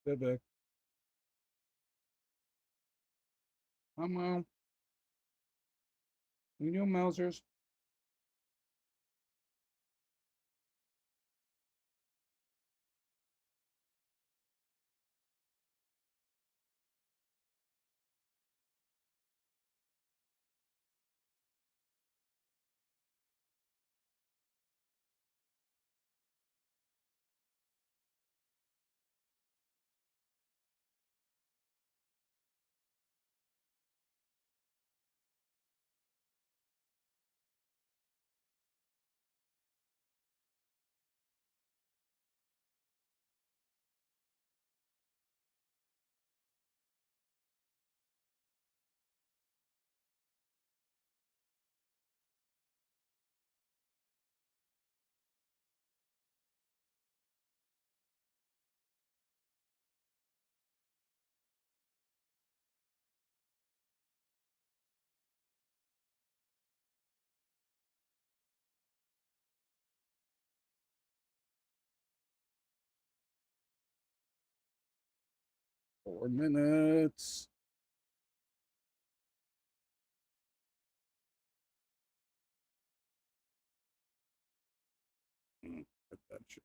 Bebek. Come on. You know, Mausers. 4 minutes. That should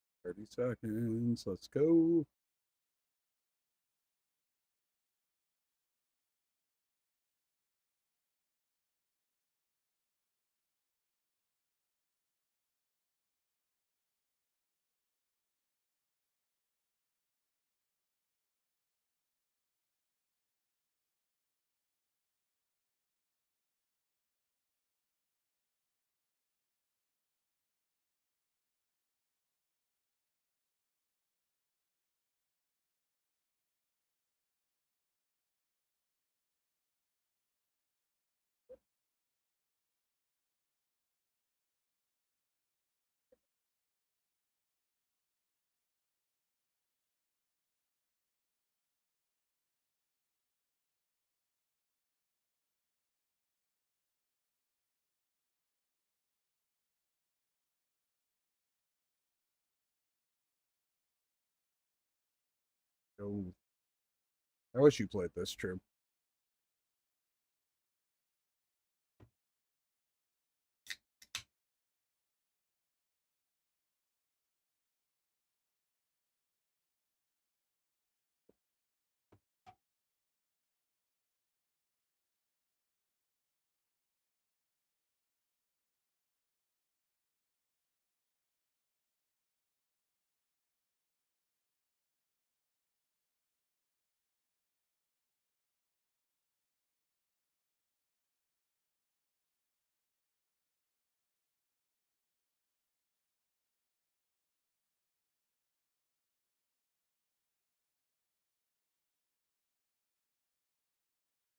get.30 seconds. Let's go. go. I wish you played this, True.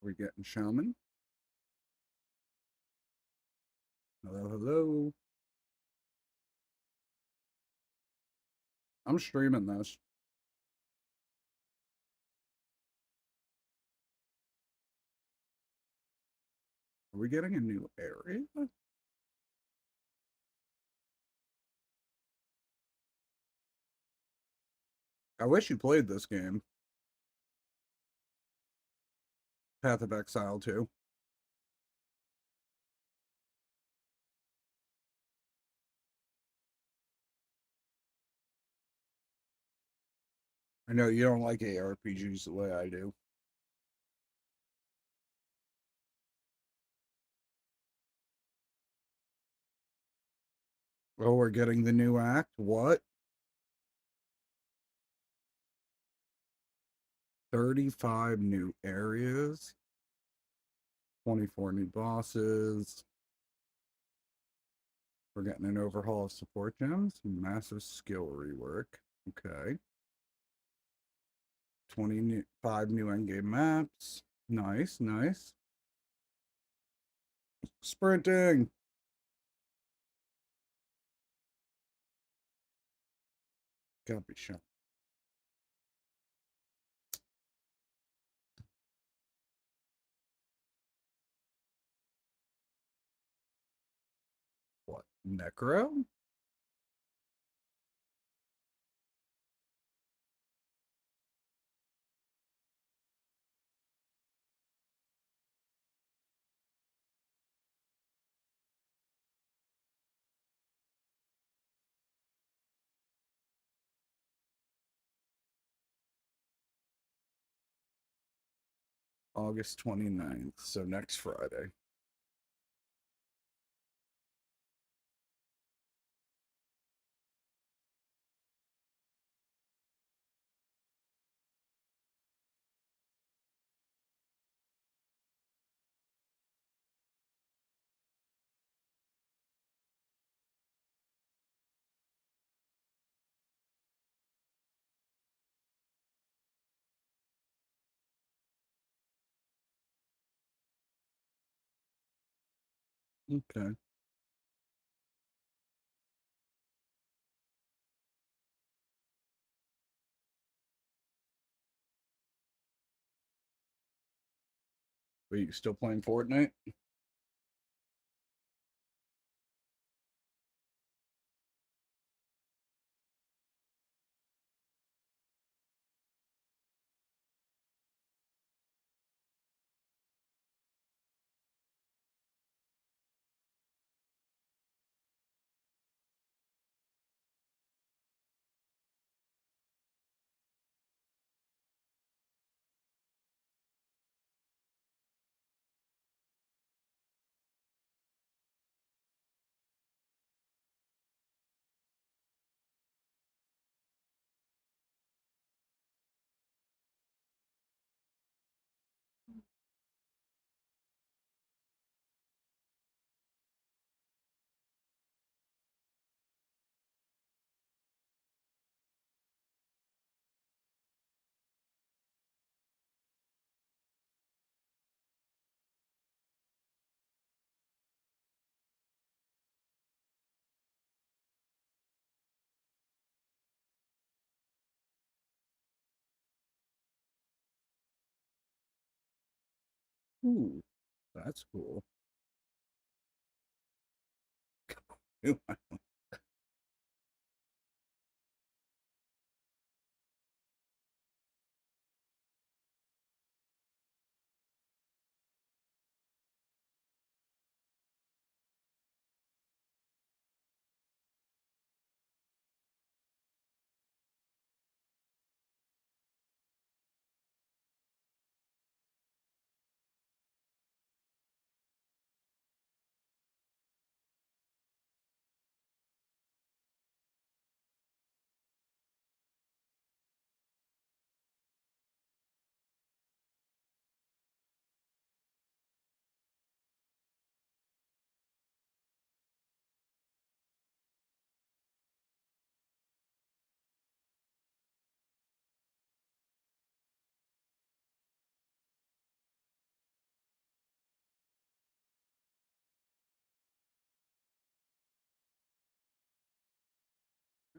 We're getting Shaman. Hello, hello. I'm streaming this. Are we getting a new area? I wish you played this game. Path of Exile 2. I know you don't like ARPGs the way I do. Oh, we're getting the new act? What? 35 new areas, 24 new bosses. We're getting an overhaul of support gems, massive skill rework. Okay. 25 new endgame maps. Nice, nice. Sprinting. Gotta be shot. What? Necro? August 29th, so next Friday. Okay. But you still playing Fortnite? Ooh, that's cool.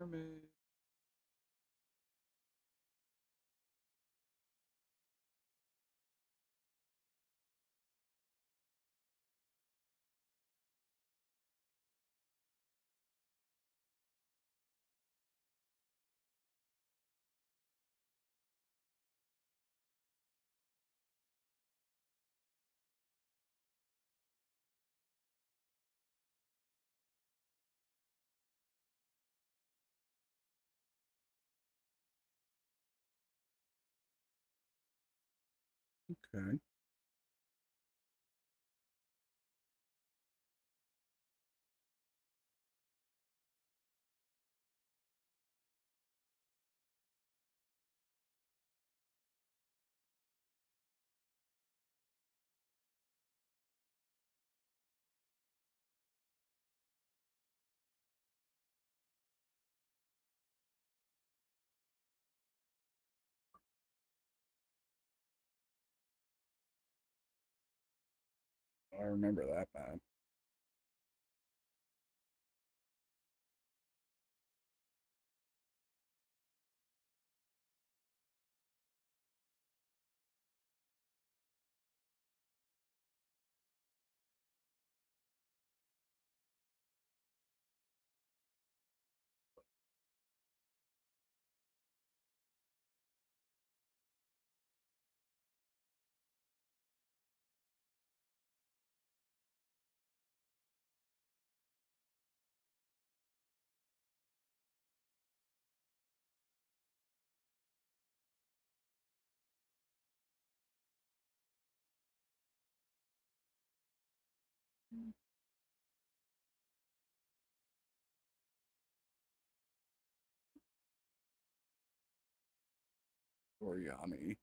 Mermaid. Okay. I remember that map. Origami.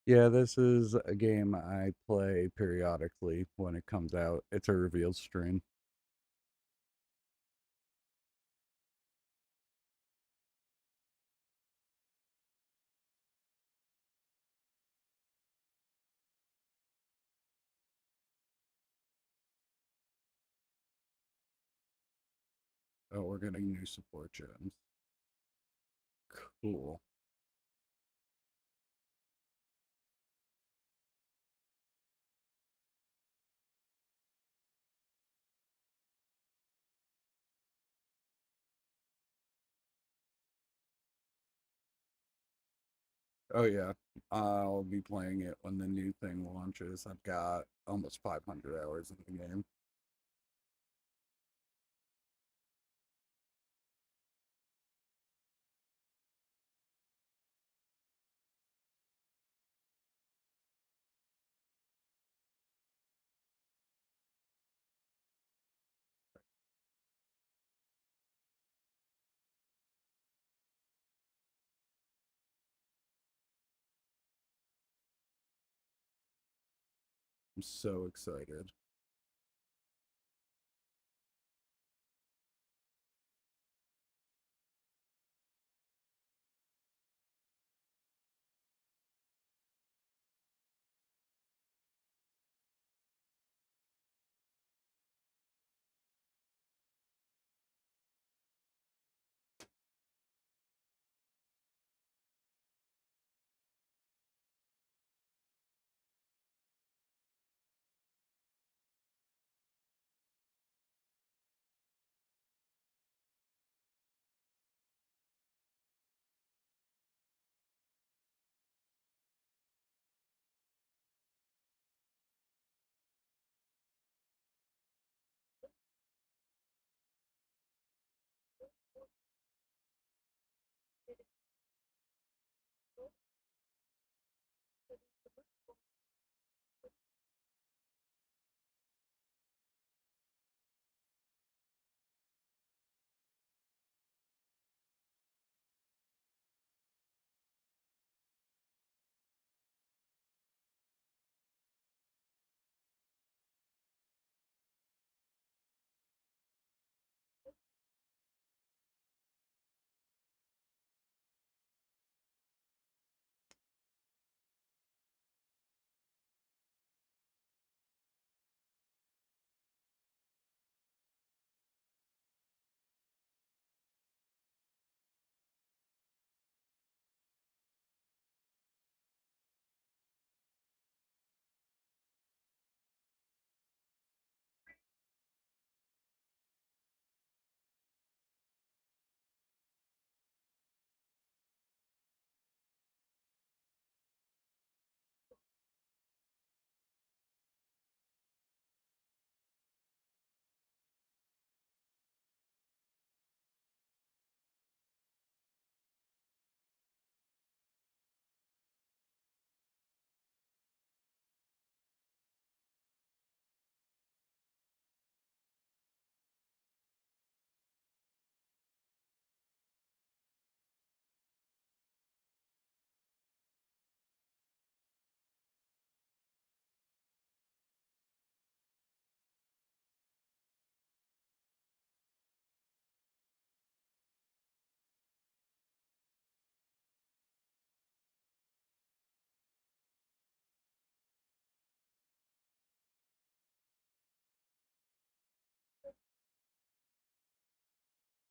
Yeah, this is a game I play periodically when it comes out. It's a reveal stream. Oh, we're getting new support gems. Cool. Oh yeah, I'll be playing it when the new thing launches. I've got almost 500 hours in the game. I'm so excited.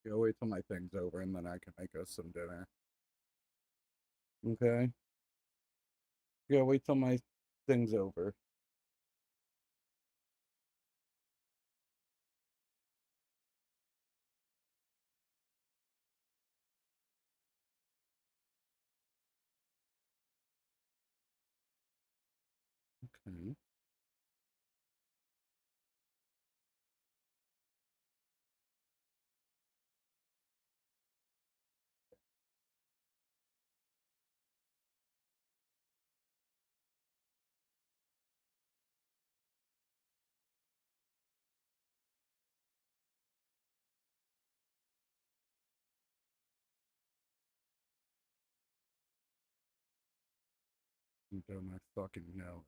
Go wait till my thing's over and then I can make us some dinner. Okay? Yeah, wait till my thing's over. Okay. Don't I fucking know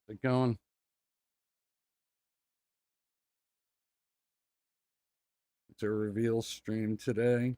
it going. It's a reveal stream today.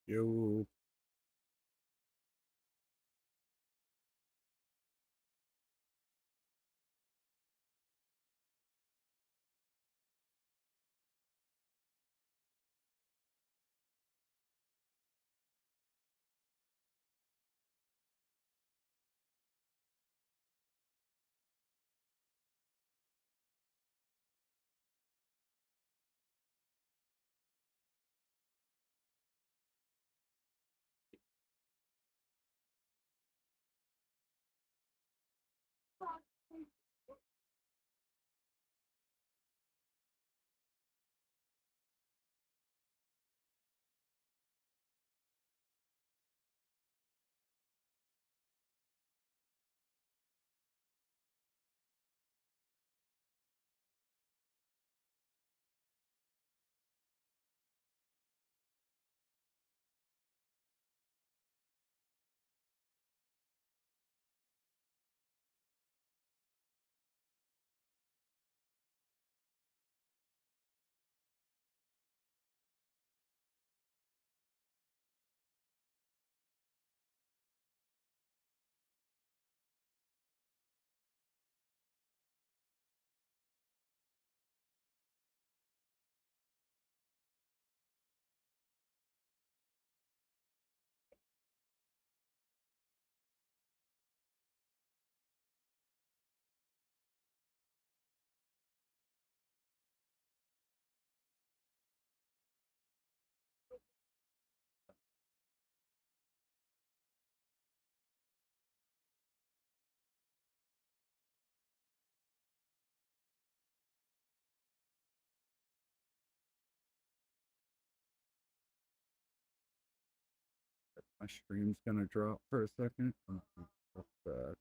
Yo, my stream's gonna drop for a second. What's that?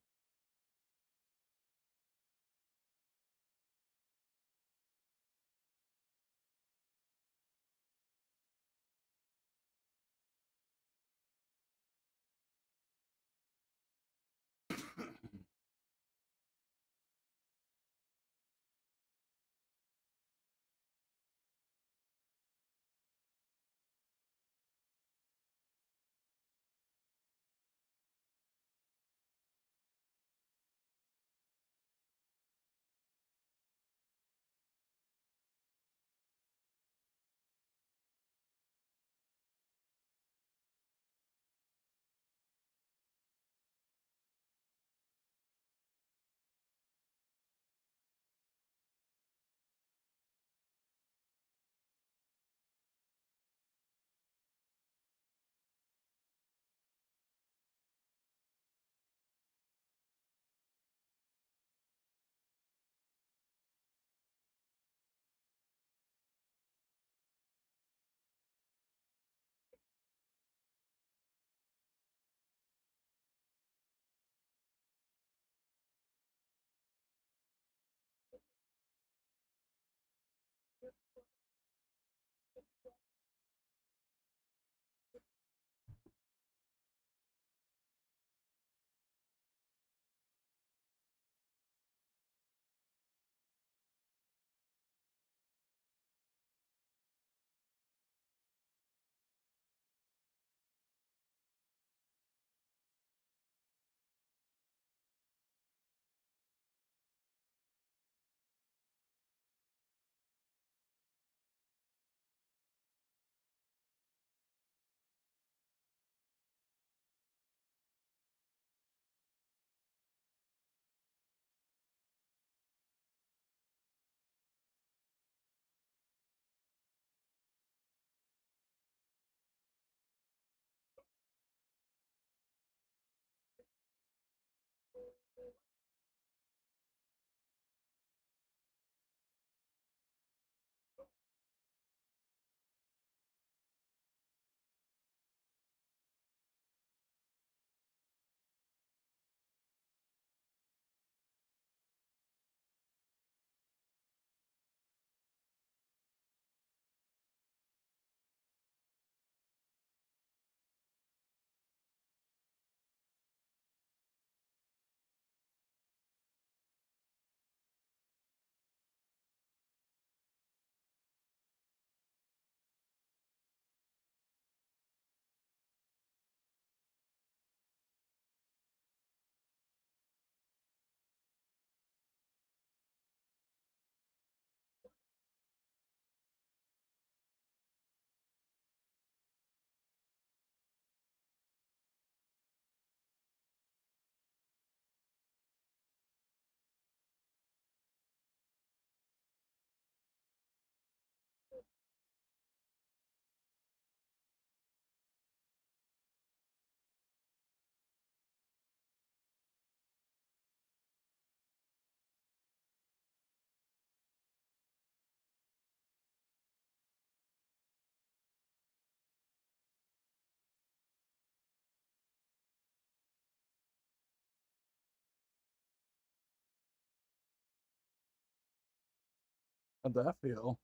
How'd that feel?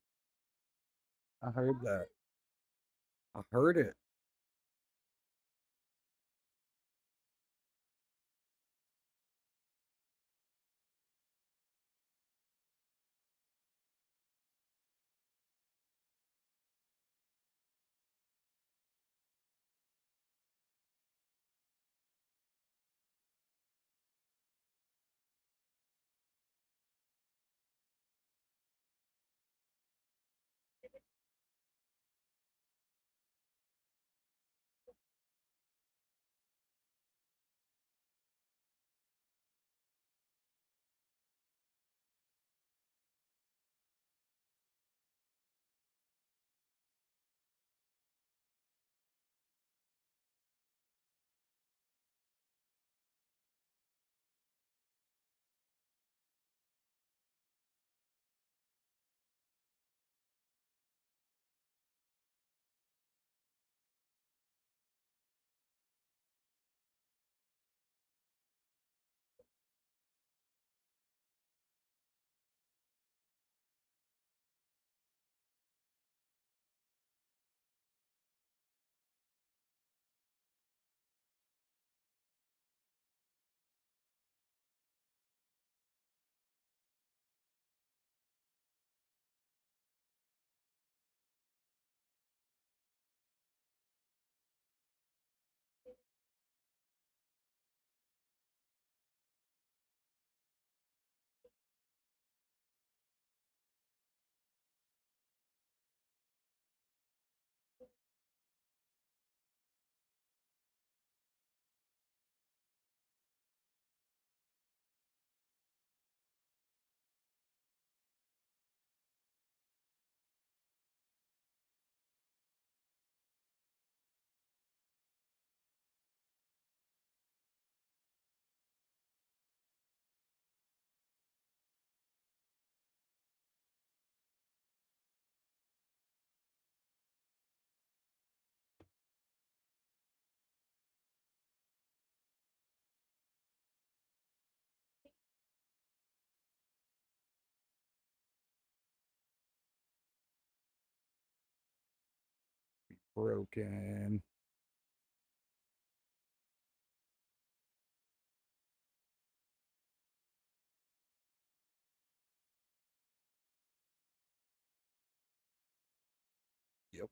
I heard that. I heard it. Broken. Yep.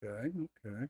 Okay. Okay.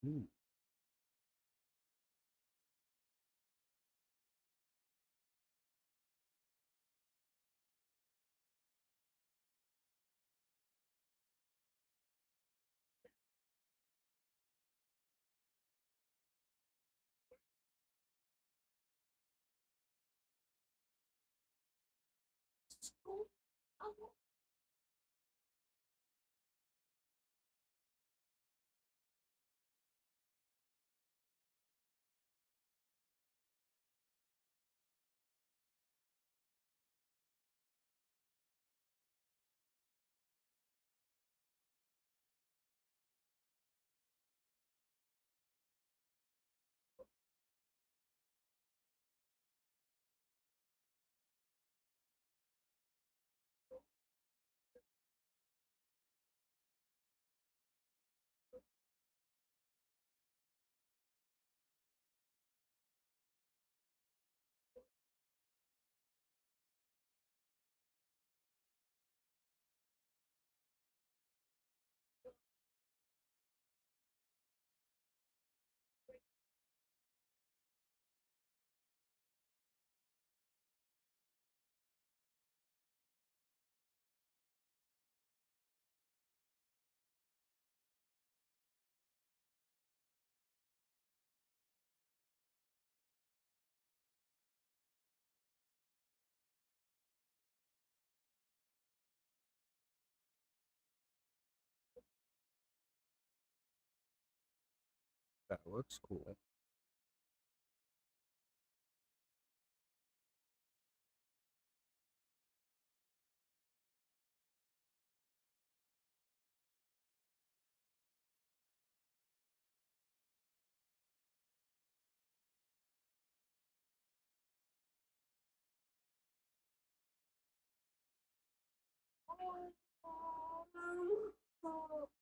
Ooh. That looks cool.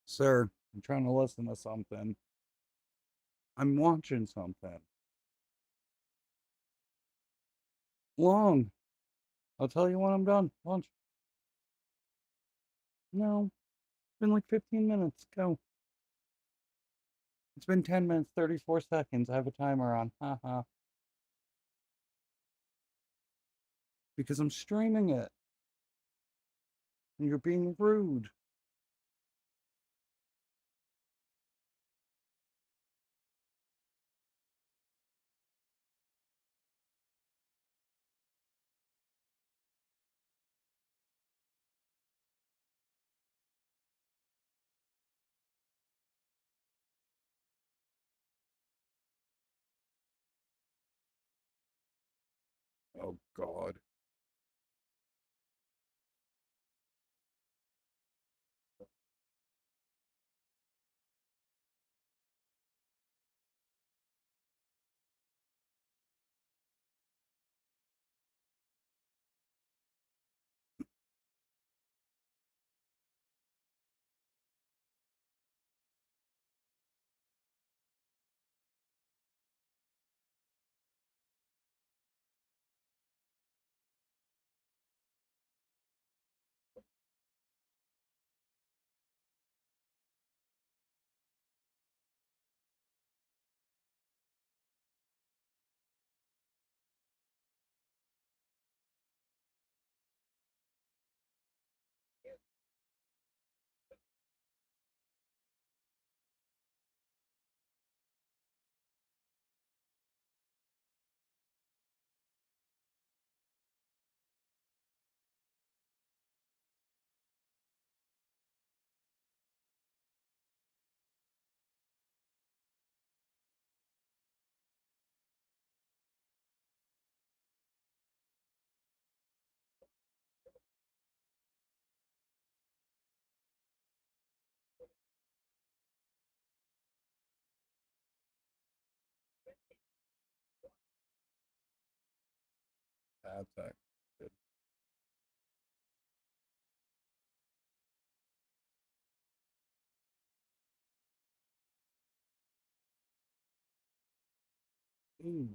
Sir, I'm trying to listen to something. I'm watching something. Long. I'll tell you when I'm done. Lunch. No, it's been like 15 minutes. Go. It's been 10 minutes, 34 seconds. I have a timer on. Haha. Because I'm streaming it. And you're being rude. Oh, God. That's good. Ooh.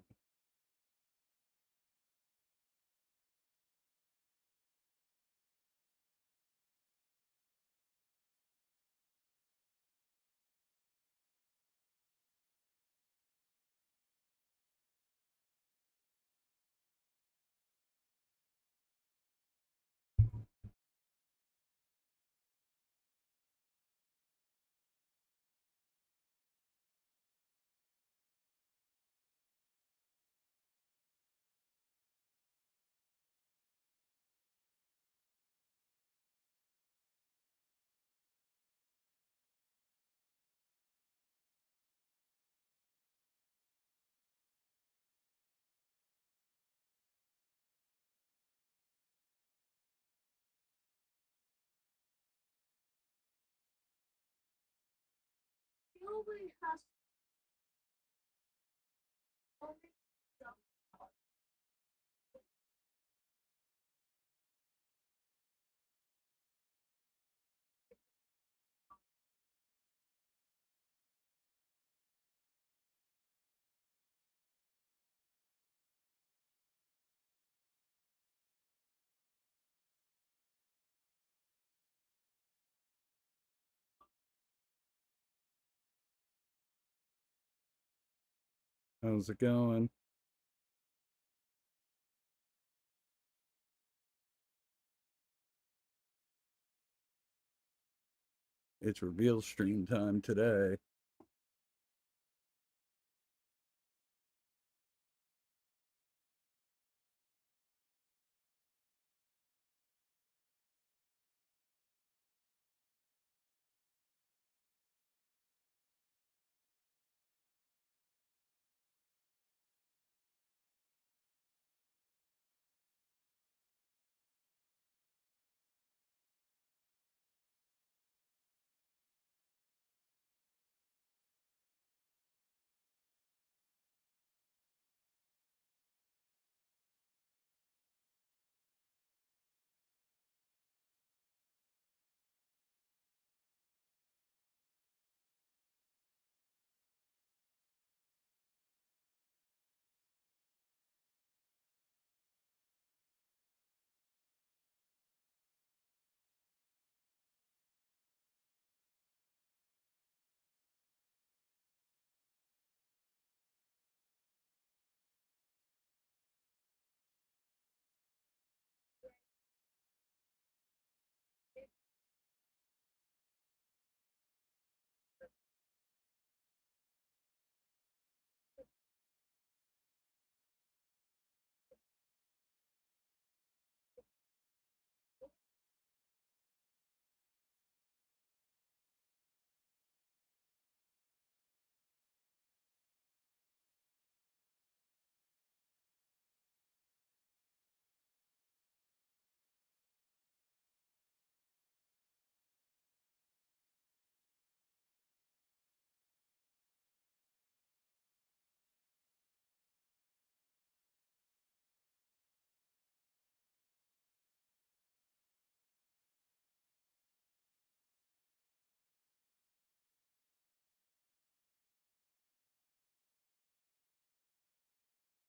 How's it going? It's reveal stream time today.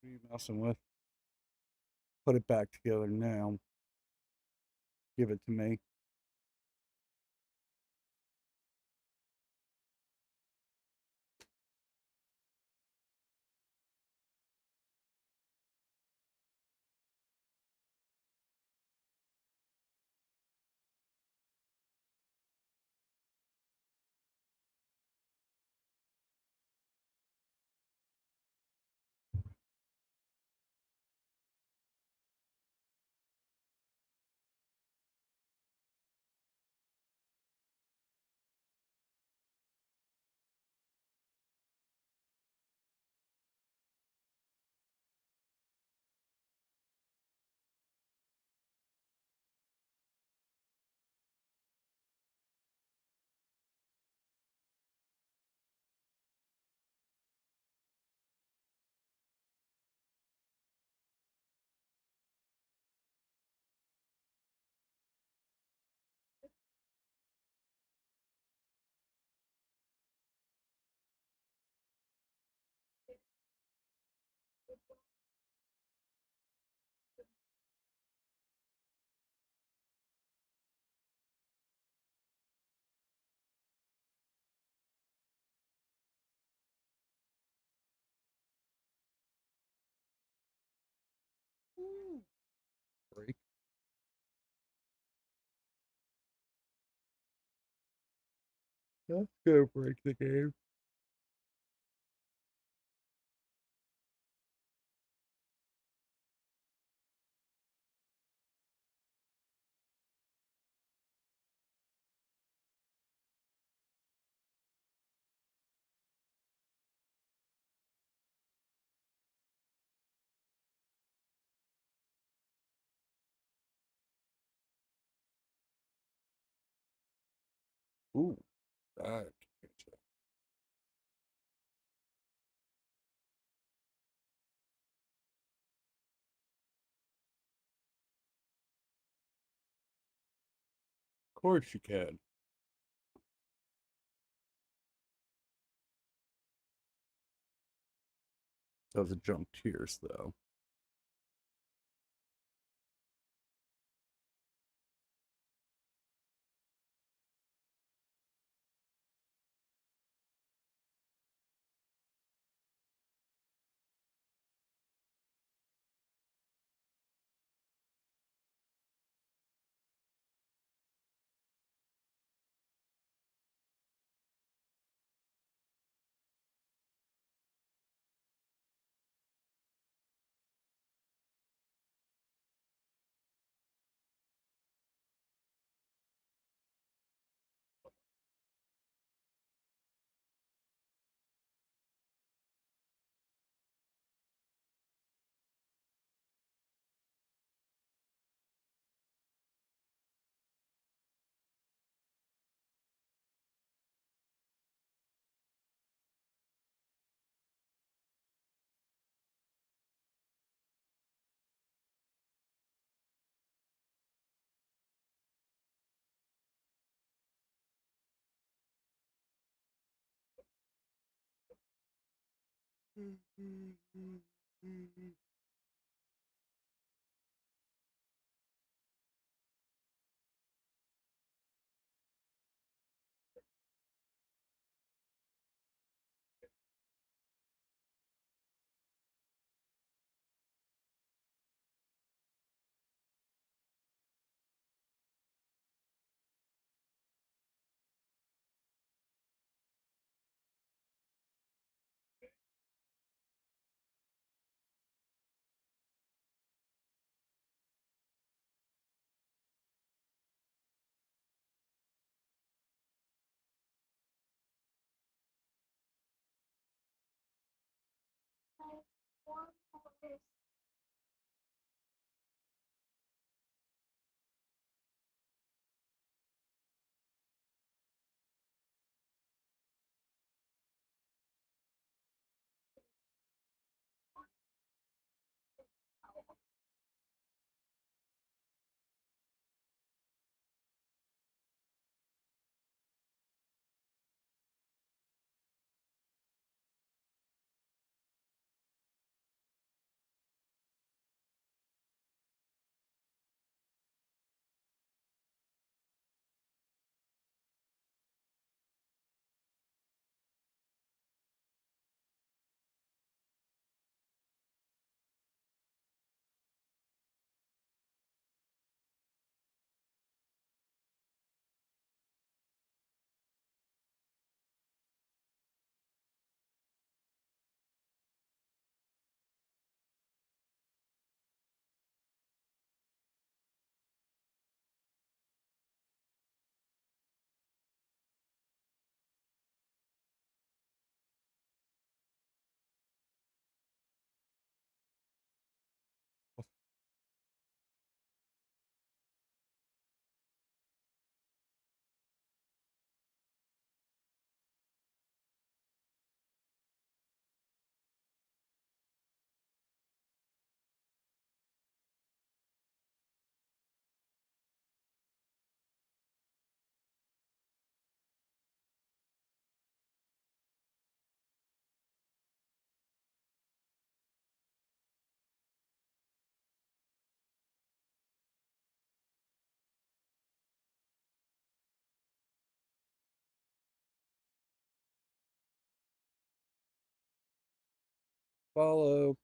What are you messing with? Put it back together now. Give it to me. Break. That's gonna break the game. Ooh, that. Of course you can. Those are junk tears, though. follow.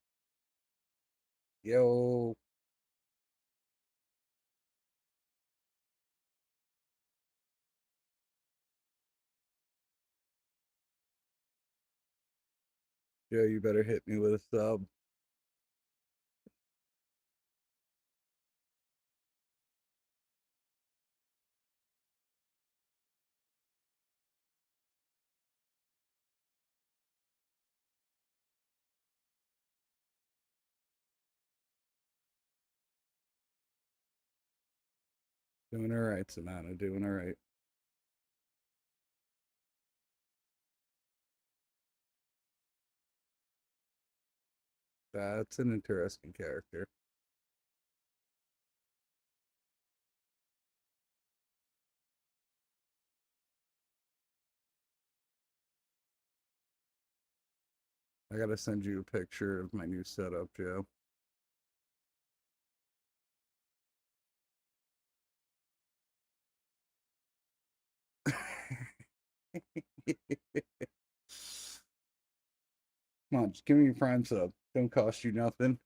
Yo. Joe, you better hit me with a sub. Doing all right, Sonata. Doing all right. That's an interesting character. I gotta send you a picture of my new setup, Joe. Come on, just give me your Prime sub. Don't cost you nothing.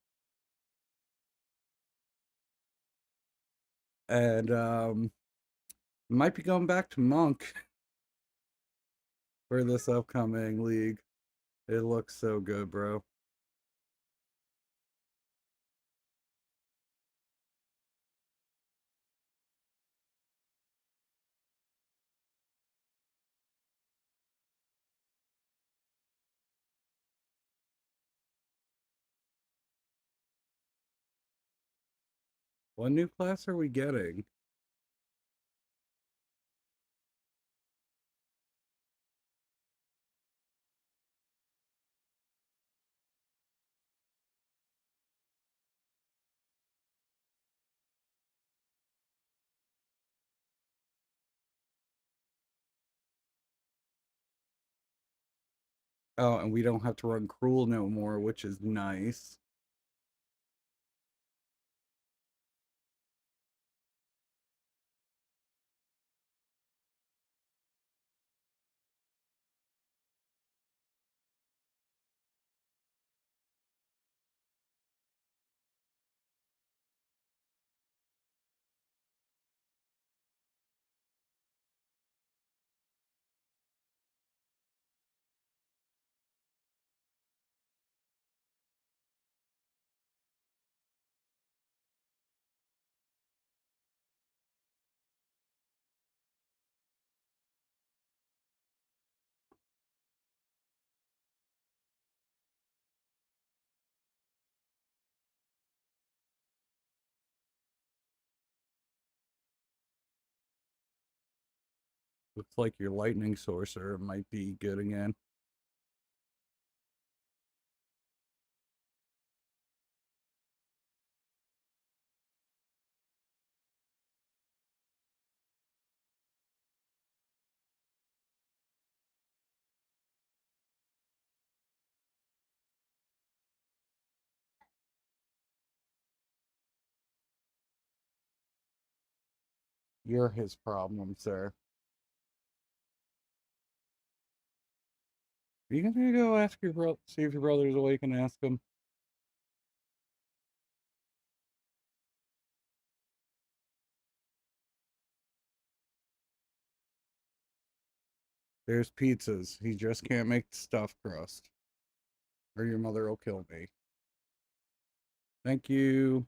And might be going back to Monk for this upcoming league. It looks so good, bro. What new class are we getting? Oh, and we don't have to run Cruel no more, which is nice. Looks like your lightning sorcerer might be good again. You're his problem, sir. Are you gonna go ask your bro, see if your brother's awake and ask him? There's pizzas. He just can't make the stuffed crust. Or your mother will kill me. Thank you.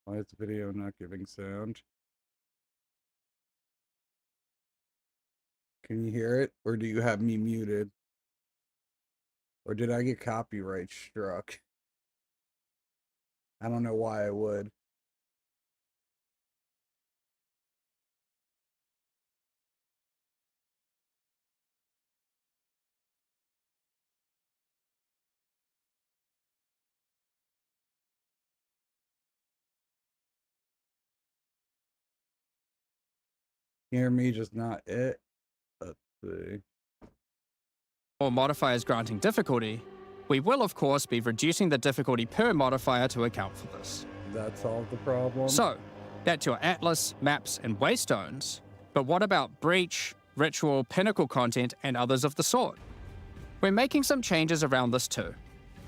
Why is the video not giving sound? Can you hear it? Or do you have me muted? Or did I get copyright struck? I don't know why I would. Hear me, just not it. Let's see. Or modifiers granting difficulty, We will, of course, be reducing the difficulty per modifier to account for this. That solved the problem. So, that's your Atlas, maps, and Waystones. But what about Breach, Ritual, Pinnacle content, and others of the sort? We're making some changes around this too.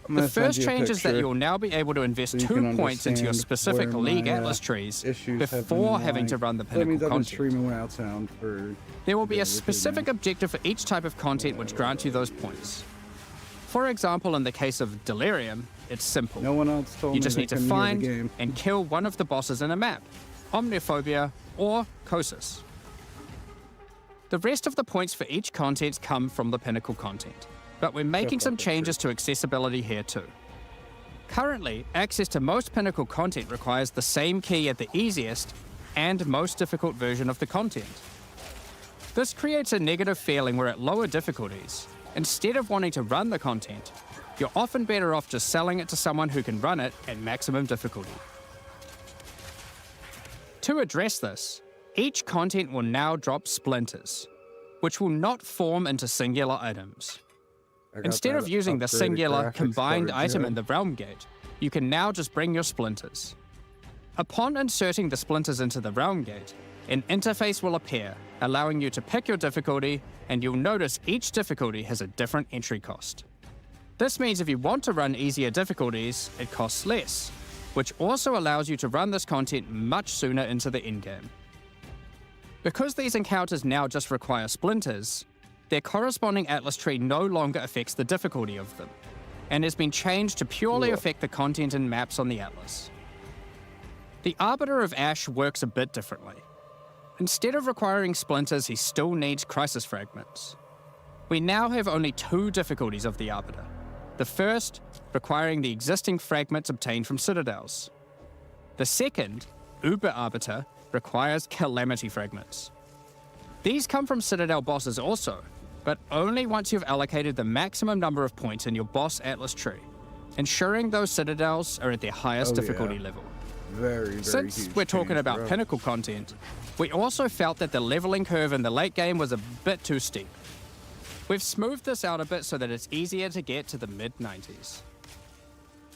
The first change is that you'll now be able to invest 2 points into your specific League Atlas trees before having to run the Pinnacle content. There will be a specific objective for each type of content which grants you those points. For example, in the case of Delirium, it's simple. No one else told me. You just need to find and kill one of the bosses in a map, Omniphobia or Kosis. The rest of the points for each content come from the Pinnacle content, but we're making some changes to accessibility here too. Currently, access to most Pinnacle content requires the same key at the easiest and most difficult version of the content. This creates a negative feeling where at lower difficulties, instead of wanting to run the content, you're often better off just selling it to someone who can run it at maximum difficulty. To address this, each content will now drop splinters, which will not form into singular items. Instead of using the singular combined item in the Realm Gate, you can now just bring your splinters. Upon inserting the splinters into the Realm Gate, an interface will appear, allowing you to pick your difficulty, and you'll notice each difficulty has a different entry cost. This means if you want to run easier difficulties, it costs less, which also allows you to run this content much sooner into the endgame. Because these encounters now just require splinters, their corresponding Atlas tree no longer affects the difficulty of them, and has been changed to purely affect the content and maps on the Atlas. The Arbiter of Ash works a bit differently. Instead of requiring splinters, he still needs Crisis Fragments. We now have only 2 difficulties of the Arbiter. The first, requiring the existing fragments obtained from Citadels. The second, Uber Arbiter, requires Calamity Fragments. These come from Citadel bosses also, but only once you've allocated the maximum number of points in your boss Atlas tree, ensuring those Citadels are at their highest difficulty level. Very Since we're talking about Pinnacle content, we also felt that the leveling curve in the late game was a bit too steep. We've smoothed this out a bit so that it's easier to get to the mid-90s.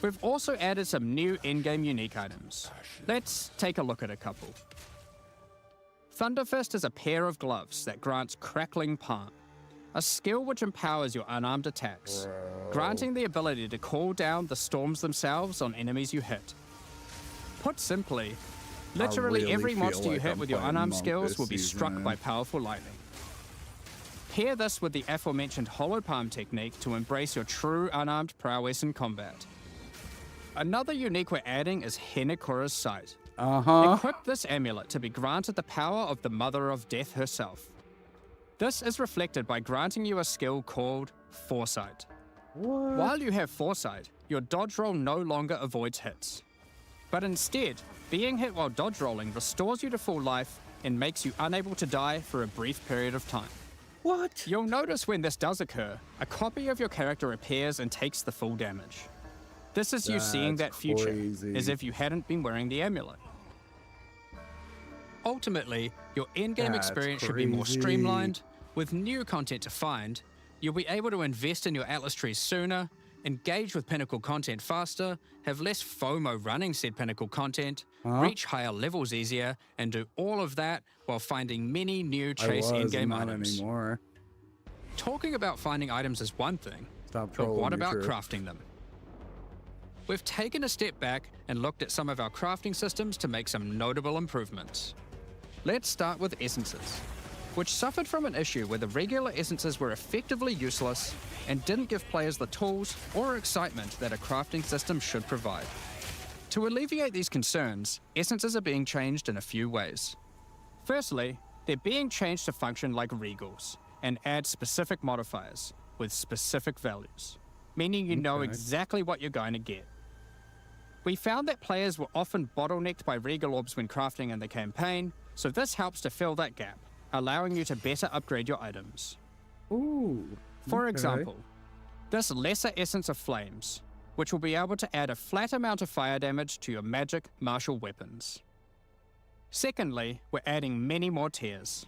We've also added some new in-game unique items. Let's take a look at a couple. Thunderfist is a pair of gloves that grants Crackling Palm, a skill which empowers your unarmed attacks, granting the ability to call down the storms themselves on enemies you hit. Put simply, literally every monster you hit with your unarmed skills will be struck by powerful lightning. Pair this with the aforementioned Hollow Palm technique to embrace your true unarmed prowess in combat. Another unique we're adding is Henekura's Sight. Equip this amulet to be granted the power of the Mother of Death herself. This is reflected by granting you a skill called Foresight. While you have Foresight, your dodge roll no longer avoids hits. But instead, being hit while dodge rolling restores you to full life and makes you unable to die for a brief period of time. What? You'll notice when this does occur, a copy of your character appears and takes the full damage. This is you seeing that future, as if you hadn't been wearing the amulet. Ultimately, your in-game experience should be more streamlined. With new content to find, you'll be able to invest in your Atlas trees sooner, engage with Pinnacle content faster, have less FOMO running said Pinnacle content, reach higher levels easier, and do all of that while finding many new chase in-game items. Talking about finding items is one thing, but what about crafting them? We've taken a step back and looked at some of our crafting systems to make some notable improvements. Let's start with essences, which suffered from an issue where the regular essences were effectively useless and didn't give players the tools or excitement that a crafting system should provide. To alleviate these concerns, essences are being changed in a few ways. Firstly, they're being changed to function like regals and add specific modifiers with specific values, meaning you know exactly what you're going to get. We found that players were often bottlenecked by regal orbs when crafting in the campaign, so this helps to fill that gap, allowing you to better upgrade your items. For example, this Lesser Essence of Flames, which will be able to add a flat amount of fire damage to your magic martial weapons. Secondly, we're adding many more tiers.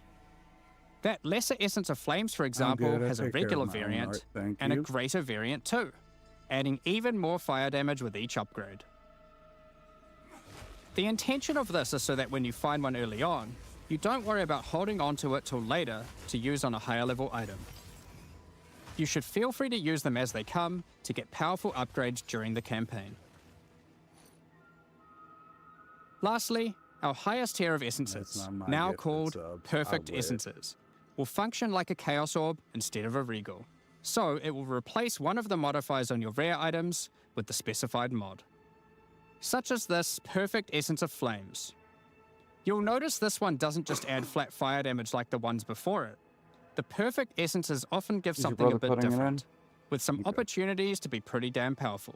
That Lesser Essence of Flames, for example, has a regular variant and a greater variant too. adding even more fire damage with each upgrade. The intention of this is so that when you find one early on, you don't worry about holding onto it till later to use on a higher level item. You should feel free to use them as they come to get powerful upgrades during the campaign. Lastly, our highest tier of essences, now called Perfect Essences, will function like a Chaos Orb instead of a Regal. So it will replace one of the modifiers on your rare items with the specified mod. Such as this Perfect Essence of Flames. You'll notice this one doesn't just add flat fire damage like the ones before it. The Perfect Essences often give something a bit different, with some opportunities to be pretty damn powerful.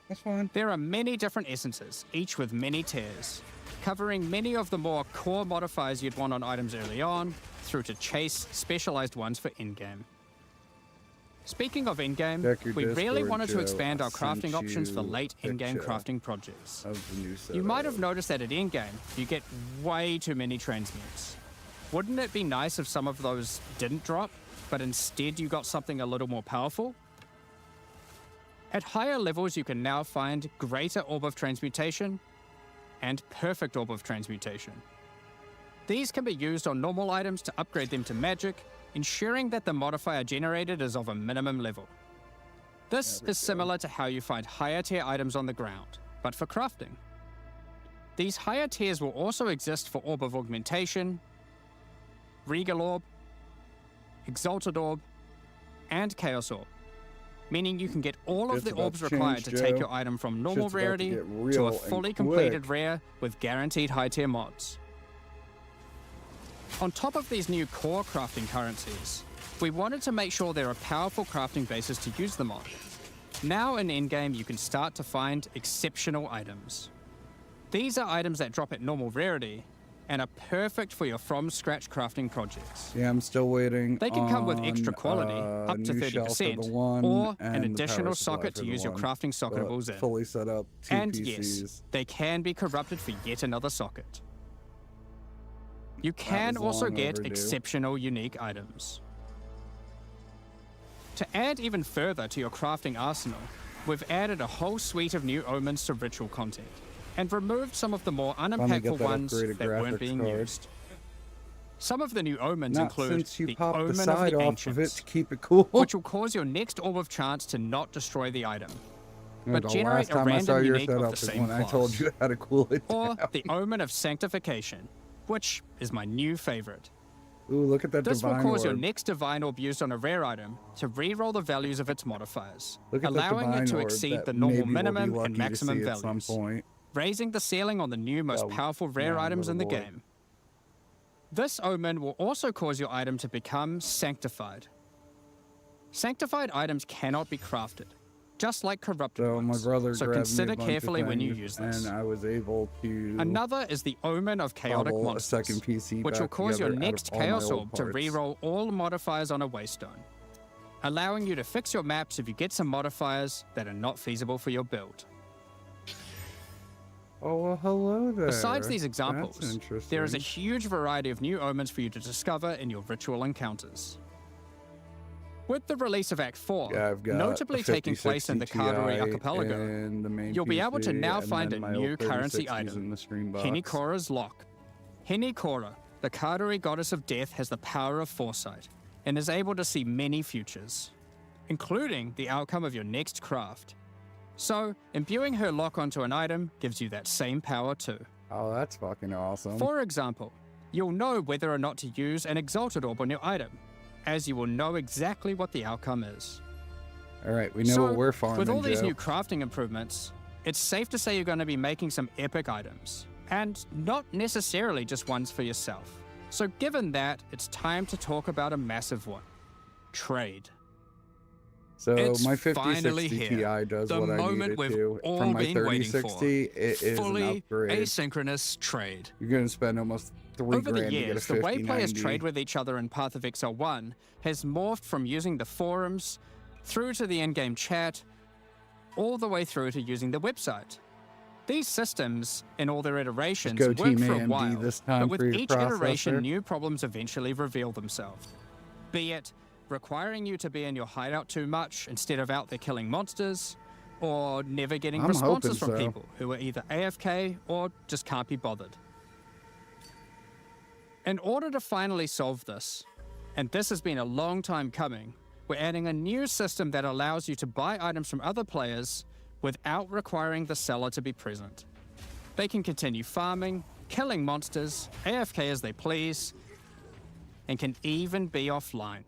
That's fine. There are many different essences, each with many tiers, covering many of the more core modifiers you'd want on items early on, through to chase specialized ones for in-game. Speaking of in-game, we really wanted to expand our crafting options for late in-game crafting projects. You might have noticed that at in-game, you get way too many transmutes. Wouldn't it be nice if some of those didn't drop, but instead you got something a little more powerful? At higher levels, you can now find Greater Orb of Transmutation and Perfect Orb of Transmutation. These can be used on normal items to upgrade them to magic, ensuring that the modifier generated is of a minimum level. This is similar to how you find higher tier items on the ground, but for crafting. These higher tiers will also exist for Orb of Augmentation, Regal Orb, Exalted Orb, and Chaos Orb, meaning you can get all of the orbs required to take your item from normal rarity to a fully completed rare with guaranteed high tier mods. On top of these new core crafting currencies, we wanted to make sure there are powerful crafting bases to use them on. Now in endgame, you can start to find exceptional items. These are items that drop at normal rarity and are perfect for your from-scratch crafting projects. Yeah, I'm still waiting. They can come with extra quality, up to 30%, or an additional socket to use your crafting socketables in. Fully set up and PCs. yes, they can be corrupted for yet another socket. You can also get exceptional unique items. To add even further to your crafting arsenal, we've added a whole suite of new omens to ritual content, and removed some of the more unimpactful ones that weren't being used. Some of the new omens include the Omen of the Ancients, to keep it cool. which will cause your next Orb of Chance to not destroy the item, but generate a random unique of the same class. I told you how to cool it down. Or the Omen of Sanctification, which is my new favorite. Ooh, look at that This will divine cause your orb. next Divine Orb used on a rare item to re-roll the values of its modifiers, Look at allowing that it to divine exceed orb the that normal maybe we'll be minimum lucky and to maximum see at some values, point. raising the ceiling on the new most powerful rare items in the game. This omen will also cause your item to become sanctified. Sanctified items cannot be crafted, just like corrupted So ones. my brother So grabbed me consider a bunch carefully of when you things, use this. and I was able to Another is the Omen of Chaotic bubble a Monsters, second PC which will back cause your together out next of all my Chaos old Orb to parts. re-roll all modifiers on a Waystone, allowing you to fix your maps if you get some modifiers that are not feasible for your build. Oh, well, hello there. Besides these That's examples, there is a interesting. huge variety of new omens for you to discover in your ritual encounters. With the release of Act 4, Yeah, I've got notably a taking place in the 5060 Cardary Ti Archipelago, and the main you'll be able to PC, now and find then a my new old currency 3060s item, in the stream box. Henikora's Lock. Henikora, the Cardary goddess of death, has the power of foresight and is able to see many futures, including the outcome of your next craft. So, imbuing her lock onto an item gives you that same power too. Oh, that's fucking awesome. For example, you'll know whether or not to use an Exalted Orb on your item, as you will know exactly what the outcome is. All right, we know what we're farming, with all these Joe. new crafting improvements, it's safe to say you're going to be making some epic items, and not necessarily just ones for yourself. So given that, it's time to talk about a massive one. Trade. So It's my finally 5060 here. Ti does The what I moment needed we've to. all From my been waiting for. 3060, it is Fully an upgrade. asynchronous trade. You're going to spend almost $3 Over grand the to get a years, the way players 5090. trade with each other in Path of Exile 1 has morphed from using the forums, through to the in-game chat, all the way through to using the website. These systems, in all their iterations, Go worked Team for a AMD while, this time but for with your each iteration, processor. new problems eventually reveal themselves. Be it requiring you to be in your hideout too much instead of out there killing monsters, or never getting I'm responses from hoping so. people who are either AFK or just can't be bothered. In order to finally solve this, and this has been a long time coming, we're adding a new system that allows you to buy items from other players without requiring the seller to be present. They can continue farming, killing monsters, AFK as they please, and can even be offline.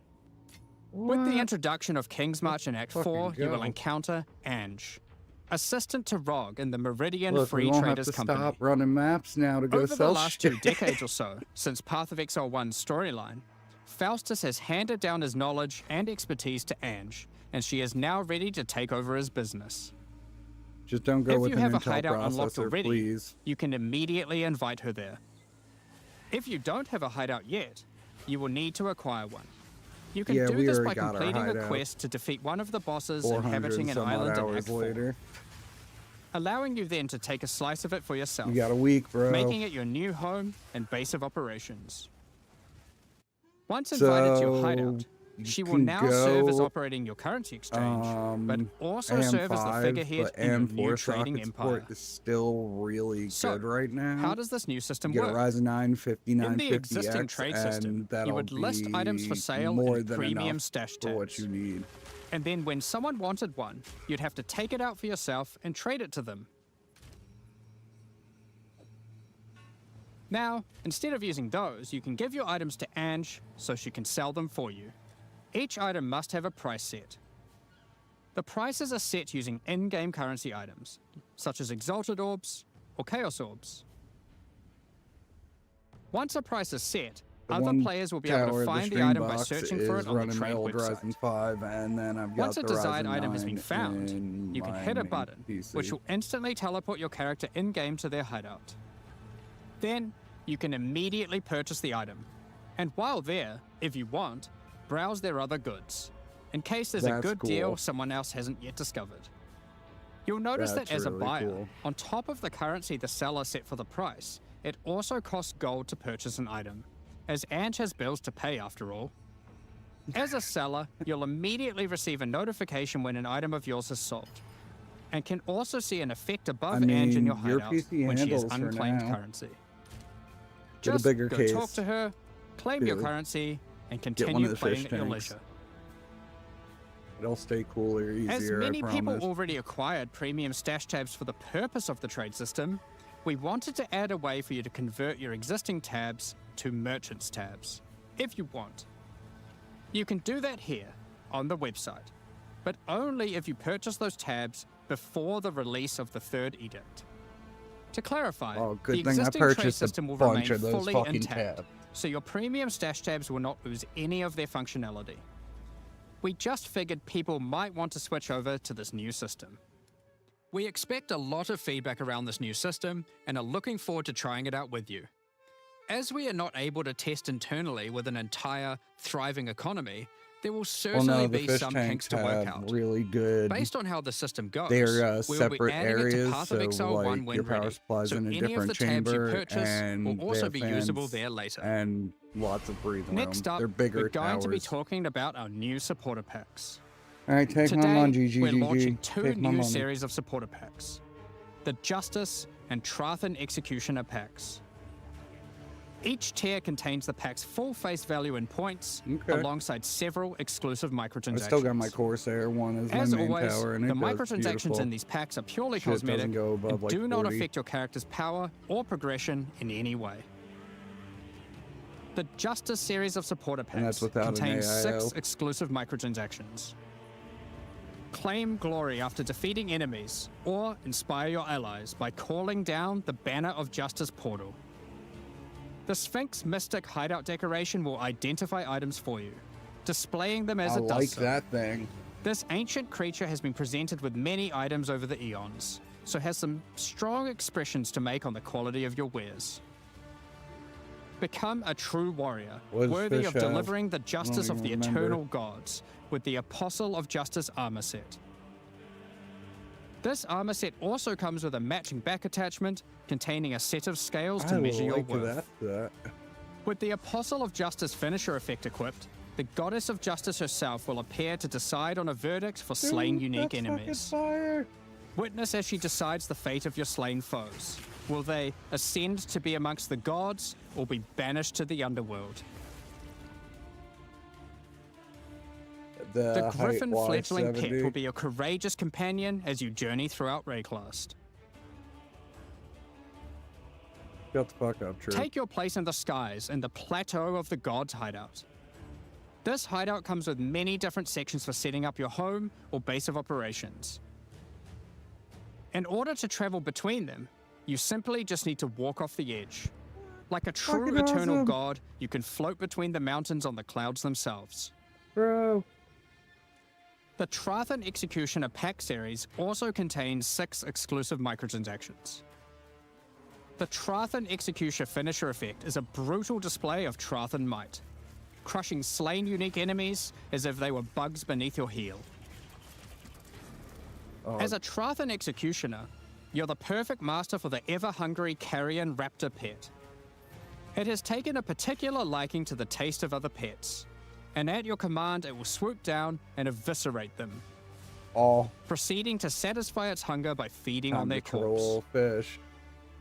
With the introduction of King's March in Act 4, you will encounter Ange, assistant to Rog in the Meridian Free Traders Company. Stop running maps now to go Over sell the last shit. 2 decades or so, since Path of Exile 1's storyline, Faustus has handed down his knowledge and expertise to Ange, and she is now ready to take over his business. Just don't go If with you an have a Intel hideout unlocked processor, already, please. you can immediately invite her there. If you don't have a hideout yet, you will need to acquire one. You can do this by completing a quest to defeat one of the bosses inhabiting an island in Act 4, allowing you then to take a slice of it for yourself. You got a week, bro. Making it your new home and base of operations. Once invited to your hideout, she will now serve as operating your currency exchange, but also serve as the figurehead in your new trading empire. Is still really good right now. How does this new system you work? get a Ryzen 9 5950X, in the existing trade system, you would list items for sale in premium stash tabs. For what you need. And then when someone wanted one, you'd have to take it out for yourself and trade it to them. Now, instead of using those, you can give your items to Ange so she can sell them for you. Each item must have a price set. The prices are set using in-game currency items, such as Exalted Orbs or Chaos Orbs. Once a price is set, other players will be able to find the item by searching for it on the trade website. 5, and then I've got Once a desired item has been found, you can hit a button, which will instantly teleport your character in-game to their hideout. Then, you can immediately purchase the item, and while there, if you want, browse their other goods, in case there's a good deal someone else hasn't yet discovered. You'll notice that as a buyer, on top of the currency the seller set for the price, it also costs gold to purchase an item, as Ange has bills to pay after all. As a seller, you'll immediately receive a notification when an item of yours is sold, and can also see an effect above Ange in your hideout when she has unclaimed currency. Just go talk to her, claim your currency, and continue playing at your leisure. It'll stay cooler, easier, As many people already acquired premium stash tabs for the purpose of the trade system, we wanted to add a way for you to convert your existing tabs to merchants tabs, if you want. You can do that here, on the website, but only if you purchase those tabs before the release of the 3rd Edict. To clarify, the existing trade system will remain fully intact, so your premium stash tabs will not lose any of their functionality. We just figured people might want to switch over to this new system. We expect a lot of feedback around this new system and are looking forward to trying it out with you. As we are not able to test internally with an entire, thriving economy, there will certainly be some kinks to work out. Really good. Based on how the system goes, they're we will separate be adding areas, it to Path of Exile 1 when your power ready, supplies so in a any different of the tabs you chamber, purchase will also be usable there later. And lots of breathing Next room. up, They're bigger we're going towers. to be talking about our new supporter packs. All right, take Today, my money, we're launching 2 take new series of supporter packs. The Justice and Trathan Executioner packs. Each tier contains the pack's full face value in points, alongside several exclusive microtransactions. I still got my Corsair one as my main always, tower, and the microtransactions in these packs are purely cosmetic and do not affect your character's power or progression in any way. The Justice series of supporter packs contains 6 exclusive microtransactions. Claim glory after defeating enemies, or inspire your allies by calling down the Banner of Justice portal. The Sphinx Mystic hideout decoration will identify items for you, displaying them as it does so. That thing. This ancient creature has been presented with many items over the eons, so has some strong expressions to make on the quality of your wares. Become a true warrior, worthy of delivering the justice of the eternal gods with the Apostle of Justice armor set. This armor set also comes with a matching back attachment containing a set of scales to measure your worth. With the Apostle of Justice finisher effect equipped, the goddess of justice herself will appear to decide on a verdict for slain unique enemies. Fire. Witness as she decides the fate of your slain foes. Will they ascend to be amongst the gods or be banished to the underworld? The Griffin fledgling pet will be a courageous companion as you journey throughout Rayclast. Shut the fuck up, True. Take your place in the skies in the Plateau of the Gods hideout. This hideout comes with many different sections for setting up your home or base of operations. In order to travel between them, you simply just need to walk off the edge. Like a true eternal god, you can float between the mountains on the clouds themselves. Bro. The Trathan Executioner pack series also contains 6 exclusive microtransactions. The Trathan Executioner finisher effect is a brutal display of Trathan might, crushing slain unique enemies as if they were bugs beneath your heel. As a Trathan Executioner, you're the perfect master for the ever-hungry carrion raptor pet. It has taken a particular liking to the taste of other pets, and at your command it will swoop down and eviscerate them, proceeding to satisfy its hunger by feeding on their corpse. Fish.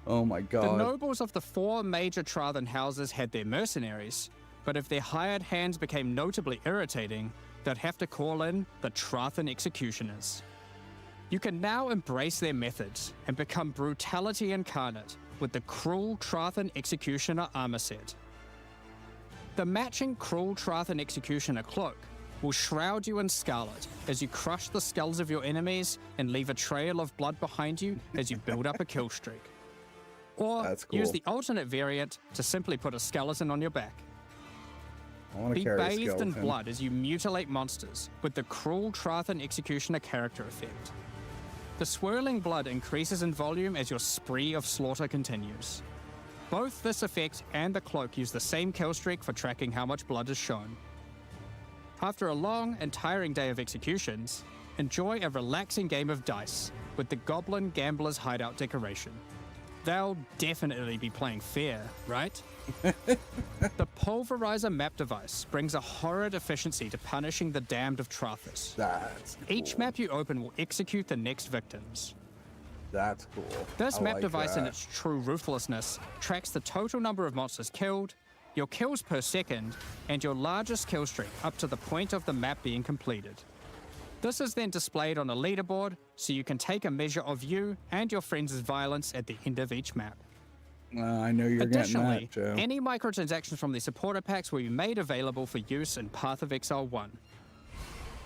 Oh my god. The nobles of the 4 major Trathan houses had their mercenaries, but if their hired hands became notably irritating, they'd have to call in the Trathan Executioners. You can now embrace their methods and become brutality incarnate with the Cruel Trathan Executioner armor set. The matching Cruel Trathan Executioner cloak will shroud you in scarlet as you crush the skulls of your enemies and leave a trail of blood behind you as you build up a kill streak. Or use the alternate variant to simply put a skeleton on your back. Be bathed in blood as you mutilate monsters with the Cruel Trathan Executioner character effect. The swirling blood increases in volume as your spree of slaughter continues. Both this effect and the cloak use the same kill streak for tracking how much blood is shown. After a long and tiring day of executions, enjoy a relaxing game of dice with the Goblin Gambler's Hideout decoration. They'll definitely be playing fair, right? The Pulverizer map device brings a horrid efficiency to punishing the damned of Trathis. That's cool. Each map you open will execute the next victims. That's cool. This map device in its true ruthlessness tracks the total number of monsters killed, your kills per second, and your largest kill streak up to the point of the map being completed. This is then displayed on a leaderboard so you can take a measure of you and your friends' violence at the end of each map. I know you're getting that, Joe. Any microtransactions from the supporter packs will be made available for use in Path of Exile 1.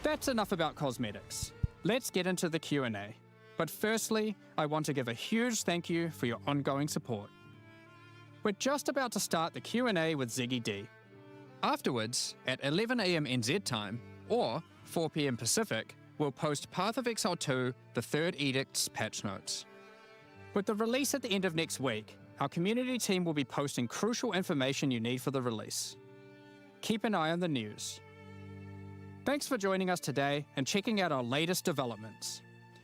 That's enough about cosmetics. Let's get into the Q&A. But firstly, I want to give a huge thank you for your ongoing support. We're just about to start the Q&A with Ziggy D. Afterwards, at 11 AM NZ time, or 4 PM Pacific, we'll post Path of Exile 2, the third Edict's patch notes. With the release at the end of next week, our community team will be posting crucial information you need for the release. Keep an eye on the news. Thanks for joining us today and checking out our latest developments.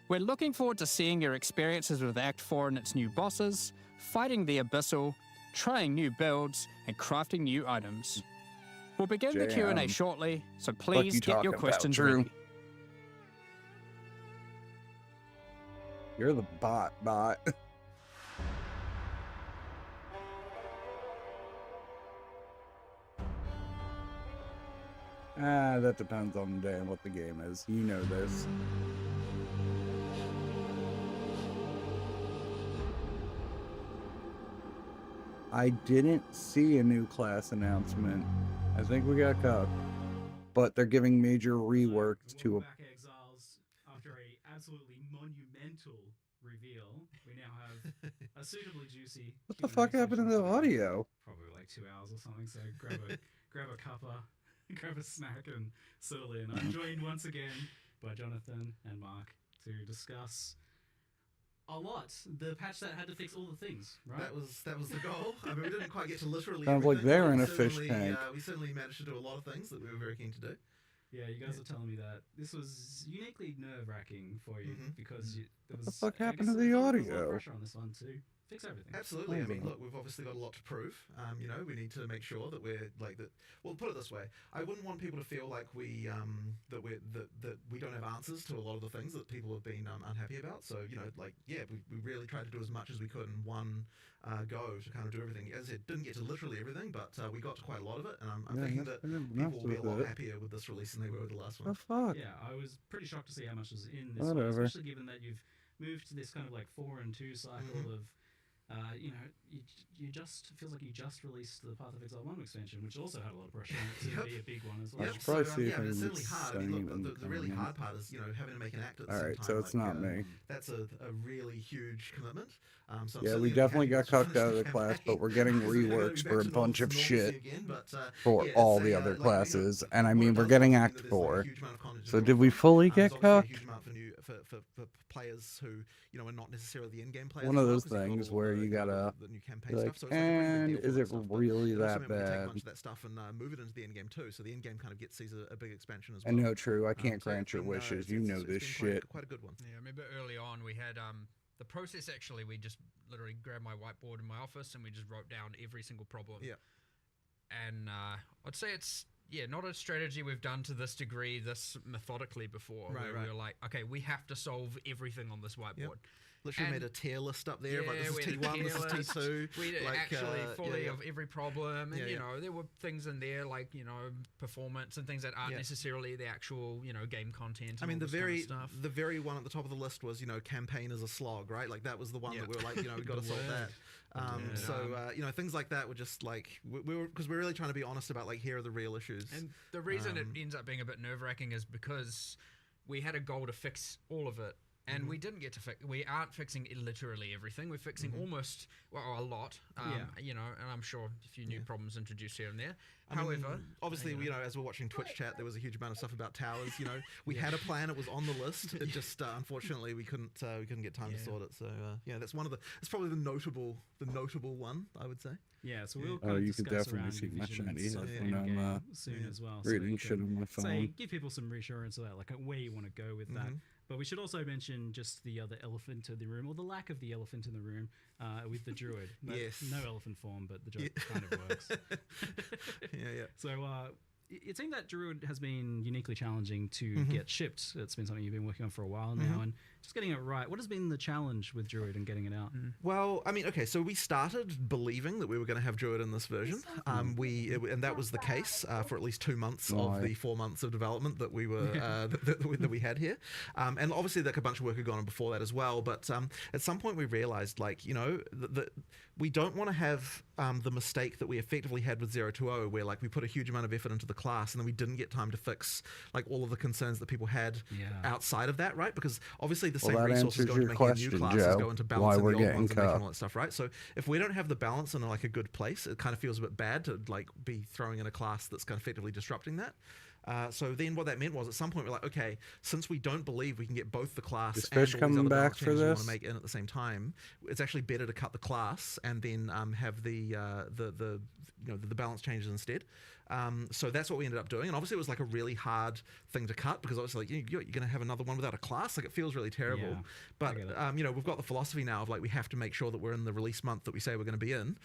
We're looking forward to seeing your experiences with Act 4 and its new bosses, fighting the Abyssal, trying new builds, and crafting new items. We'll begin the Q&A shortly, so please get your questions ready. You're the bot. That depends on the day and what the game is. You know this. I didn't see a new class announcement. I think we got caught. But they're giving major reworks to back Exiles after a absolutely monumental reveal. We now have a suitably juicy. What the fuck happened to the audio? Probably like 2 hours or something. So grab a cuppa, grab a snack, and settle in. I'm joined once again by Jonathan and Mark to discuss a lot. The patch that had to fix all the things, right? That was the goal. I mean, we didn't quite get to literally. Sounds like they're in a fish tank. tank. We certainly managed to do a lot of things that we were very keen to do. Yeah, you guys were telling me that this was uniquely nerve-wracking for you because there was. What the fuck happened to the audio? Pressure on this one too fix everything. Absolutely. I mean, Mhm. look, we've obviously got a lot to prove. You know, we need to make sure that we're like that. Well, put it this way: I wouldn't want people to feel like we that we don't have answers to a lot of the things that people have been unhappy about. So, you know, like we really tried to do as much as we could in one go to kind of do everything. As I said, didn't get to literally everything, but we got to quite a lot of it, and I'm Yeah, thinking that's that enough people will be a lot with it. happier with this release than they were with the last The one. fuck? Yeah, I was pretty shocked to see how much was in this one, Whatever. especially given that you've moved to this kind of like 4 and 2 cycle of, you know, you just feels like you just released the Path of Exile 1 expansion, which also had a lot of pressure on it to Yep. be a big one as well. Yeah. should probably see if but it's anyone's certainly hard. I mean, saying look, the really anything. hard part is, you know, having to make an act at the All same right, time. so it's not me. That's a really huge commitment. So I'm Yeah, certainly we happy definitely got once we cucked finish out of the class, campaign. but we're getting It's gonna go reworks back for a to bunch of normalcy shit again, but, for yeah, all it's the a, other like, classes, and I what mean, it we're does getting mean Act that there's, like, a 4. huge amount of content to So draw did we from. fully There's get obviously a cucked? huge amount for players who, you know, are not necessarily the in-game players. One of as well, those 'cause you've got things all where the, you gotta the new campaign be like, stuff. So it's like a pretty big and deal for is that it stuff, but really it also that meant we take a bad? bunch of that stuff and move it into the in-game too. So the in-game kind of sees a big expansion as I well. know, true. I can't So yeah, grant it's your been, wishes. it's- You it's- know it's this been shit. Quite a good one. Yeah, I remember early on we had the process. Actually, we just literally grabbed my whiteboard in my office and we just wrote down every single problem. Yeah. And I'd say it's not a strategy we've done to this degree, this methodically before. Right, where right. we were like, okay, we have to solve everything on this whiteboard. Literally And- made a tier list up there. Like, Yeah, this we is had a T1, this tier is list. T2. We like, actually fully yeah. of every problem, and Yeah, you yeah. know there were things in there like performance and things that aren't Yeah. necessarily the actual game content. And I mean, all the this kind of very stuff. the very one at the top of the list was, campaign is a slog, right? Like that was the one Yeah. that we were like, we got to The solve word. that. Yeah. So things like that were just like we were, because we're really trying to be honest about like, here are the real issues. And the reason it Um, ends up being a bit nerve-wracking is because we had a goal to fix all of it, and we didn't get to fix. We aren't fixing literally everything. We're fixing almost, a lot. And I'm sure a few new problems introduced here and there. I mean, However, obviously, as we're watching Twitch chat, there was a huge amount of stuff about towers. We had a plan; it was on the list. It just unfortunately we couldn't get time to sort it. So that's one of it's probably the notable one, I would say. Yeah, so we'll Oh, kind of you can discuss definitely around see your my vision and shiny stuff head in when I'm, game soon as well. reading you shit can on my say, phone. give people some reassurance of that, like where you want to go with that. But we should also mention just the other elephant in the room, or the lack of the elephant in the room, with the druid. Yes. No elephant form, but the joke kind of works. Yeah. So it seemed that druid has been uniquely challenging to get shipped. It's been something you've been working on for a while now, and just getting it right. What has been the challenge with druid and getting it out? Well, I mean, okay, so we started believing that we were going to have Druid in this version. And that was the case for at least 2 months of the 4 months of development that we were that we had here. And obviously, like a bunch of work had gone on before that as well. But at some point, we realized, that we don't want to have the mistake that we effectively had with 020, where we put a huge amount of effort into the class and then we didn't get time to fix all of the concerns that people had outside of that, right? Because obviously the same that resources answers go into your making a new question, class as Joe. go into Why balancing we're the old getting ones and making cut. all that stuff, right? So if we don't have the balance in a good place, it kind of feels a bit bad to be throwing in a class that's kind of effectively disrupting that. So then what that meant was at some point we're like, okay, since we don't believe we can get both the class Is and all Fish these coming other back balance for changes we want this? to make in at the same time, it's actually better to cut the class and then have the balance changes instead. So that's what we ended up doing, and obviously it was a really hard thing to cut because obviously you're going to have another one without a class. It feels really terrible. Yeah, but I get it. we've got the philosophy now of we have to make sure that we're in the release month that we say we're going to be in.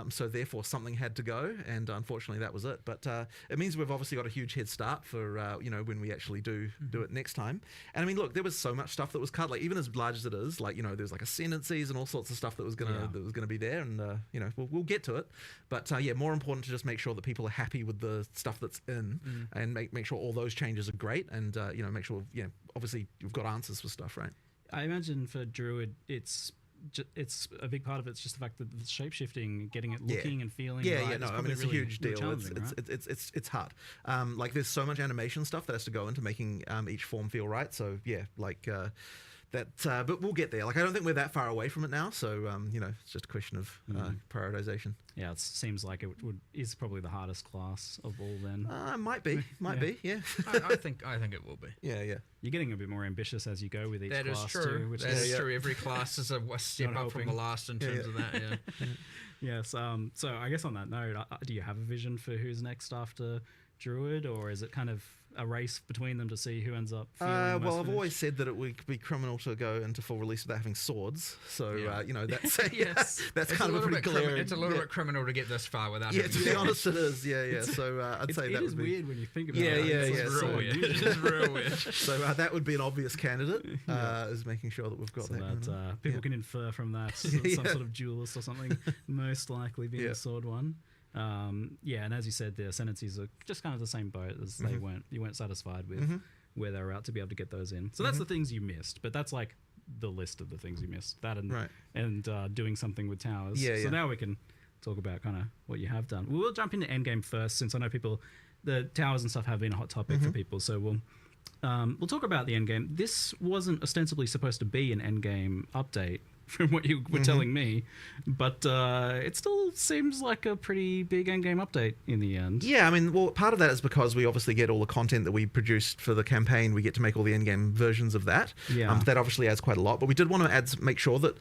So therefore something had to go, and unfortunately that was it. But it means we've obviously got a huge head start for when we actually do it next time. And I mean, look, there was so much stuff that was cut. Even as large as it is, there's ascendancies and all sorts of stuff that was gonna be there, and we'll get to it. But more important to just make sure that people are happy with the stuff that's in, and make sure all those changes are great, and make sure obviously you've got answers for stuff, right? I imagine for druid, it's a big part of it's just the fact that the shape shifting, getting it looking and feeling. Yeah, right, yeah, is no, I mean probably it's really, a huge really deal. challenging, right? It's hard. There's so much animation stuff that has to go into making each form feel right. So yeah, but we'll get there. I don't think we're that far away from it now. So it's just a question of prioritization. Yeah, it seems like is probably the hardest class of all. Then Might be, yeah. I think it will be. Yeah. you're getting a bit more ambitious as you go with each That is class true. too, which That is is true. Every class is a step Not up from helping. the last in terms of that. Yeah. yes. So I guess on that note, do you have a vision for who's next after druid, or is it kind of a race between them to see who ends up feeling the most Well, I've finished? always said that it would be criminal to go into full release without having swords. So, that's Yes. that's It's kind a of a little pretty bit glaring. it's a little bit criminal to get this far without. Yeah, having to be to- honest, it is. Yeah. So I'd say It that is would be weird when you think about Yeah, it. yeah, It's yeah, so so- unusual. It's real weird. So that would be an obvious candidate. Is making sure that we've got So that. that going on. people can infer from that some Yeah. sort of duelist or something, most likely being Yeah. the sword one. And as you said, the ascendancies are just kind of the same boat as they weren't. You weren't satisfied with where they were at to be able to get those in. So that's the things you missed, but that's like the list of the things you missed. That and doing something with towers. Yeah, so yeah. now we can talk about kind of what you have done. We'll jump into endgame first, since I know the towers and stuff have been a hot topic for people. So we'll talk about the endgame. This wasn't ostensibly supposed to be an endgame update, from what you were telling me, but it still seems like a pretty big endgame update in the end. Yeah, I mean, well, part of that is because we obviously get all the content that we produced for the campaign. We get to make all the endgame versions of that. Yeah. That obviously adds quite a lot. But we did want to make sure that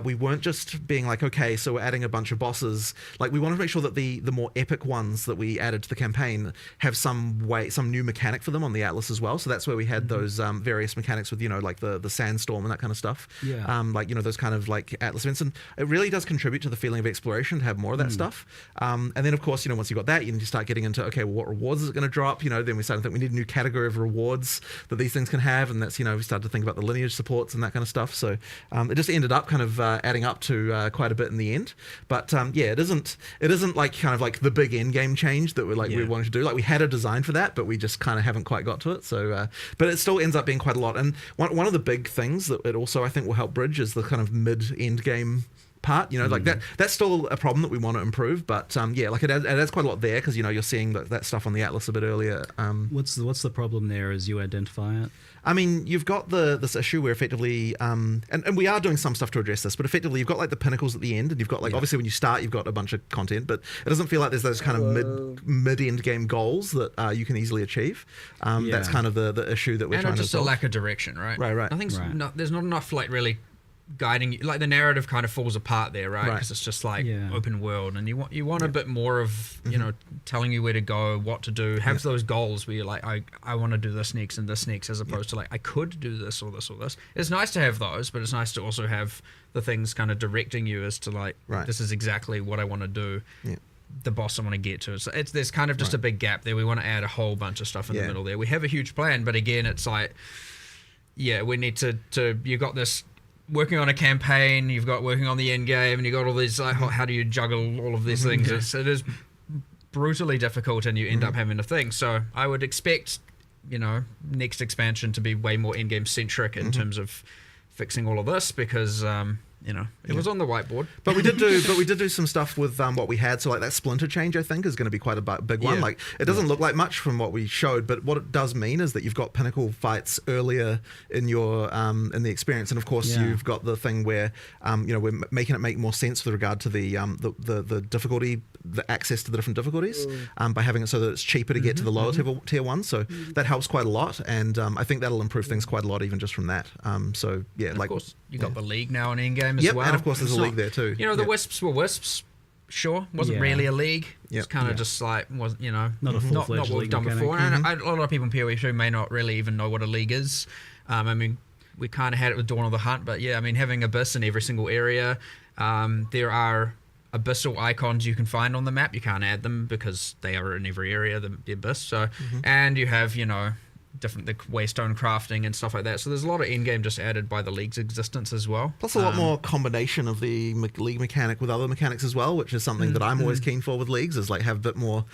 we weren't just being like, okay, so we're adding a bunch of bosses. Like, we wanted to make sure that the more epic ones that we added to the campaign have some new mechanic for them on the Atlas as well. So that's where we had those various mechanics with, like the sandstorm and that kind of stuff. Yeah. Those kind of like Atlas events. And it really does contribute to the feeling of exploration to have more of that stuff. And then, of course, once you've got that, you need to start getting into, okay, well, what rewards is it going to drop? Then we started to think we need a new category of rewards that these things can have. And that's, we started to think about the lineage supports and that kind of stuff. So it just ended up kind of adding up to quite a bit in the end. But it isn't like kind of like the big end game change that we wanted to do. Like, we had a design for that, but we just kind of haven't quite got to it. So, but it still ends up being quite a lot. And one of the big things that it also, I think, will help bridge is the kind of mid-end game part, like that's still a problem that we want to improve, but like it adds quite a lot there, because you're seeing that stuff on the Atlas a bit earlier. What's the problem there as you identify it? I mean, you've got this issue where effectively, and we are doing some stuff to address this, but effectively you've got like the pinnacles at the end, and you've got like, obviously when you start, you've got a bunch of content, but it doesn't feel like there's those kind of mid-end game goals that you can easily achieve. That's kind of the issue that we're trying to just solve. a lack of direction, right? Right. I think there's not enough like really guiding you. Like, the narrative kind of falls apart there, right? Because it's just like open world, and you want a bit more of telling you where to go, what to do, have those goals where you're like, I want to do this next and this next, as opposed to like, I could do this or this or this. It's nice to have those, but it's nice to also have the things kind of directing you as to like, this is exactly what I want to do. The boss I want to get to. So there's kind of just a big gap there. We want to add a whole bunch of stuff in the middle there. We have a huge plan, but again, it's like, we need to you got this working on a campaign, you've got working on the end game, and you got all these like, how do you juggle all of these things? It is brutally difficult, and you end up having to think. So I would expect next expansion to be way more end game centric in terms of fixing all of this, because it was on the whiteboard. But we did do some stuff with what we had. So like that splinter change, I think, is going to be quite a big one. Like, it doesn't look like much from what we showed, but what it does mean is that you've got pinnacle fights earlier in your in the experience, and of course you've got the thing where we're making it make more sense with regard to the difficulty, the access to the different difficulties, by having it so that it's cheaper to get to the lower tier ones. So that helps quite a lot, and I think that'll improve things quite a lot even just from that. So yeah, and like, of course you got the league now in endgame as well. And of course there's a league there too. The Wisps were Wisps. Sure, wasn't really a league. It's kind of just like, wasn't not a full-fledged not what we've league done mechanic. before. And a lot of people in PoE2 may not really even know what a league is. I mean, we kind of had it with Dawn of the Hunt, but I mean, having Abyss in every single area. There are abyssal icons you can find on the map. You can't add them because they are in every area, the Abyss. So, and you have, different the waystone crafting and stuff like that. So there's a lot of endgame just added by the league's existence as well. Plus a lot more combination of the league mechanic with other mechanics as well, which is something that I'm always keen for with leagues, is like have a bit more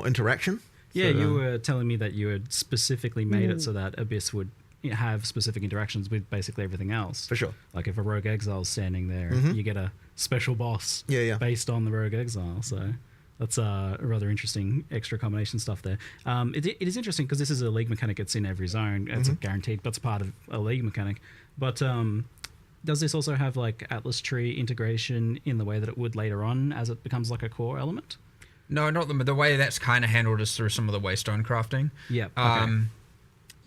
interaction. Yeah, so, you were telling me that you had specifically made it so that Abyss would have specific interactions with basically everything else. For sure. Like if a rogue exile's standing there, you get a special boss based on the rogue exile. So that's rather interesting extra combination stuff there. It is interesting because this is a league mechanic. It's in every zone. It's guaranteed, but it's part of a league mechanic. But does this also have like Atlas tree integration in the way that it would later on as it becomes like a core element? No, not the way that's kind of handled is through some of the waystone crafting. Yeah.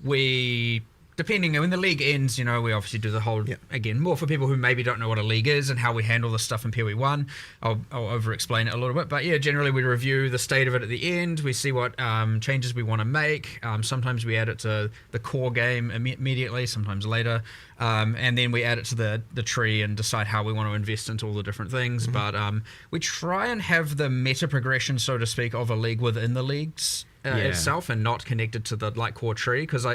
We depending when the league ends, you know, we obviously do the whole again more for people who maybe don't know what a league is and how we handle this stuff in PoE1. I'll over explain it a little bit, but yeah, generally we review the state of it at the end. We see what changes we want to make. Sometimes we add it to the core game immediately, sometimes later, and then we add it to the tree and decide how we want to invest into all the different things. But we try and have the meta progression, so to speak, of a league within the leagues itself, and not connected to the core tree, because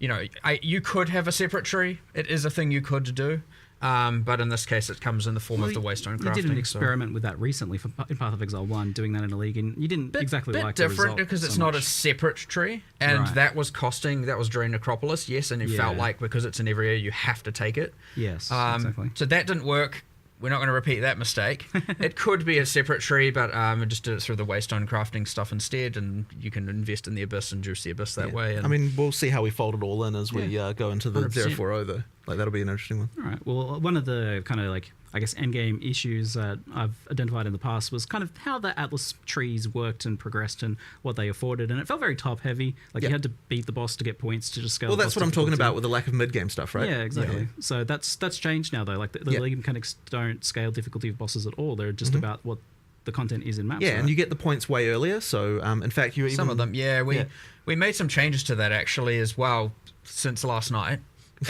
you could have a separate tree. It is a thing you could do. But in this case, it comes in the form of the Waystone crafting. You did an experiment with that recently in Path of Exile 1, doing that in a league, and you didn't exactly like the result. Different because it's not a separate tree, and that was during Necropolis, yes, and it felt like because it's in every area, you have to take it. Yes, exactly. So that didn't work. We're not going to repeat that mistake. It could be a separate tree, but we just did it through the Waystone crafting stuff instead, and you can invest in the Abyss and juice the Abyss that way. And I mean, we'll see how we fold it all in as we go into the 040 though. Like, that'll be an interesting one. All right. Well, one of the kind of endgame issues that I've identified in the past was kind of how the Atlas trees worked and progressed and what they afforded, and it felt very top heavy. You had to beat the boss to get points to just scale. Well, the that's boss what I'm talking difficulty. about with the lack of mid-game stuff, right? Yeah, exactly. Yeah. So that's changed now though. Like the league mechanics don't scale difficulty of bosses at all. They're just about what the content is in maps. Yeah, right? and you get the points way earlier. So in fact, you some of them. Yeah, we made some changes to that actually as well since last night.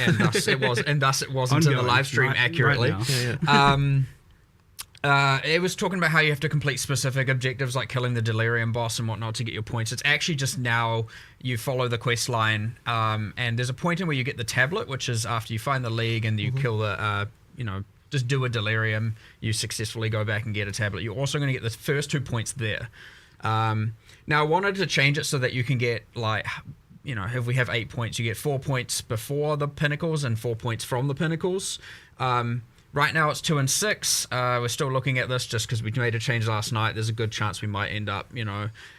And thus it wasn't in the live stream accurately. It was talking about how you have to complete specific objectives like killing the Delirium boss and whatnot to get your points. It's actually just now you follow the quest line, and there's a point in where you get the tablet, which is after you find the league and you kill the just do a Delirium, you successfully go back and get a tablet. You're also going to get the first 2 points there. Now I wanted to change it so that you can get if we have 8 points, you get 4 points before the pinnacles and 4 points from the pinnacles. Right now it's 2 and 6. We're still looking at this just because we made a change last night. There's a good chance we might end up,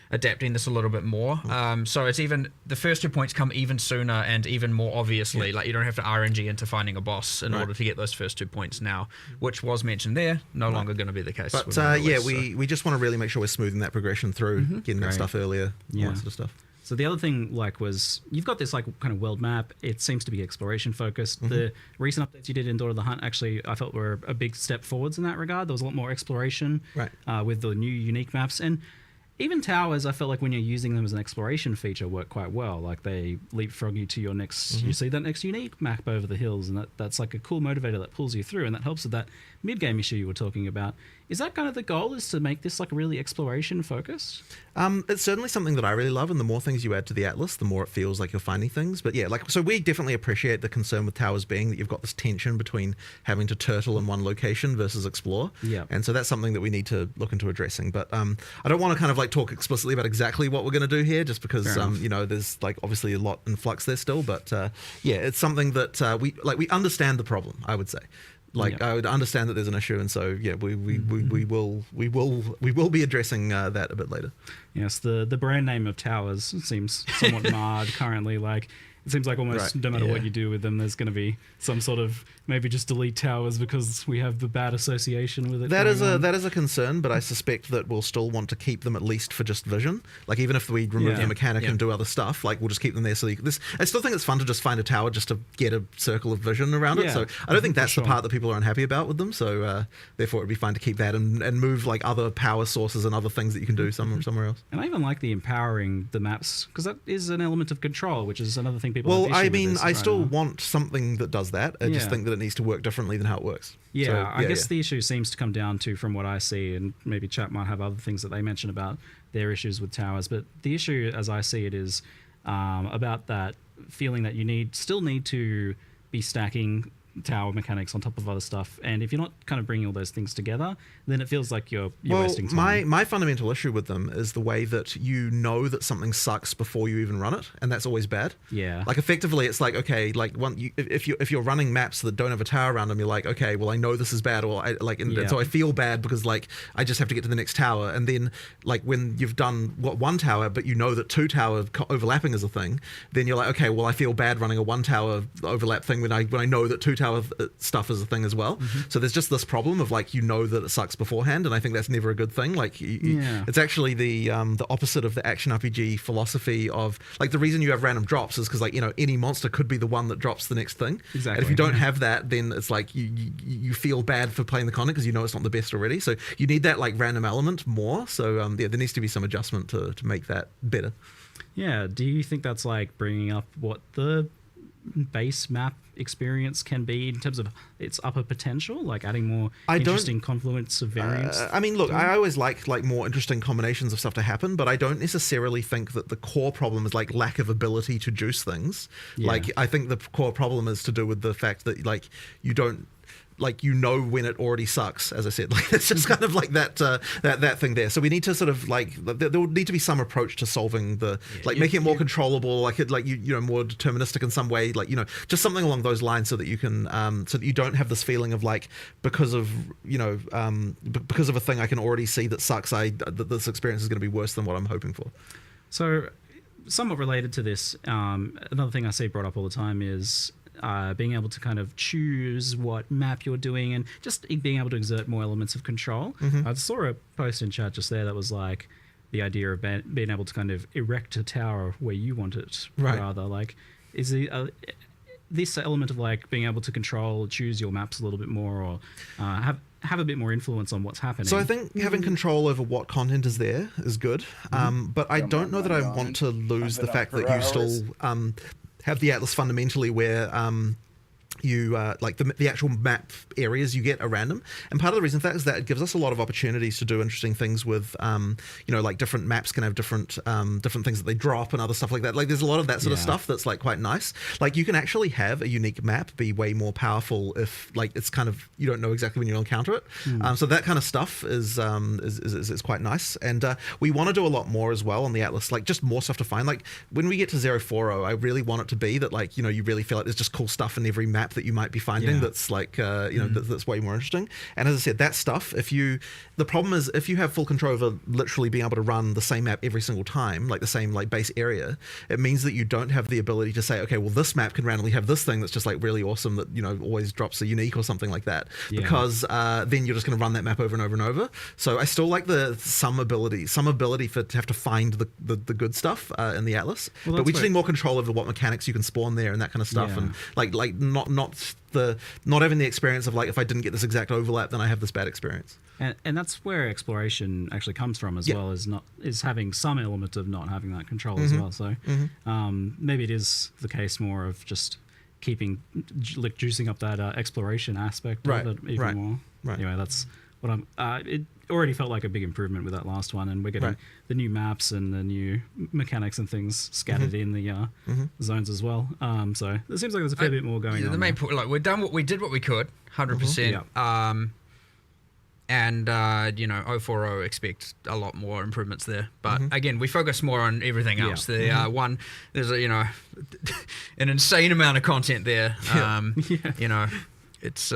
adapting this a little bit more. So it's even the first 2 points come even sooner and even more obviously. Like you don't have to RNG into finding a boss in order to get those first 2 points now, which was mentioned there. No longer going to be the case. But we just want to really make sure we're smoothing that progression through, getting that stuff earlier, all that sort of stuff. So the other thing was you've got this kind of world map. It seems to be exploration focused. The recent updates you did in Daughter of the Hunt actually I felt were a big step forwards in that regard. There was a lot more exploration with the new unique maps, and even towers. I felt like when you're using them as an exploration feature work quite well. Like they leapfrog you to your next. You see that next unique map over the hills, and that's like a cool motivator that pulls you through, and that helps with that mid game issue you were talking about. Is that kind of the goal? Is to make this like really exploration focused? It's certainly something that I really love, and the more things you add to the Atlas, the more it feels like you're finding things. But so we definitely appreciate the concern with towers being that you've got this tension between having to turtle in one location versus explore. Yeah. And so that's something that we need to look into addressing. But I don't want to kind of talk explicitly about exactly what we're going to do here, just because there's obviously a lot in flux there still. But it's something that we understand the problem, I would say. I would understand that there's an issue, and so we will be addressing that a bit later. Yes, the brand name of towers seems somewhat marred currently. It seems like almost no matter what you do with them, there's going to be some sort of maybe just delete towers because we have the bad association with it. That is a concern, but I suspect that we'll still want to keep them at least for just vision. Even if we remove the mechanic and do other stuff, we'll just keep them there. So I still think it's fun to just find a tower just to get a circle of vision around it. So I don't think that's the part that people are unhappy about with them. So therefore, it'd be fine to keep that and move other power sources and other things that you can do somewhere else. And I even like the empowering the maps because that is an element of control, which is another thing people. Well, I mean, I still want something that does that. I just think that it needs to work differently than how it works. I guess the issue seems to come down to, from what I see, and maybe chat might have other things that they mention about their issues with towers, but the issue, as I see it, is about that feeling that you still need to be stacking tower mechanics on top of other stuff, and if you're not kind of bringing all those things together, then it feels like you're wasting time. My fundamental issue with them is the way that you know that something sucks before you even run it, and that's always bad. Yeah. Effectively, it's if you're running maps that don't have a tower around them, you're like, okay, well, I know this is bad, or and so I feel bad because I just have to get to the next tower, and then when you've done one tower, but you know that 2 tower overlapping is a thing, then you're like, okay, well, I feel bad running a 1 tower overlap thing when I know that 2 tower tower stuff is a thing as well. So there's just this problem of like, you know that it sucks beforehand, and I think that's never a good thing. Like it's actually the opposite of the action RPG philosophy of like, the reason you have random drops is because like, you know, any monster could be the one that drops the next thing. Exactly. And if you don't have that, then it's like you feel bad for playing the content because you know it's not the best already. So you need that like random element more. So yeah, there needs to be some adjustment to make that better. Yeah. Do you think that's like bringing up what the base map experience can be in terms of its upper potential, like adding more interesting confluence of variants? I mean, look, I always like more interesting combinations of stuff to happen, but I don't necessarily think that the core problem is like lack of ability to juice things. Like, I think the core problem is to do with the fact that like you don't, like, you know when it already sucks, as I said. Like, it's just kind of like that thing there. So we need to sort of like, there will need to be some approach to solving the, making it more controllable, like it, like you know, more deterministic in some way, like, you know, just something along those lines, so that you can, so that you don't have this feeling of like, because of, you know, because of a thing I can already see that sucks, that this experience is going to be worse than what I'm hoping for. So, somewhat related to this, another thing I see brought up all the time is being able to kind of choose what map you're doing and just being able to exert more elements of control. I saw a post in chat just there that was like the idea of being able to kind of erect a tower where you want it, rather. Like, is this element of like being able to choose your maps a little bit more, or have a bit more influence on what's happening. So I think having control over what content is there is good, but I don't know that I want to lose the fact that you still have the Atlas fundamentally where you like the actual map areas you get are random, and part of the reason for that is that it gives us a lot of opportunities to do interesting things with you know, like different maps can have different things that they drop and other stuff like that. Like, there's a lot of that sort of stuff that's like quite nice. Like, you can actually have a unique map be way more powerful if like it's kind of, you don't know exactly when you'll encounter it. So that kind of stuff is quite nice, and we want to do a lot more as well on the Atlas, like just more stuff to find. Like, when we get to 040, I really want it to be that, like, you know, you really feel like there's just cool stuff in every map that you might be finding that's like you know, that's way more interesting. And as I said, that stuff, the problem is if you have full control over literally being able to run the same map every single time, like the same like base area, it means that you don't have the ability to say, okay, well, this map can randomly have this thing that's just like really awesome that, you know, always drops a unique or something like that, because then you're just going to run that map over and over and over. So I still like some ability to have to find the good stuff in the Atlas, but we just need more control over what mechanics you can spawn there and that kind of stuff, and like not having the experience of like, if I didn't get this exact overlap, then I have this bad experience. And that's where exploration actually comes from as well, is having some element of not having that control as well. So maybe it is the case more of just keeping, like, juicing up that exploration aspect of it even more. Anyway, that's what it already felt like a big improvement with that last one, and we're getting the new maps and the new mechanics and things scattered in the zones as well. So it seems like there's a fair bit more going on. The main point, like, we did what we could, 100%. And you know, 040 expect a lot more improvements there. But again, we focus more on everything else. There's a, you know, an insane amount of content there. You know, it's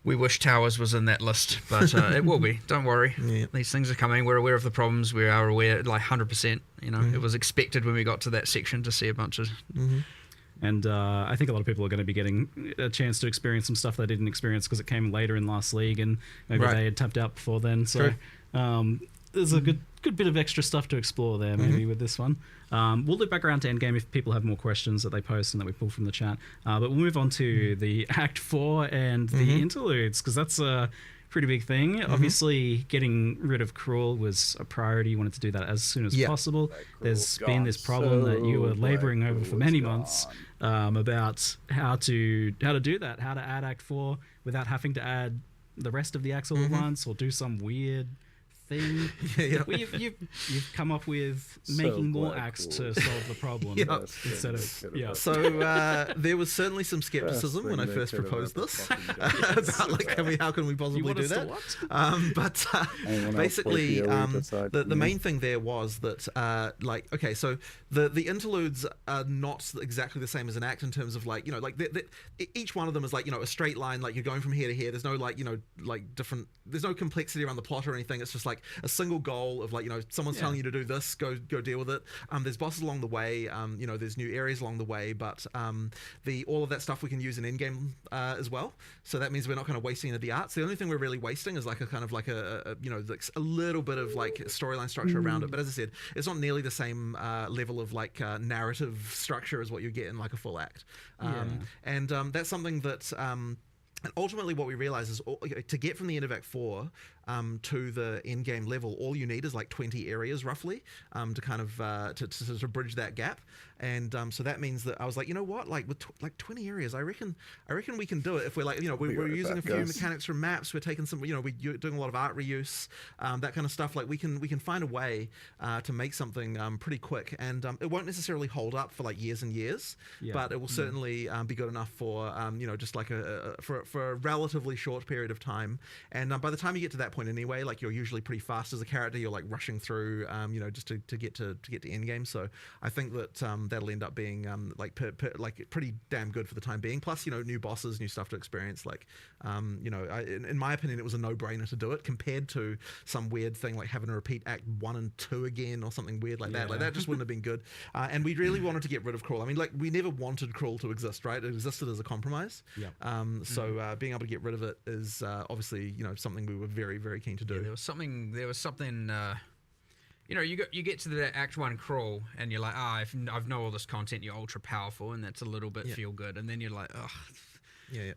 we wish Towers was in that list, but it will be. Don't worry. These things are coming. We're aware of the problems. We are aware, like 100%. You know, it was expected when we got to that section to see a bunch of. And I think a lot of people are going to be getting a chance to experience some stuff they didn't experience because it came later in last league, and maybe they had tapped out before then. So there's a good bit of extra stuff to explore there, maybe with this one. We'll loop back around to Endgame if people have more questions that they post and that we pull from the chat. But we'll move on to the Act 4 and the interludes, because that's a pretty big thing. Obviously, getting rid of Cruel was a priority. You wanted to do that as soon as possible. There's been this problem that you were laboring over for many months about how to do that, how to add Act 4 without having to add the rest of the acts all at once, or do some weird thing. You've come up with making more acts to solve the problem instead of So there was certainly some skepticism when I first proposed this about like, how can we possibly do that? But basically, the main thing there was that like, okay, so the interludes are not exactly the same as an act in terms of like, you know, like each one of them is like, you know, a straight line, like you're going from here to here. There's no like, you know, like different. There's no complexity around the plot or anything. It's just like like a single goal of like, someone's telling you to do this, go deal with it. There's bosses along the way, there's new areas along the way, but all of that stuff we can use in in-game as well. So that means we're not kind of wasting any of the arts. The only thing we're really wasting is like a kind of like a little bit of like storyline structure around it. But as I said, it's not nearly the same level of like narrative structure as what you get in like a full act. And that's something that and ultimately what we realize is to get from the end of Act 4 to the end game level, all you need is like 20 areas roughly to kind of to bridge that gap. And so that means that I was like, you know what, like with like 20 areas, I reckon we can do it if we're like, we're using a few mechanics from maps, we're taking some, we're doing a lot of art reuse, that kind of stuff. Like we can find a way to make something pretty quick, and it won't necessarily hold up for like years and years, but it will certainly be good enough for just like for a relatively short period of time. And by the time you get to that point anyway, like you're usually pretty fast as a character. You're like rushing through, just to get to end game. So I think that that'll end up being like pretty damn good for the time being. Plus, new bosses, new stuff to experience. Like, in my opinion, it was a no-brainer to do it compared to some weird thing like having to repeat Act 1 and 2 again or something weird like that. Like that just wouldn't have been good. And we really wanted to get rid of Crawl. I mean, like we never wanted Crawl to exist, right? It existed as a compromise. So being able to get rid of it is obviously something we were very, very keen to do. There was something. You get to the Act 1 Crawl and you're like, I've know all this content. You're ultra powerful, and that's a little bit feel good. And then you're like,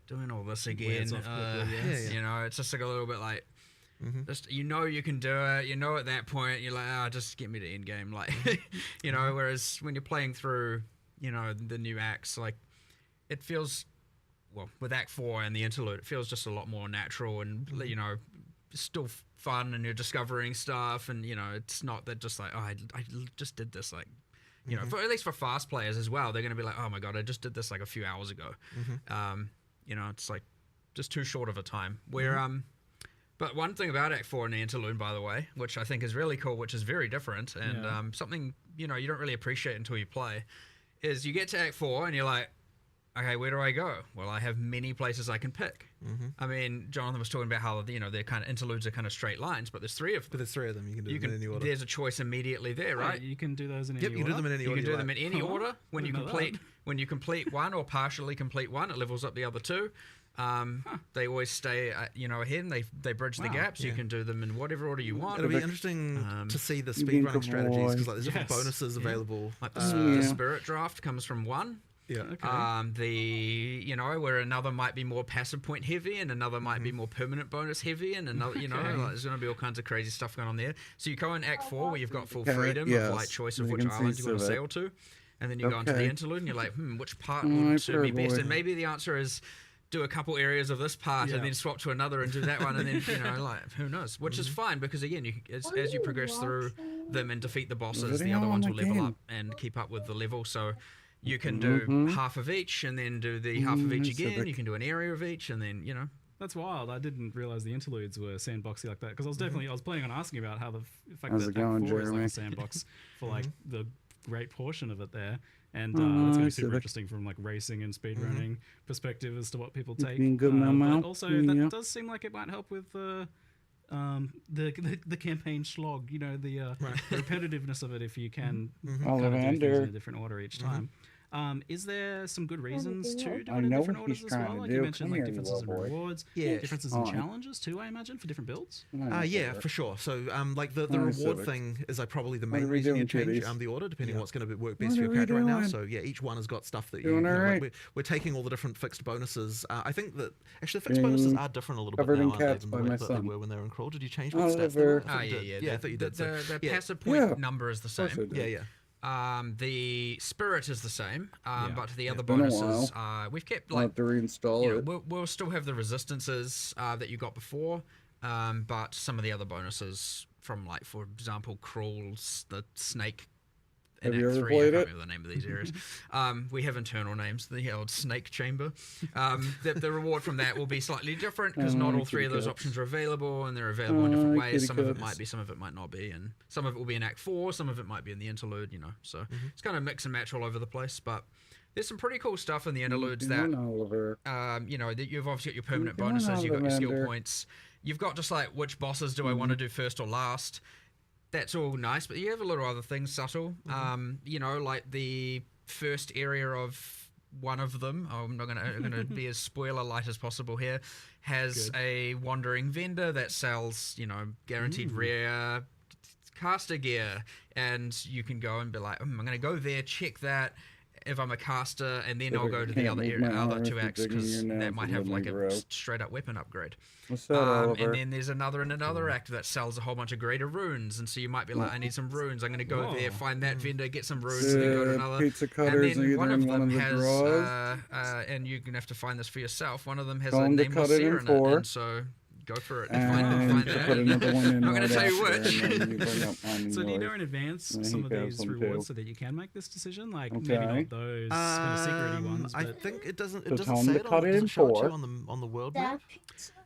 doing all this again. It's just like a little bit like. Just you can do it. At that point you're like, just get me to end game. Like, Whereas when you're playing through, the new acts, like it feels. Well, with Act 4 and the interlude, it feels just a lot more natural and, still fun, and you're discovering stuff, and, it's not that just like, I just did this, like, for, at least for fast players as well, they're going to be like, oh my God, I just did this like a few hours ago. It's like just too short of a time. Where, but one thing about Act 4 and the interlude, by the way, which I think is really cool, which is very different, and something, you don't really appreciate until you play, is you get to Act 4 and you're like, okay, where do I go? Well, I have many places I can pick. I mean, Jonathan was talking about how, their kind of interludes are kind of straight lines, but there's three of them. But there's three of them. You can do them in any order. There's a choice immediately there, right? You can do those in any order. You can do them in any order. You can do them in any order. When you complete one or partially complete one, it levels up the other two. They always stay, ahead, and they bridge the gaps. You can do them in whatever order you want. It'll be interesting to see the speedrunning strategies, because like there's different bonuses available. Like the spirit draft comes from one. Yeah. Okay. Where another might be more passive point heavy, and another might be more permanent bonus heavy, and another, like, there's going to be all kinds of crazy stuff going on there. So you go in Act 4 where you've got full freedom of like choice of which islands you want to sail to, and then you go into the interlude and you're like, which part would suit me best? And maybe the answer is do a couple areas of this part and then swap to another and do that one, and then like who knows? Which is fine, because again, as you progress through them and defeat the bosses, the other ones will level up and keep up with the level. So. You can do half of each, and then do the half of each again. You can do an area of each, and then, That's wild. I didn't realize the interludes were sandboxy like that, because I was planning on asking about how the fact that Act 4 is like a sandbox for like the great portion of it there. And that's going to be super interesting from like racing and speedrunning perspective as to what people take. But also, that does seem like it might help with the campaign slog, the repetitiveness of it, if you can kind of do things in a different order each time. Is there some good reasons to do it in different orders as well? Like you mentioned, like differences in rewards, differences in challenges too, I imagine, for different builds? For sure. So, like the reward thing is like probably the main reason you change the order, depending on what's going to work best for your character right now. So, each one has got stuff that we're taking all the different fixed bonuses. I think that actually the fixed bonuses are different a little bit now, aren't they, than they were when they were in Crawl. Did you change what stats they were? I thought you did. The passive point number is the same. Yeah. The spirit is the same, but the other bonuses, we've kept like to reinstall it. We'll still have the resistances that you got before, but some of the other bonuses from, like, for example, Crawls, the snake. Have you ever I played can't it? remember the name of these areas. We have internal names, the old snake chamber. The reward from that will be slightly different, because not all three of those options are available, and they're available in different ways. Some of it might be, some of it might not be, and some of it will be in Act 4, some of it might be in the interlude, So it's kind of mix and match all over the place. But There's some pretty cool stuff in the interludes Doing Oliver. you know, that you've obviously got your permanent doing, bonuses, you've got your skill Ollivander? points, you've got just like which bosses do I want to do first or last. That's all nice, but you have a little other things subtle. You know, like the first area of one of them, I'm not gonna be as spoiler light as possible here, has a wandering vendor that sells, you know, guaranteed rare caster gear, and you can go and be like, I'm gonna go there, check that if I'm a caster, and then I'll go to the other two acts because that might have like a straight up weapon upgrade. What's that, Oliver? And then there's another act that sells a whole bunch of greater runes, and so you might be like, I need some runes. I'm gonna go there, find that vendor, get some runes, and then go to another. Pizza cutters and then either in one of the has, drawers. and you're gonna have to find this for yourself. One of them has Tell a him to nameless cut it in seer in it, 4. and so go for it. And Find to that. put another one in. Not gonna right tell you after, which. and then you bring up mine and So do you know yours. in advance And some he of has these them rewards too. so that you can make this decision? Like Okay. maybe not those kind of secrety ones, I but think it doesn't. It So doesn't tell 'em say to it cut on, it does in it show it to 4. you on the world map.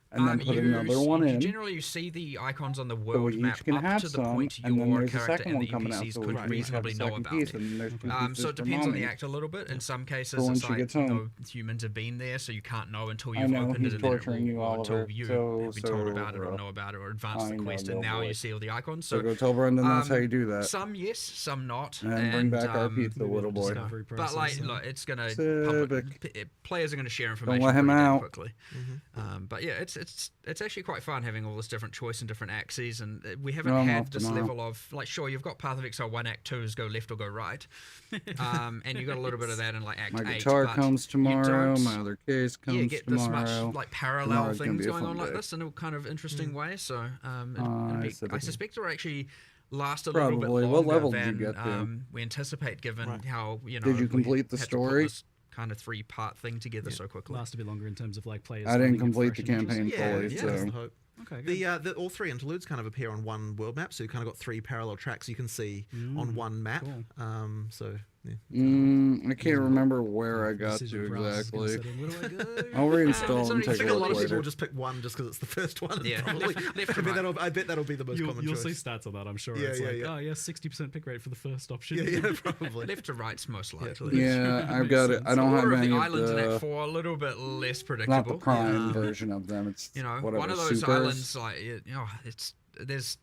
And then put another one in. Generally, you see the icons on the So world we map each can up have to the some, point and then your there's a character second and one the coming out, NPCs so we could each have a reasonably know second about piece, it. and there's 2 So pieces it for depends on the mommy. act a little bit. In some cases, For when it's she like gets home. no humans have been there, so you can't know until I you've know, opened he's it and then it torturing you, or until Oliver. you So- have been told so, about it or know about it or advanced I the know, quest, and little now boy. you see all the icons. So So go tell Brendan that's how you do that. some yes, some not, And bring back our pizza, maybe little the boy. discovery But process, like, so- look, it's gonna Civic. players are gonna share information let him pretty damn out. quickly. But yeah, it's actually quite fun having all this different choice and different axes, and we haven't No, I'm had off this tomorrow. level of like, sure, you've got Path of Exile 1 Act 2 is go left or go right, and you got a little bit of that in like Act My 8. guitar but comes you tomorrow. don't, My other case comes yeah, get this tomorrow. much like parallel Tomorrow's gonna things be a going fun on like day. this in a kind of interesting way. So Civic. I suspect it'll actually last a little bit Probably. longer What level did than you get to? we anticipate, given how Did you we complete the had to put story? this kind of 3-part thing together so quickly. last a bit longer in terms of like players. I didn't finding it complete fresh the and interesting. campaign fully, Yeah, so that's the hope. Okay, good. The all 3 interludes kind of appear on one world map, so you kind of got 3 parallel tracks you can see on one map. cool. So yeah. I can't remember where I got Decision to paralysis is gonna exactly. set in. Where do I go? I'll reinstall It's and only- take I a think a look lot of people later. will just pick one just because it's the first one. Yeah, Probably, left to I, bet right. I bet that'll be the most common You'll choice. see stats on that, I'm sure. Yeah, It's yeah, like, yeah. oh yeah, 60% pick rate for the first option. Yeah, probably. Left to right's most likely. Yeah, I've Makes got it. sense. I don't have Order of any the of islands in Act the. 4 a little bit less Not predictable. the prime version of them. It's You know, whatever. one of those supers. islands, like there's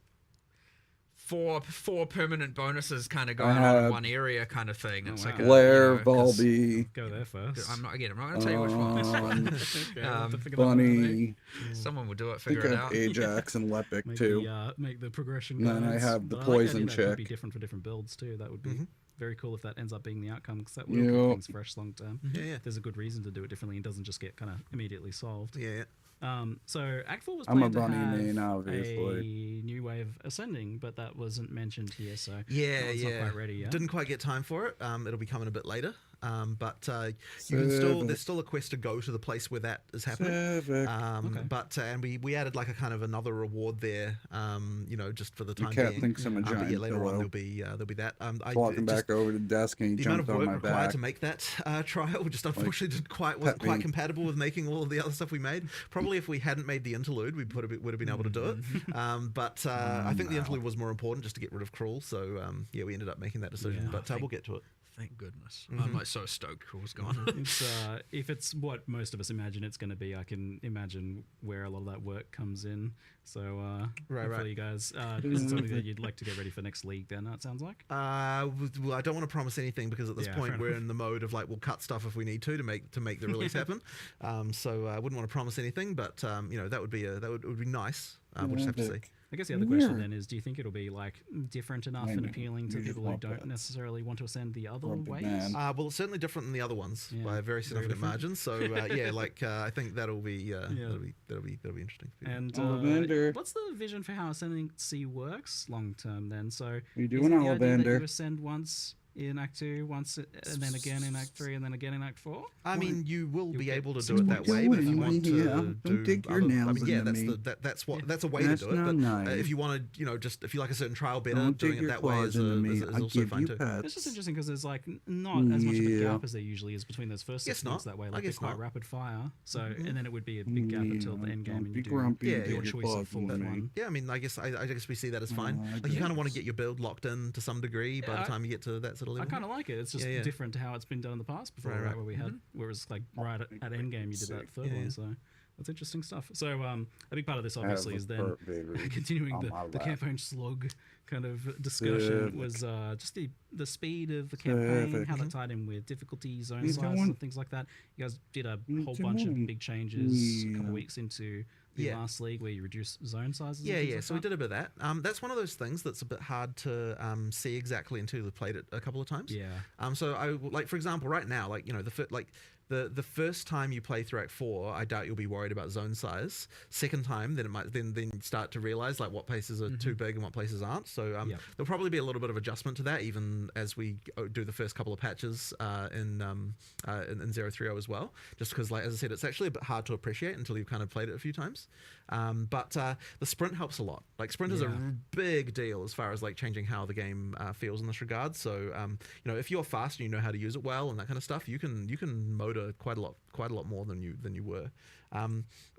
four permanent bonuses kind of going on in had- one area, kind of thing. It's wow. like a, Blair, you know, 'cause Volby, Go there first. I'm not going to tell you which ones. Okay, I'll have to figure that one out, eh? Bunny. Someone will do it, I think figure I it have out. Ajax and Lepic Make too. make the progression. And then I guides. have the But I like poison idea that could be chick. different for different builds too. That would be Mm-hmm. very cool if that ends up being the outcome, because that will Yeah. keep things fresh long term. Yeah. There's a good reason to do it differently and doesn't just get kind of immediately solved. Yeah. So Act 4 was I'm a planned to bunny have main, obviously. a new way of ascending, but that wasn't mentioned here, so Yeah, that one's yeah. not quite ready yet. Didn't quite get time for it. It'll be coming a bit later. But you can still there's still a quest to go to the place where that is happening. Civic. Okay. But and we added like a kind of another reward there. Just for the Your time cat being. thinks I'm a But giant yeah, later on pillow. there'll be that. Walking just back over to the desk and he the amount jumped of on work my required back. to make that trial just unfortunately wasn't pet quite me. compatible with making all of the other stuff we made. Probably if we hadn't made the interlude, we would have been able to do it. But I think the interlude was more important just to get rid of Cruel. So yeah, we ended up making that decision. Yeah. But we'll get to it. Thank goodness. I'm like so stoked Cruel's gone. It's if it's what most of us imagine it's going to be, I can imagine where a lot of that work comes in. So hopefully you guys, is it something that you'd like to get ready for next league? Then it sounds like. Well, I don't want to promise anything because at this Yeah, point fair we're enough. in the mode of like we'll cut stuff if we need to make the release happen. So I wouldn't want to promise anything, but that would be would be nice. We'll just have to see. I guess the other question then is, do you think it'll be like different enough and appealing to You just people who want don't that. necessarly want to ascend the other Grumpy ways? man. Well, it's certainly different than the other ones Yeah, by a very significant different. margin. So yeah, I think that'll be that'll be interesting. And Ollivander. what's the vision for how ascendancy works long term then? So You is doing it the idea that Ollivander? you ascend once in Act 2, once and then again in Act 3, and then again in Act 4? I mean, you will be get able to some do it more that way, but if you doing, want to yeah. Don't do dig your other, nails yeah, into that's me. that's a way That's to do it. not But nice. if you want to, if you like a certain trial better, Don't doing dig it your that way claws is, into me. is I'll also give fine you too. pets. It's just interesting because there's like not as much of a Yeah. gap as there usually is between those first Guess 6 months not. that way. I Like they're guess quite not. rapid fire. So and then it would be a big gap until the end game, Don't and be you do grumpy. Yeah, and your dig choice claws of full into me. one. Yeah, I mean, I guess we see that as fine. I Like you kind of want to guess. get your build locked in to some degree by the time you get to that sort at a level. I kind of like it. It's just different to how it's been done in the past before, right? Where we had, where it was like right at end game, you did that third one. So that's interesting stuff. So a big part of this obviously is then continuing the campaign slog kind of discussion was just the speed of the campaign, how that tied in with difficulty, zone sizes, and things like that. You guys did a whole bunch of big changes a couple of weeks into the last league where you reduce zone sizes. So we did a bit of that. That's one of those things that's a bit hard to see exactly until you've played it a couple of times. So I like, for example, right now, like, you know, the first time you play through Act 4, I doubt you'll be worried about zone size. Second time, then it might then you start to realize like what places are too big and what places aren't. So there'll probably be a little bit of adjustment to that even as we do the first couple of patches in 030 as well. Just because, like, as I said, it's actually a bit hard to appreciate until you've kind of played it a few times. But the sprint helps a lot. Like, sprint is a big deal as far as like changing how the game feels in this regard. So you know, if you're fast and you know how to use it well and that kind of stuff, you can motor quite a lot more than you were.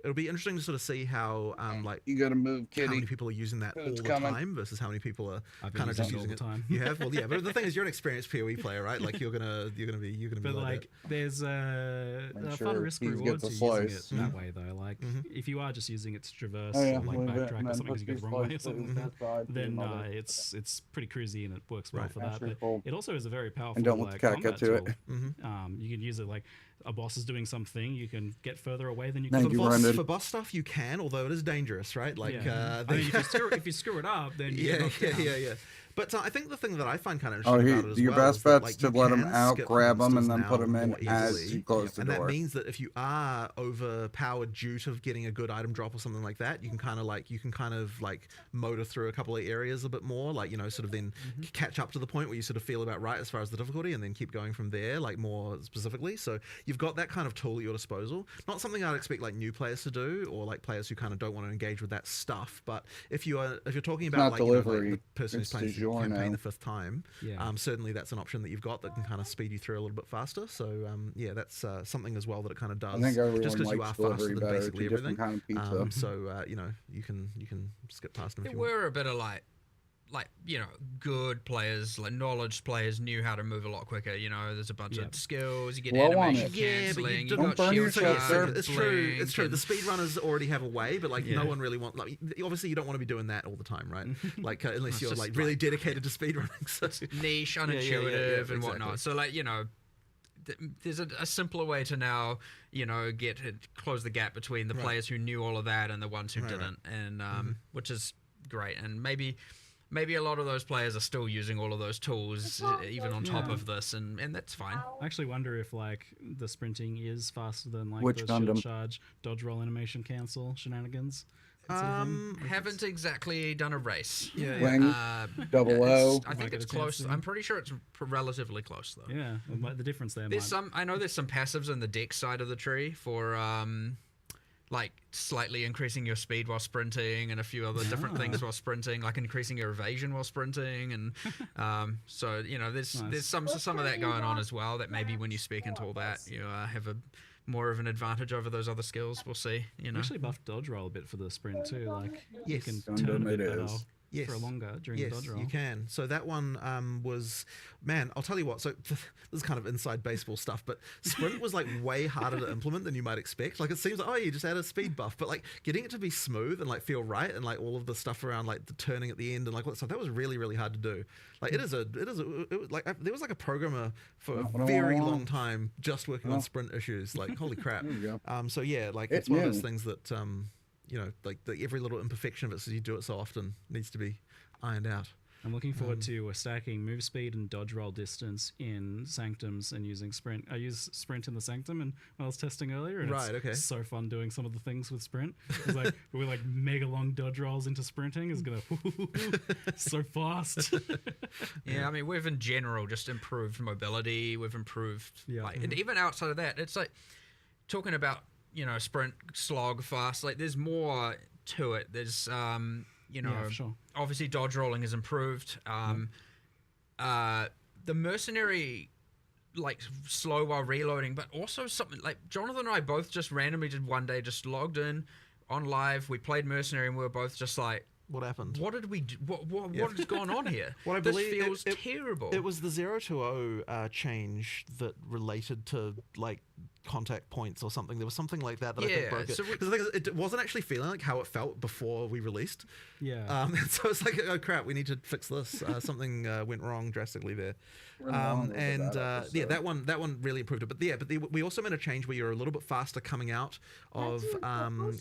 It'll be interesting to sort of see how like you got to move, kitty. How many people are using that all the time versus how many people are kind of just using it. Time. You have, well, yeah. But the thing is, you're an experienced PoE player, right? Like you're gonna be. But like, there's a fun risk reward to using it that way, though. Like, if you are just using it to traverse or like backtrack or something because you go the wrong way or something like that, then it's pretty cruisy and it works well for that. But it also is a very powerful like combat tool. You can use it like a boss is doing something, you can get further away than you can. For boss stuff, you can, although it is dangerous, right? Like, I mean, if you screw it up, then you yeah. But I think the thing that I find kind of interesting about it as your well best is that, bet's like, to let him out, grab him, and then put him in as you close the door. And that means that if you are overpowered due to getting a good item drop or something like that, you can kind of like motor through a couple of areas a bit more, like, you know, sort of then catch up to the point where you sort of feel about right as far as the difficulty, and then keep going from there, like more specifically. So you've got that kind of tool at your disposal. Not something I'd expect like new players to do, or like players who kind of don't want to engage with that stuff. But if you're talking about like, you know, like the person who's playing the campaign the fifth time, certainly that's an option that you've got that can kind of speed you through a little bit faster. So that's something as well that it kind of does. I think just because you are faster than basically everything. Kind of pizza. So you know, you can skip past them if you want. We're a bit of like, you know, good players, like knowledge players knew how to move a lot quicker. You know, there's a bunch of skills. You get animation cancelling. You got shield charge. It's true. The speedrunners already have a way, but like no one really wants. Like, obviously, you don't want to be doing that all the time, right? Like unless you're like really dedicated to speedrunning. So. Niche, unintuitive, and whatnot. So like, you know, there's a simpler way to now, you know, close the gap between the players who knew all of that and the ones who didn't, and which is great. And maybe a lot of those players are still using all of those tools even on top of this, and that's fine. I actually wonder if like the sprinting is faster than like the shield charge, dodge roll, animation cancel shenanigans. Haven't exactly done a race. Wing, double O. I think it's close. I'm pretty sure it's relatively close though. Yeah, the difference there. I know there's some passives on the deck side of the tree for like slightly increasing your speed while sprinting, and a few other different things while sprinting, like increasing your evasion while sprinting, and so you know there's some of that going on as well. That maybe when you speak into all that, you have a more of an advantage over those other skills. We'll see. You know, actually buffed dodge roll a bit for the sprint too. Like you can turn a bit better. For longer during the dodge roll. You can. So that one was, man, I'll tell you what. So this is kind of inside baseball stuff, but sprint was like way harder to implement than you might expect. Like it seems like, oh, you just add a speed buff, but like getting it to be smooth and like feel right, and like all of the stuff around like the turning at the end and like all that stuff, that was really, really hard to do. Like it was like there was like a programmer for a very long time just working on sprint issues. Like holy crap. So yeah, like it's one of those things that you know, like every little imperfection of it, so you do it so often, needs to be ironed out. I'm looking forward to stacking move speed and dodge roll distance in Sanctums and using sprint. I use sprint in the Sanctum and when I was testing earlier, and it's so fun doing some of the things with sprint. It's like we're like mega long dodge rolls into sprinting is gonna so fast. I mean, we've in general just improved mobility. We've improved, and even outside of that, it's like talking about, you know, sprint, slog, fast. Like there's more to it. There's you know, obviously dodge rolling has improved. The mercenary, like slow while reloading, but also something like Jonathan and I both just randomly did one day, just logged in on live. We played mercenary and we were both just like, What happened? What did we do? What has gone on here? Well, I this believe feels terrible. It was the 020 change that related to like contact points or something. There was something like that I think broke it. Because the thing is, it wasn't actually feeling like how it felt before we released. Yeah. So it's like, oh crap, we need to fix this. Something went wrong drastically there. That one really improved it. But we also made a change where you're a little bit faster coming out of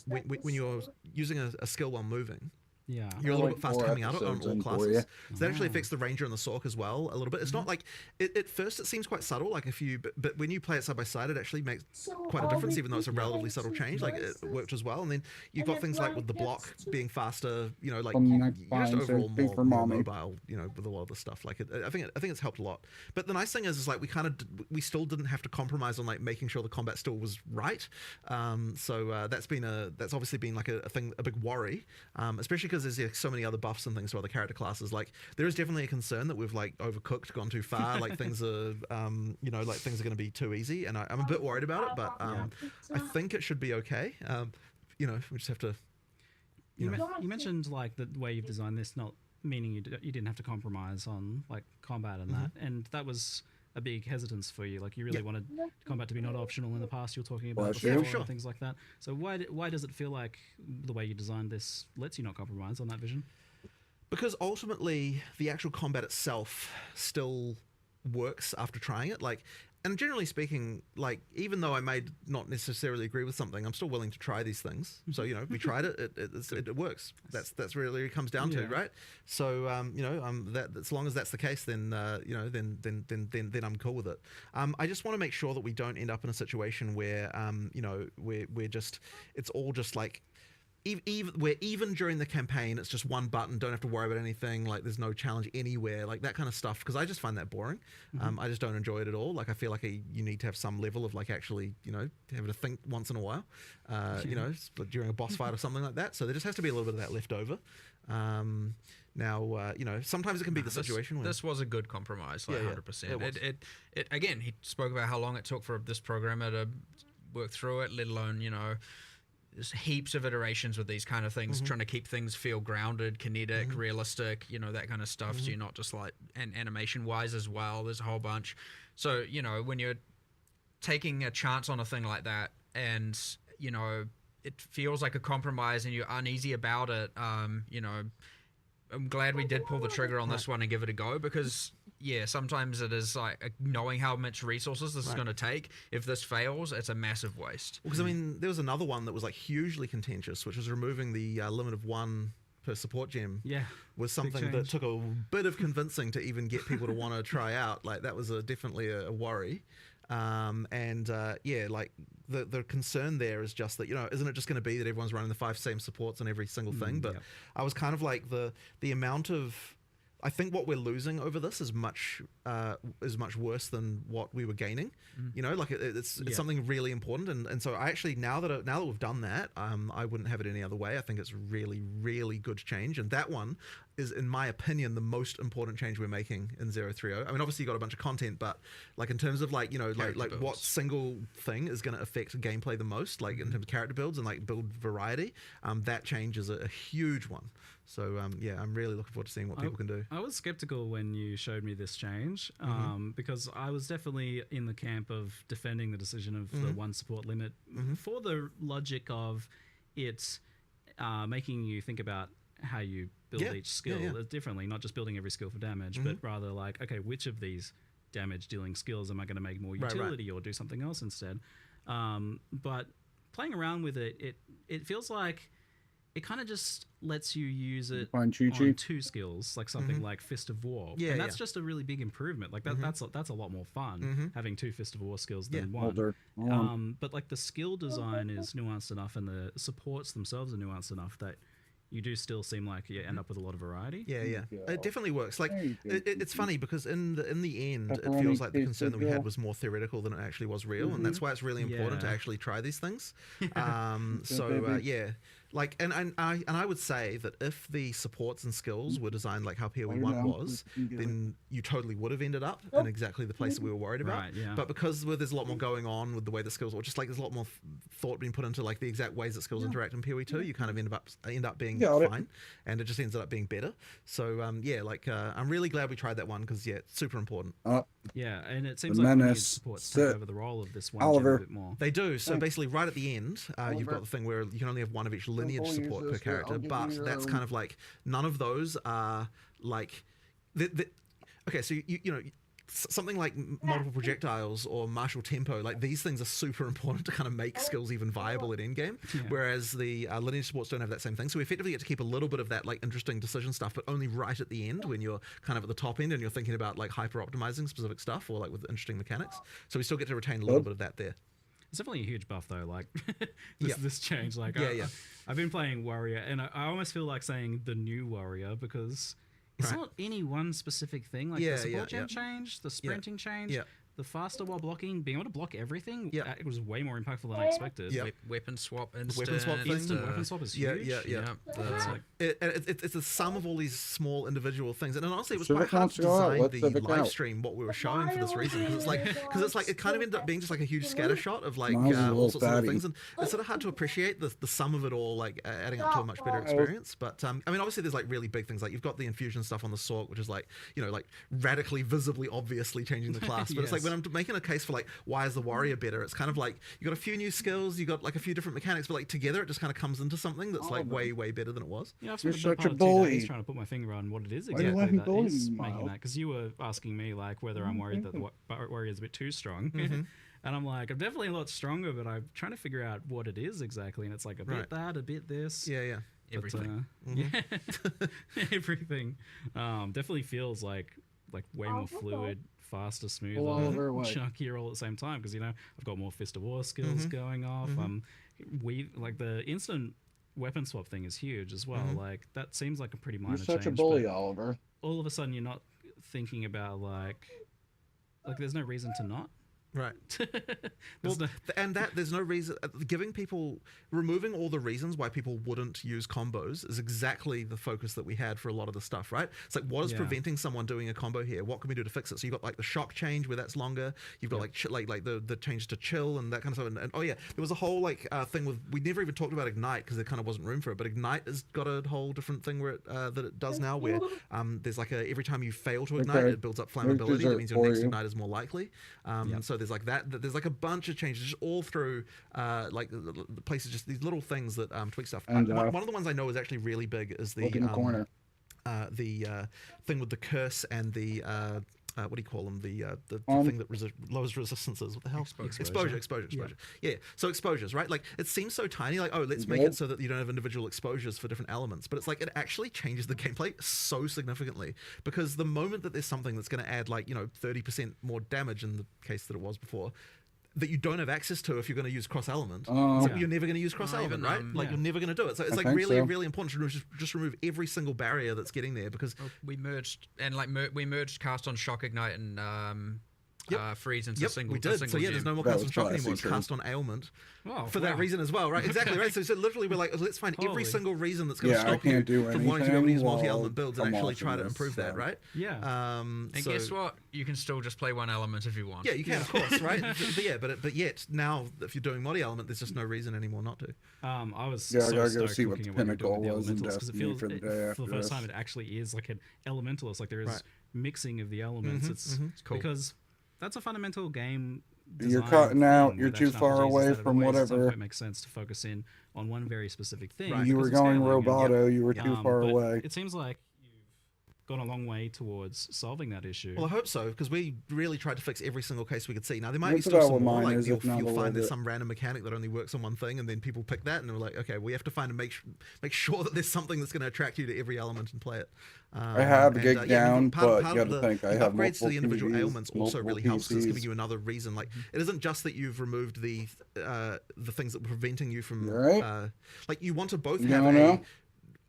when you're using a skill while moving. Yeah, you're a little bit faster coming out on all classes. So that actually Oh. affects the ranger and the sork as well a little bit. It's not like at first it seems quite subtle, like if you, but when you play it side by side, it actually makes quite a difference, even though it's a relatively subtle change. Like it worked as well. And then you've got things like with the block being faster, you know, like you're just overall more mobile, you know, with a lot of the stuff. Like I think it's helped a lot. But the nice thing is like we still didn't have to compromise on like making sure the combat still was right. So that's obviously been like a big worry, especially because there's so many other buffs and things to other character classes. Like there is definitely a concern that we've like overcooked, gone too far, like things are like things are going to be too easy, and I'm a bit worried about it, but I think it should be okay. We just have to you mentioned like the way you've designed this, not meaning you didn't have to compromise on like combat and that, and that was a big hesitance for you. Like you really wanted combat to be not optional in the past. You were talking about before and things like that. So why does it feel like the way you designed this lets you not compromise on that vision? Because ultimately the actual combat itself still works after trying it. Like, and generally speaking, like even though I may not necessarily agree with something, I'm still willing to try these things. So we tried it. It works. That's really what it comes down to, right? So that as long as that's the case, then then I'm cool with it. I just want to make sure that we don't end up in a situation where we're just it's all just like. Even during the campaign, it's just one button, don't have to worry about anything, like there's no challenge anywhere, like that kind of stuff, because I just find that boring. I just don't enjoy it at all. Like I feel like you need to have some level of like actually having to think once in a while, during a boss fight or something like that. So there just has to be a little bit of that left over. Sometimes it can be the situation where this was a good compromise, like 100%. It again, he spoke about how long it took for this programmer to work through it, let alone there's heaps of iterations with these kind of things, trying to keep things feel grounded, kinetic, realistic, that kind of stuff. So you're not just like, and animation wise as well, there's a whole bunch. So, when you're taking a chance on a thing like that and, it feels like a compromise and you're uneasy about it, I'm glad we did pull the trigger on this one and give it a go, because sometimes it is like knowing how much resources this is going to take. If this fails, it's a massive waste. Because there was another one that was like hugely contentious, which was removing the limit of one per support gem. Was something that took a bit of convincing to even get people to want to try out. Like that was definitely a worry. Like the concern there is just that, isn't it just going to be that everyone's running the 5 same supports on every single thing? But I was kind of like the amount of, I think what we're losing over this is much worse than what we were gaining. It's something really important, and so I actually now that we've done that, I wouldn't have it any other way. I think it's really, really good change, and that one is, in my opinion, the most important change we're making in 030. I mean, obviously you got a bunch of content, but like in terms of like what single thing is going to affect gameplay the most, like in terms of character builds and like build variety, that change is a huge one. So I'm really looking forward to seeing what people can do. I was skeptical when you showed me this change, because I was definitely in the camp of defending the decision of the one support limit for the logic of it making you think about how you build each skill differently, not just building every skill for damage, but rather like, okay, which of these damage dealing skills am I going to make more utility or do something else instead? But playing around with it feels like it kind of just lets you use it on 2 skills, like something like Fist of War. And that's just a really big improvement. Like that's a lot more fun having 2 Fist of War skills than one. But like the skill design is nuanced enough and the supports themselves are nuanced enough that you do still seem like you end up with a lot of variety. It definitely works. Like it's funny because in the end, it feels like the concern that we had was more theoretical than it actually was real, and that's why it's really important to actually try these things. Like, and I would say that if the supports and skills were designed like how PoE 1 was, then you totally would have ended up in exactly the place that we were worried about. Right, yeah. But because there's a lot more going on with the way the skills, or just like there's a lot more thought being put into like the exact ways that skills interact in PoE 2, you kind of end up being fine, and it just ends up being better. So yeah, like I'm really glad we tried that one because it's super important. Yeah, and it seems like the supports take over the role of this one a bit more. They do. So basically, right at the end, you've got the thing where you can only have one of each lineage support per character, but that's kind of like none of those are like okay. So you know. Something like multiple projectiles or martial tempo, like these things are super important to kind of make skills even viable at endgame, whereas the lineage supports don't have that same thing. So we effectively get to keep a little bit of that like interesting decision stuff, but only right at the end when you're kind of at the top end and you're thinking about like hyper optimizing specific stuff or like with interesting mechanics. So we still get to retain a little bit of that there. It's definitely a huge buff though, like this change. Like I've been playing Warrior and I almost feel like saying the new Warrior because it's not any one specific thing. Like the support gen change, the sprinting change, the faster while blocking, being able to block everything. It was way more impactful than I expected. Weapon swap, instant weapon swap is huge. It's the sum of all these small individual things, and honestly, it was quite hard to design the live stream what we were showing for this reason because it's like it kind of ended up being just like a huge scatter shot of like all sorts of things, and it's sort of hard to appreciate the sum of it all, like adding up to a much better experience. But I mean, obviously, there's like really big things like you've got the infusion stuff on the Sork, which is like like radically, visibly, obviously changing the class, but it's like when I'm making a case for like why is the warrior better, it's kind of like you got a few new skills, you got like a few different mechanics, but like together it just kind of comes into something that's like way better than it was. Yeah, I've spent such a bully trying to put my finger on what it is exactly that is making that, because you were asking me like whether I'm worried that the warrior is a bit too strong. And I'm like, I'm definitely a lot stronger, but I'm trying to figure out what it is exactly, and it's like a bit that, a bit this. Everything. Everything. Definitely feels like way more fluid, faster, smoother, chunkier all at the same time, because I've got more Fist of War skills going off. We like the instant weapon swap thing is huge as well. Like that seems like a pretty minor change. You're such a bully, Oliver. All of a sudden, you're not thinking about like there's no reason to not. Right. There's no reason removing all the reasons why people wouldn't use combos is exactly the focus that we had for a lot of the stuff, right? It's like, what is preventing someone doing a combo here? What can we do to fix it? So you've got like the shock change where that's longer. You've got like the change to chill and that kind of stuff. And there was a whole thing with, we never even talked about Ignite because there kind of wasn't room for it, but Ignite has got a whole different thing where that it does now, where there's like every time you fail to ignite, it builds up flammability. That means your next ignite is more likely. So there's like that. There's like a bunch of changes just all through like the places, just these little things that tweak stuff. And one of the ones I know is actually really big is the corner. The thing with the curse and the what do you call them? The thing that lowers resistances. What the hell? Exposure. Yeah. So exposures, right? Like it seems so tiny. Like, let's make it so that you don't have individual exposures for different elements. But it's like it actually changes the gameplay so significantly, because the moment that there's something that's going to add like 30% more damage in the case that it was before, that you don't have access to if you're going to use cross element, you're never going to use cross element, right? You're never going to do it. So it's like really important to just remove every single barrier that's getting there, because we merged we merged cast on shock ignite and freeze into single. We did. So there's no more cast on shock anymore. It's cast on ailment for that reason as well, right? Exactly, right. So literally we're like, let's find every single reason that's going to stop you from wanting to be able to use multi-element builds and actually try to improve that, right? And guess what? You can still just play one element if you want. Yeah, you can, of course, right? but yet now if you're doing multi-element, there's just no reason anymore not to. I was I gotta go see what the pinnacle was in because it feels for the first time it actually is like an elementalist. Like there is mixing of the elements. It's cool because that's a fundamental game. You're cutting out. You're too far away from whatever. It makes sense to focus in on one very specific thing. Right. You were going roboto. You were too far away. It seems like gone a long way towards solving that issue. Well, I hope so, because we really tried to fix every single case we could see. Now, there might be still some more, like you'll find there's some random mechanic that only works on one thing, and then people pick that, and we're like, okay, we have to find and make sure that there's something that's going to attract you to every element and play it. I have Gig down, but you got to think I have upgrades to the individual ailments also really helps, because it's giving you another reason. Like, it isn't just that you've removed the things that were preventing you from... like, you want to both have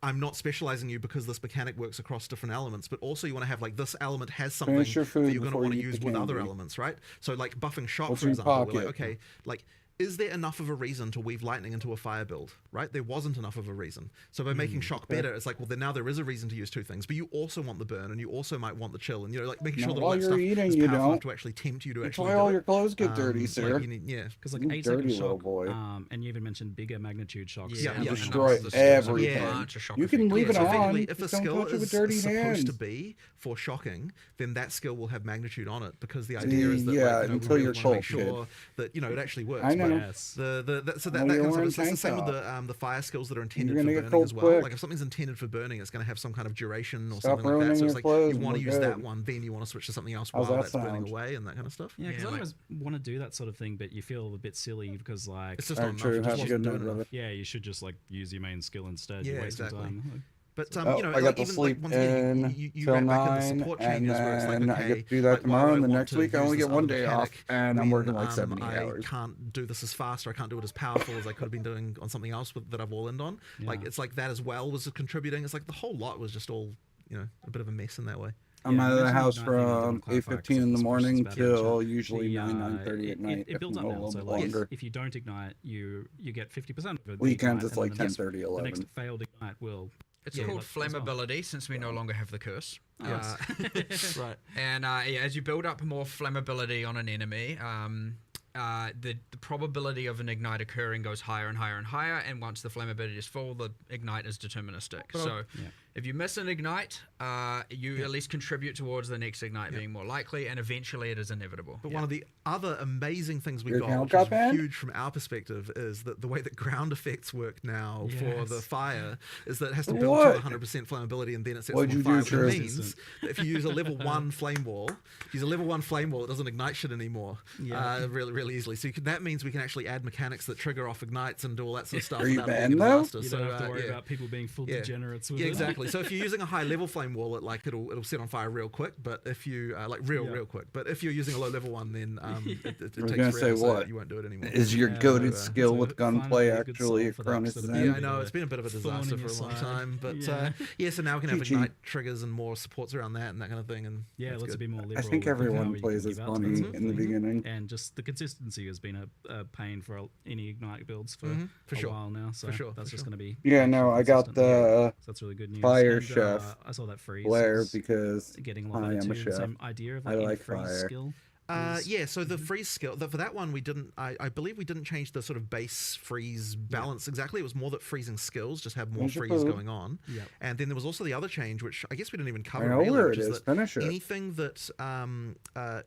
I'm not specializing you because this mechanic works across different elements, but also you want to have like this element has something that you're going to want to use with other elements, right? So like buffing shock, for example, we're like, okay, like is there enough of a reason to weave lightning into a fire build, right? There wasn't enough of a reason. So by making shock better, it's like, well, then now there is a reason to use two things, but you also want the burn and you also might want the chill, and like making sure that all that stuff is powerful enough to actually tempt you to actually do why all your clothes get dirty, sir. Because like You 8 dirty second little shock, boy. and you even mentioned bigger magnitude shocks. Yeah, and destroy the everything. You can leave it so on. effectively, if a Just don't skill touch it with is dirty supposed hands. to be for shocking, then that skill will have magnitude on it, because the idea is that until we you're really want to cold, make sure that it actually works. I know. But Yes. so that Well, you're comes up. wearing It's the tank same with top. the fire skills that are intended You're for gonna get burning cold as well. quick. Like if something's intended for burning, it's going to have some kind of duration or Stop something like that. ruining So it's your like clothes you and want to we're use that good. one, then you want to switch to something else How's while that that's burning sound? away and that kind of stuff. Yeah, because Yeah, I like- always want to do that sort of thing, but you feel a bit silly because like, It's just Alright, not true. enough. It Have just a good wasn't night, doing enough. brother. yeah, you should just like use your main skill instead. Yeah, You're wasting exactly. time. But I like got to even sleep once again, in you till wrap back into 9, support and changes where it's like, then okay, I get to do that like, why tomorrow, would and the want next to week I use only this get one other day off, mechanic and I'm when, working like 70 I hours. can't do this as fast, or I can't do it as powerful as I could have been doing on something else that I've all in on. Like Yeah. it's like that as well was contributing. It's like the whole lot was just all a bit of a mess in that way. I'm Yeah, out of the mentioned house night thing, I didn't from clarify 8:15 in the because morning it's bad in till chat. usually The, 9:30 at night. It builds if up not now. a little So bit like, longer. if you don't ignite, you get 50% of it. Weekends ignite, it's and like then the next- 10:30, The 11. next failed ignite will. It's Yeah, called as well. flammability since we no longer have the curse. Yes. Right. And as you build up more flammability on an enemy, the probability of an ignite occurring goes higher and higher and higher. And once the flammability is full, the ignite is deterministic. So if you miss an ignite, you at least contribute towards the next ignite being more likely, and eventually it is inevitable. But one of the other amazing things we Your got, account which got is banned? huge from our perspective, is that the way that ground effects work now for Yes. the fire is that it has to build What? to 100% flammability, and then it sets What'd on you fire. do, Which True? means that if you use a level 1 flame wall, it doesn't ignite shit anymore really, really easily. So that means we can actually add mechanics that trigger off ignites and do all that sort of stuff. Are you without being banned, a though? disaster. You So, don't have to worry about people being full degenerates with yeah, it. exactly. So if you're using a high level flame wall, it'll set on fire real quick. But if you real quick. But if you're using a low level one, then it takes gonna forever, say so what? you won't do it anymore. Is your Yeah, goated so, skill it's with a fun, gunplay really good actually solve for that Cronus sort of Zen? thing. Yeah, I know it's been a bit of a Thorn in disaster your for a long side. time, but Yeah. so now we can have Cheat ignite triggers and more supports around that and that kind of thing. And Yeah, that's let's good. be more liberal. I think with how everyone you plays can as give out Bunny that sort of in the thing. beginning. And just the consistency has been a pain for any ignite builds for, for a sure. while now. So sure, that's for just sure. going to be Yeah, no, I got consistent. the So that's really good news. Fire And, Chef I saw that freeze Blair is because getting a lot I better am a too. chef. Same idea of I like, any like freeze fire. skill. Yeah, so the freeze skill for that one we didn't. I believe we didn't change the sort of base freeze balance exactly. It was more that freezing skills just have more Where's your freeze food? going on. Yep. And then there was also the other change, which I guess we didn't even cover. I know really, where which it is. that Finish it. anything that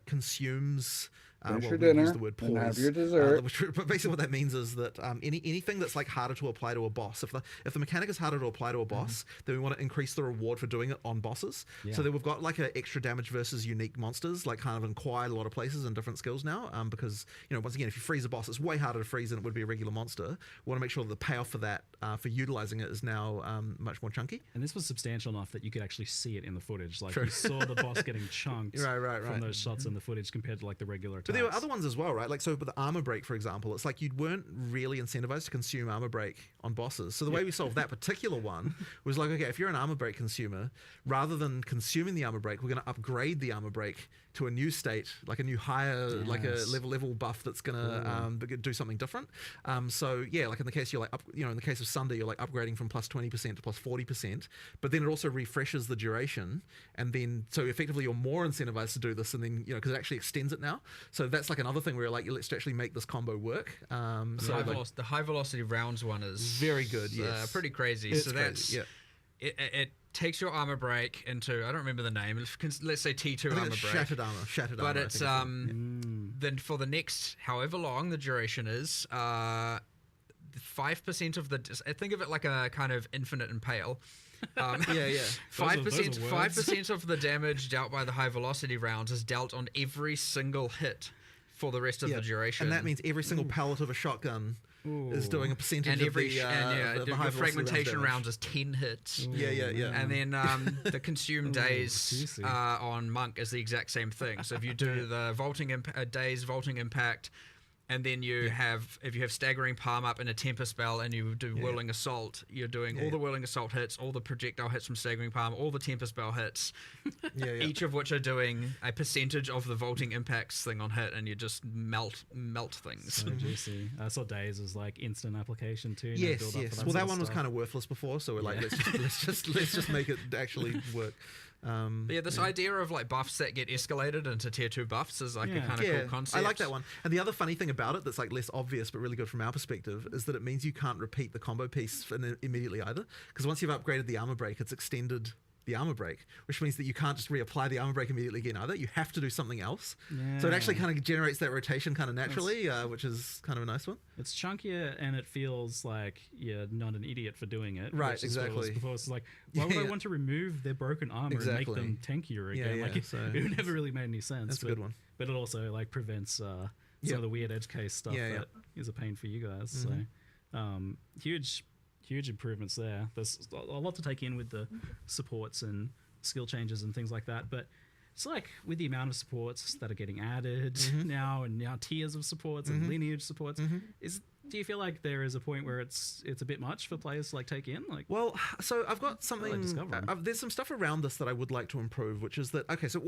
consumes. Finish well, your we use dinner the word and have poise, your dessert. but basically what that means is that anything that's like harder to apply to a boss, if the mechanic is harder to apply to a boss, then we want to increase the reward for doing it on bosses. Yeah. So then we've got like a extra damage versus unique monsters, like kind of in quite a lot of places and different skills now. Because once again, if you freeze a boss, it's way harder to freeze than it would be a regular monster. We want to make sure that the payoff for that, for utilizing it, is now much more chunky. And this was substantial enough that you could actually see it in the footage. Like True. you saw the boss getting chunked Right. from those shots in the footage compared to like the regular attacks. But there were other ones as well, right? Like, so with the armor break, for example, it's like you weren't really incentivized to consume armor break on bosses. So the way we solved that particular one was like, okay, if you're an armor break consumer, rather than consuming the armor break, we're going to upgrade the armor break to a new state, like a new higher, like a level buff that's going to do something different. So yeah, like in the case you're like, in the case of Sunday, you're like upgrading from plus 20% to plus 40%, but then it also refreshes the duration, and then so effectively you're more incentivized to do this, and then because it actually extends it now. So that's like another thing where like let's actually make this combo work. The high velocity rounds one is very good. Yes, pretty crazy. It's so that's crazy, yeah. it takes your armor break into, I don't remember the name, let's say T2 I think armor it's break. shattered armor. But I it's think then for the next however long the duration is, 5% of the, I think of it like a kind of infinite impale. yeah. 5% of the damage dealt by the high velocity rounds is dealt on every single hit for the rest of the duration. And that means every single pellet of a shotgun is doing a percentage and of the high fragmentation rounds rounds is 10 hits. Yeah. And then the consumed days juicy. on Monk is the exact same thing. So if you do the vaulting days, vaulting impact, And then you have, if you have staggering palm up and a temper spell and you do whirling assault, you're doing all the whirling assault hits, all the projectile hits from staggering palm, all the temper spell hits, each of which are doing a percentage of the vaulting impacts thing on hit, and you just melt things. So juicy. I saw Days as like instant application too. Yes. Well, that one was kind of worthless before, so we're like, let's just make it actually work. This idea of like buffs that get escalated into tier 2 buffs is like a kind of cool concept. I like that one. And the other funny thing about it that's like less obvious but really good from our perspective is that it means you can't repeat the combo piece immediately either, because once you've upgraded the armor break, it's extended the armor break, which means that you can't just reapply the armor break immediately again either. You have to do something else. So it actually kind of generates that rotation kind of naturally, which is kind of a nice one. It's chunkier and it feels like you're not an idiot for doing it. Right, exactly. Before it's like, why would I want to remove their broken armor and make them tankier again? Like it never really made any sense. That's a good one. But it also like prevents some of the weird edge case stuff that is a pain for you guys. So huge improvements there. There's a lot to take in with the supports and skill changes and things like that, but it's like with the amount of supports that are getting added now, and now tiers of supports and lineage supports, do you feel like there is a point where it's a bit much for players to like take in? Like, well, so I've got something. There's some stuff around this that I would like to improve, which is that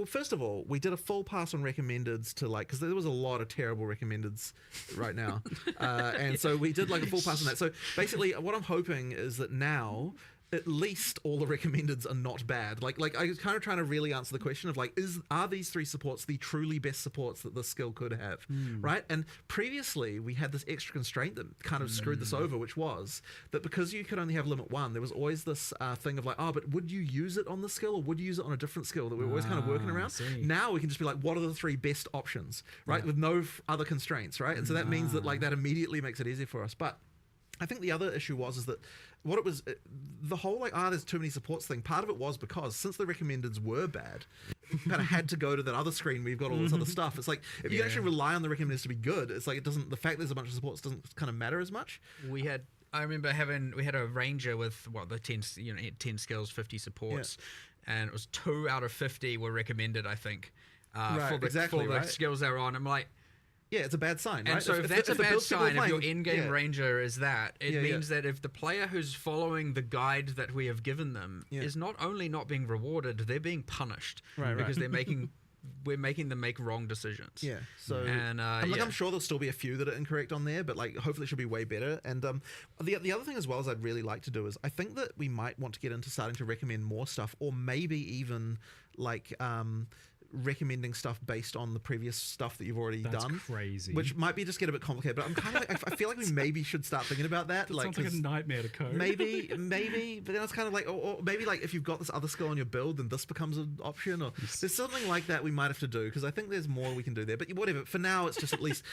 first of all, we did a full pass on recommendeds to like, because there was a lot of terrible recommendeds right now, and so we did like a full pass on that. So basically, what I'm hoping is that now, at least all the recommendeds are not bad. Like I was kind of trying to really answer the question of like, are these 3 supports the truly best supports that this skill could have, right? And previously we had this extra constraint that kind of screwed this over, which was that because you could only have limit 1, there was always this thing of like, but would you use it on the skill or would you use it on a different skill that we were always kind of working around. Now we can just be like, what are the 3 best options, right? With no other constraints, right? And so that means that like that immediately makes it easier for us. But I think the other issue is that what it was, the whole like, there's too many supports thing, part of it was because since the recommendeds were bad, we kind of had to go to that other screen where you've got all this other stuff. It's like, if you actually rely on the recommendeds to be good, it's like it doesn't, the fact there's a bunch of supports doesn't kind of matter as much. I remember we had a ranger with the 10 skills, 50 supports, and it was 2 out of 50 were recommended, I think, for the skills they're on. I'm like, yeah, it's a bad sign, right? And so if that's a bad sign, if your in-game ranger is that, it means that if the player who's following the guide that we have given them is not only not being rewarded, they're being punished because we're making them make wrong decisions. Yeah. So I'm sure there'll still be a few that are incorrect on there, but like hopefully it should be way better. And the other thing as well as I'd really like to do is I think that we might want to get into starting to recommend more stuff, or maybe even like recommending stuff based on the previous stuff that you've already done. Crazy. Which might be just get a bit complicated, but I'm kind of like, I feel like we maybe should start thinking about that. That sounds like a nightmare to code. Maybe, but then it's kind of like, or maybe like if you've got this other skill on your build, then this becomes an option, or there's something like that we might have to do, because I think there's more we can do there. But whatever. For now, it's just at least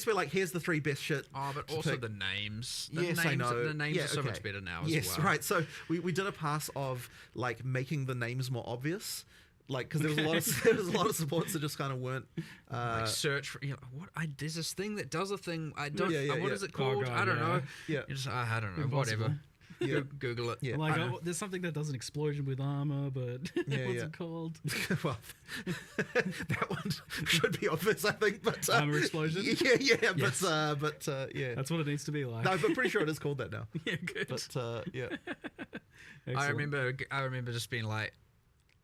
we're like, here's the 3 best shit. But also the names. I know. The names are so much better now. Yes, right. So we did a pass of like making the names more obvious. Like, because there was a lot of supports that just kind of weren't like search for, there's this thing that does a thing. I don't. What is it called? God, I don't know. Yeah. You're just, I don't know. Impossible. Whatever. Yeah. Google it. Yeah. Like, there's something that does an explosion with armor, but what's it called? Well, that one should be obvious, I think. But armor explosion. Yeah. Yes. But yeah, that's what it needs to be like. No, but pretty sure it is called that now. Yeah, good. But yeah. I remember just being like,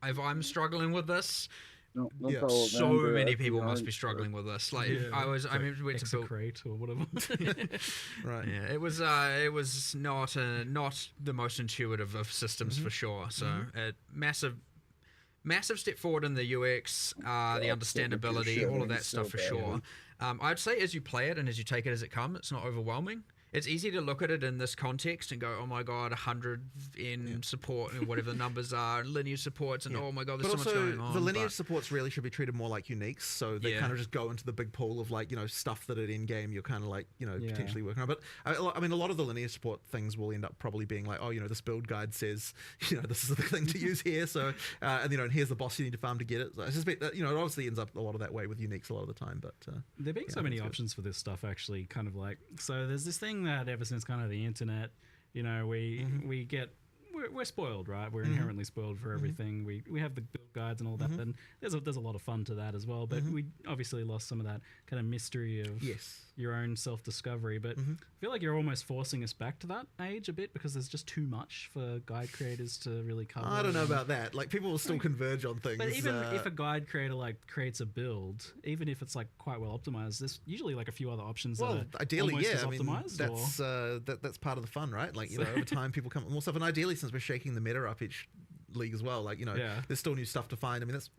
if I'm struggling with this, so many people must be struggling with this. Like I remember went to build crate or whatever. Right. Yeah, it was not the most intuitive of systems for sure. So massive step forward in the UX, the understandability, all of that stuff for sure. I'd say as you play it and as you take it as it comes, it's not overwhelming. It's easy to look at it in this context and go, oh my god, 100 in support and whatever the numbers are, and lineage supports, and oh my god, there's so much going on. The lineage supports really should be treated more like uniques, so they kind of just go into the big pool of like, stuff that at in game you're kind of like, potentially working on. But I mean, a lot of the lineage support things will end up probably being like, this build guide says, this is the thing to use here, so and here's the boss you need to farm to get it. So I suspect that it obviously ends up a lot of that way with uniques a lot of the time. But there being so many options for this stuff, actually, kind of like, so there's this thing that ever since kind of the internet, we're spoiled, right? We're inherently spoiled for everything. We have the build guides and all that. And there's a lot of fun to that as well. But we obviously lost some of that kind of mystery of your own self-discovery. But I feel like you're almost forcing us back to that age a bit because there's just too much for guide creators to really cover. I don't know about that. Like, people will still converge on things. But even if a guide creator like creates a build, even if it's like quite well optimized, there's usually like a few other options that are ideally, almost as I mean, optimized. that's part of the fun, right? Like, over time people come up with more stuff, and ideally, since we're shaking the meta up each league as well, like, there's still new stuff to find. I mean, that's,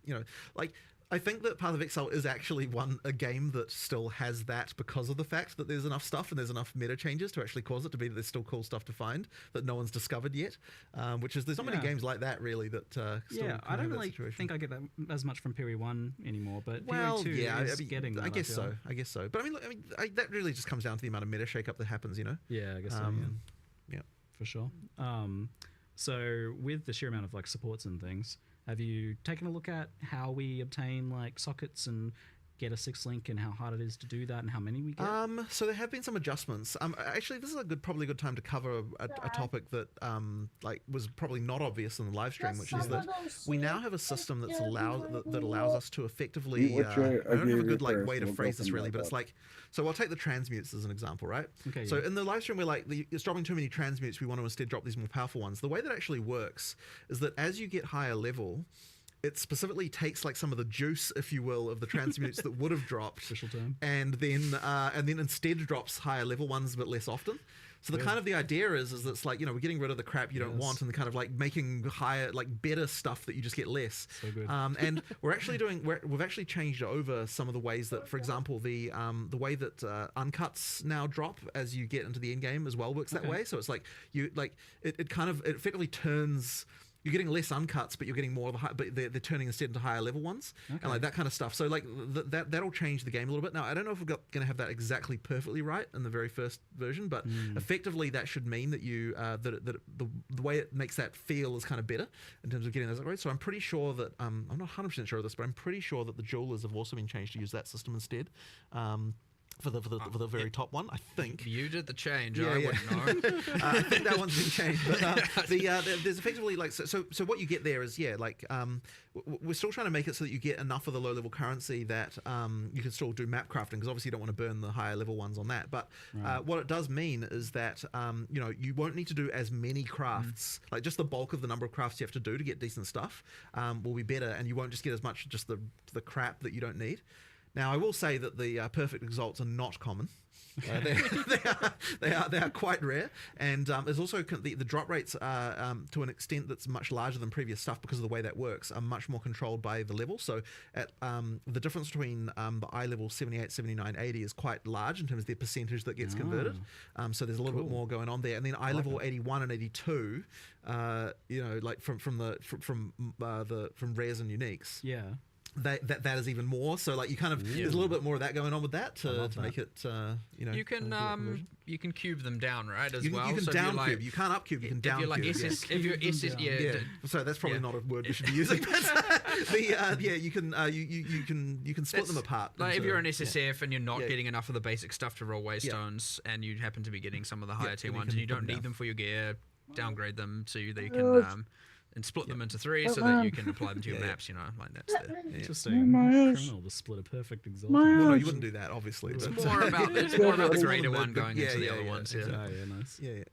like, I think that Path of Exile is actually a game that still has that because of the fact that there's enough stuff and there's enough meta changes to actually cause it to be that there's still cool stuff to find that no one's discovered yet. Which is, there's not many games like that really that still I don't really think I get that as much from Piri 1 anymore, but Piri 2 is getting that. I guess so. But that really just comes down to the amount of meta shake-up that happens, Yeah, I guess so. Yeah, for sure. So with the sheer amount of like supports and things, have you taken a look at how we obtain like sockets and get a 6-link and how hard it is to do that and how many we get? So there have been some adjustments. Actually, this is probably a good time to cover a topic that like was probably not obvious in the live stream, which is that we now have a system that allows us to effectively. I don't have a good like way to phrase this really, but it's like, so I'll take the transmutes as an example, right? Okay. So in the live stream, we're like, it's dropping too many transmutes. We want to instead drop these more powerful ones. The way that actually works is that as you get higher level, it specifically takes like some of the juice, if you will, of the transmutes that would have dropped, official term, and then instead drops higher level ones but less often. So the kind of the idea is that it's like, we're getting rid of the crap you don't want and kind of like making higher, like better stuff that you just get less. So good. And we're actually we've actually changed over some of the ways that, for example, the way that uncuts now drop as you get into the end game as well works that way. So it's like it effectively turns. You're getting less uncuts, but you're getting more of the but they're turning instead into higher level ones, and like that kind of stuff. So like that'll change the game a little bit. Now I don't know if we're going to have that exactly perfectly right in the very first version, but effectively that should mean that you the way it makes that feel is kind of better in terms of getting those upgrades. So I'm pretty sure that I'm not 100% sure of this, but I'm pretty sure that the jewelers have also been changed to use that system instead. For the very top one, I think. You did the change. I wouldn't know. I think that one's been changed. But there's effectively like so what you get there is we're still trying to make it so that you get enough of the low level currency that you can still do map crafting, because obviously you don't want to burn the higher level ones on that. But what it does mean is that you won't need to do as many crafts. Like just the bulk of the number of crafts you have to do to get decent stuff will be better, and you won't just get as much just the crap that you don't need. Now, I will say that the perfect exalts are not common. They are quite rare, and there's also the drop rates are to an extent that's much larger than previous stuff because of the way that works are much more controlled by the level. So at the difference between the eye level 78, 79, 80 is quite large in terms of the percentage that gets converted. So there's a little bit more going on there, and then eye level 81 and 82, like from rares and uniques. Yeah. That is even more. So like you kind of there's a little bit more of that going on with that to make it you can cube them down, right, as you well. You can so down like, cube. You can't up cube. You can down cube. If you're SS, So that's probably not a word we should be using. But you can split them apart. Like if you're an SSF and you're not getting enough of the basic stuff to roll waystones, and you happen to be getting some of the higher tier ones, and you don't need them for your gear, downgrade them so that you can. And split them into 3 so that you can apply them to your maps, like that's the interesting. Criminal to split a perfect exalt. Well, no, you wouldn't do that, obviously. It's more about the greater one going into the other ones. Yeah, nice. Yeah.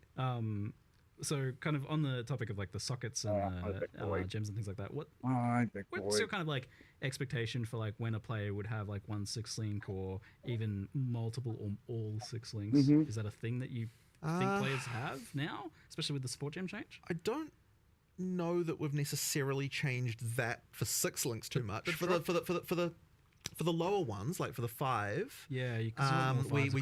So kind of on the topic of like the sockets and gems and things like that, what's your kind of like expectation for like when a player would have like one 6-link or even multiple or all 6 links? Is that a thing that you think players have now, especially with the support gem change? I don't know that we've necessarily changed that for 6 links too much. For the lower ones, like for the 5, we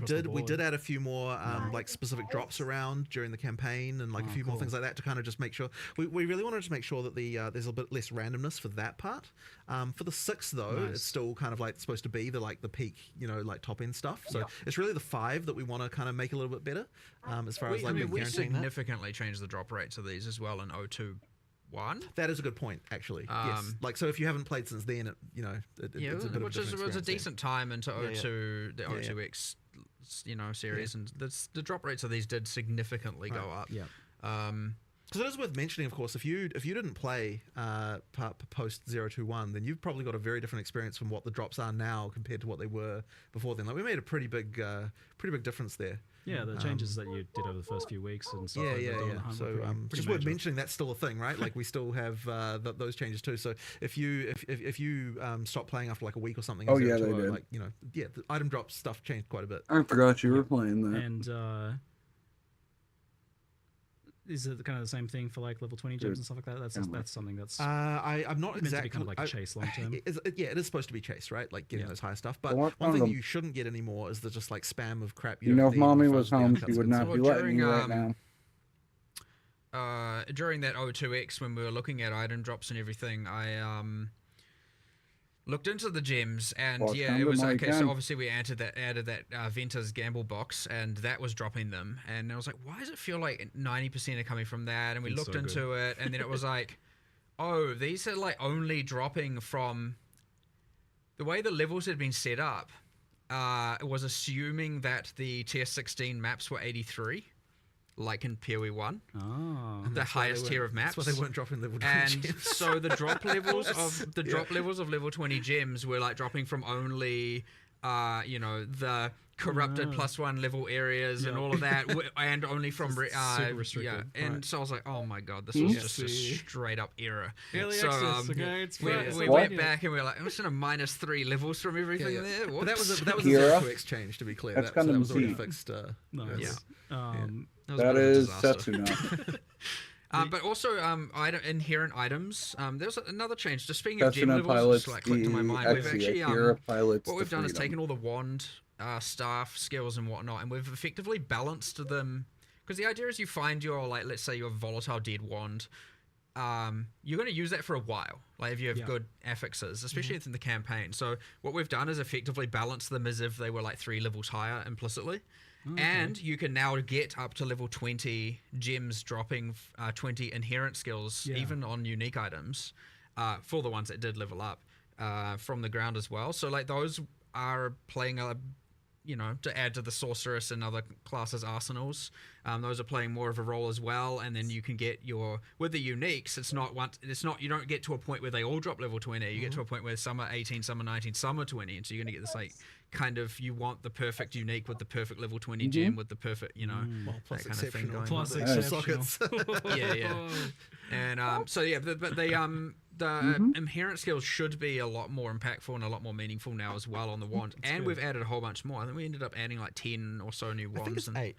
did add a few more like specific drops around during the campaign, and like a few more things like that to kind of just make sure we really wanted to make sure that there's a bit less randomness for that part. For the 6 though, it's still kind of like supposed to be the peak, like top end stuff. So it's really the 5 that we want to kind of make a little bit better as far as like we significantly changed the drop rates of these as well in 0.2.1. That is a good point, actually. Yes. Like, so if you haven't played since then, it's a bit which was a decent time into O2, the O2X, series, and the drop rates of these did significantly go up. Yeah. Because it is worth mentioning, of course, if you didn't play post 021, then you've probably got a very different experience from what the drops are now compared to what they were before then. Like, we made a pretty big difference there. Yeah, the changes that you did over the first few weeks and stuff. Yeah. So just worth mentioning, that's still a thing, right? Like, we still have those changes too. So if you stop playing after like a week or something, Oh yeah, they did. like, you know, the item drop stuff changed quite a bit. I forgot you were playing that. And is it kind of the same thing for like level 20 gems and stuff like that? That's something that's I'm not meant exactly to be kind of like a chase long term. It is supposed to be chase, right? Like getting those higher stuff. But Well, one thing you shouldn't get anymore is the just like spam of crap. You know, if the mommy fuzz, was the home, uncuts, she would and not stuff. be letting me right now. During that O2X, when we were looking at item drops and everything, I looked into the gems, and Well, yeah, found it was them, I okay. can. So obviously we added that Venter's gamble box, and that was dropping them. And I was like, why does it feel like 90% are coming from that? And we It's looked so into it, and then it was like, oh, these are like only dropping from the way the levels had been set up. It was assuming that the tier 16 maps were 83. Like in PoE 1, the highest tier of maps. That's why they weren't dropping level 20 and gems. so the drop levels of level 20 gems were like dropping from only the corrupted +1 level areas and all of that, and only from super restricted. and so I was like, oh my god, this was just a straight up error. Early So access, okay, it's we went back and we were like, I'm just in a -3 levels from everything there. But that was a Kira? 0-2x change, to be clear. That's that was already Key. fixed. Nice. Yeah. That was a That bit of a is disaster. Setsuna. But also, inherent items. There's another change. Just speaking of gem Setsuna levels, pilots just like clicked to my mind. We've actually Akira pilots what we've the done is freedom. taken all the wand staff skills and whatnot, and we've effectively balanced them. Because the idea is you find your, like, let's say your volatile dead wand. You're going to use that for a while, like if you have good affixes, especially in the campaign. So what we've done is effectively balance them as if they were like 3 levels higher implicitly. And you can now get up to level 20 gems dropping 20 inherent skills, even on unique items, for the ones that did level up from the ground as well. So like those are playing to add to the sorceress and other classes' arsenals. Those are playing more of a role as well. And then you can get with the uniques, you don't get to a point where they all drop level 20. You get to a point where some are 18, some are 19, some are 20. And so you're going to get this like kind of, you want the perfect unique with the perfect level 20 gem with the perfect, Well, plus that kind of thing going Plus on. exceptional. Yeah. And the inherent skills should be a lot more impactful and a lot more meaningful now as well on the wand. And we've added a whole bunch more. I think we ended up adding like 10 or so new wands. I think it's 8.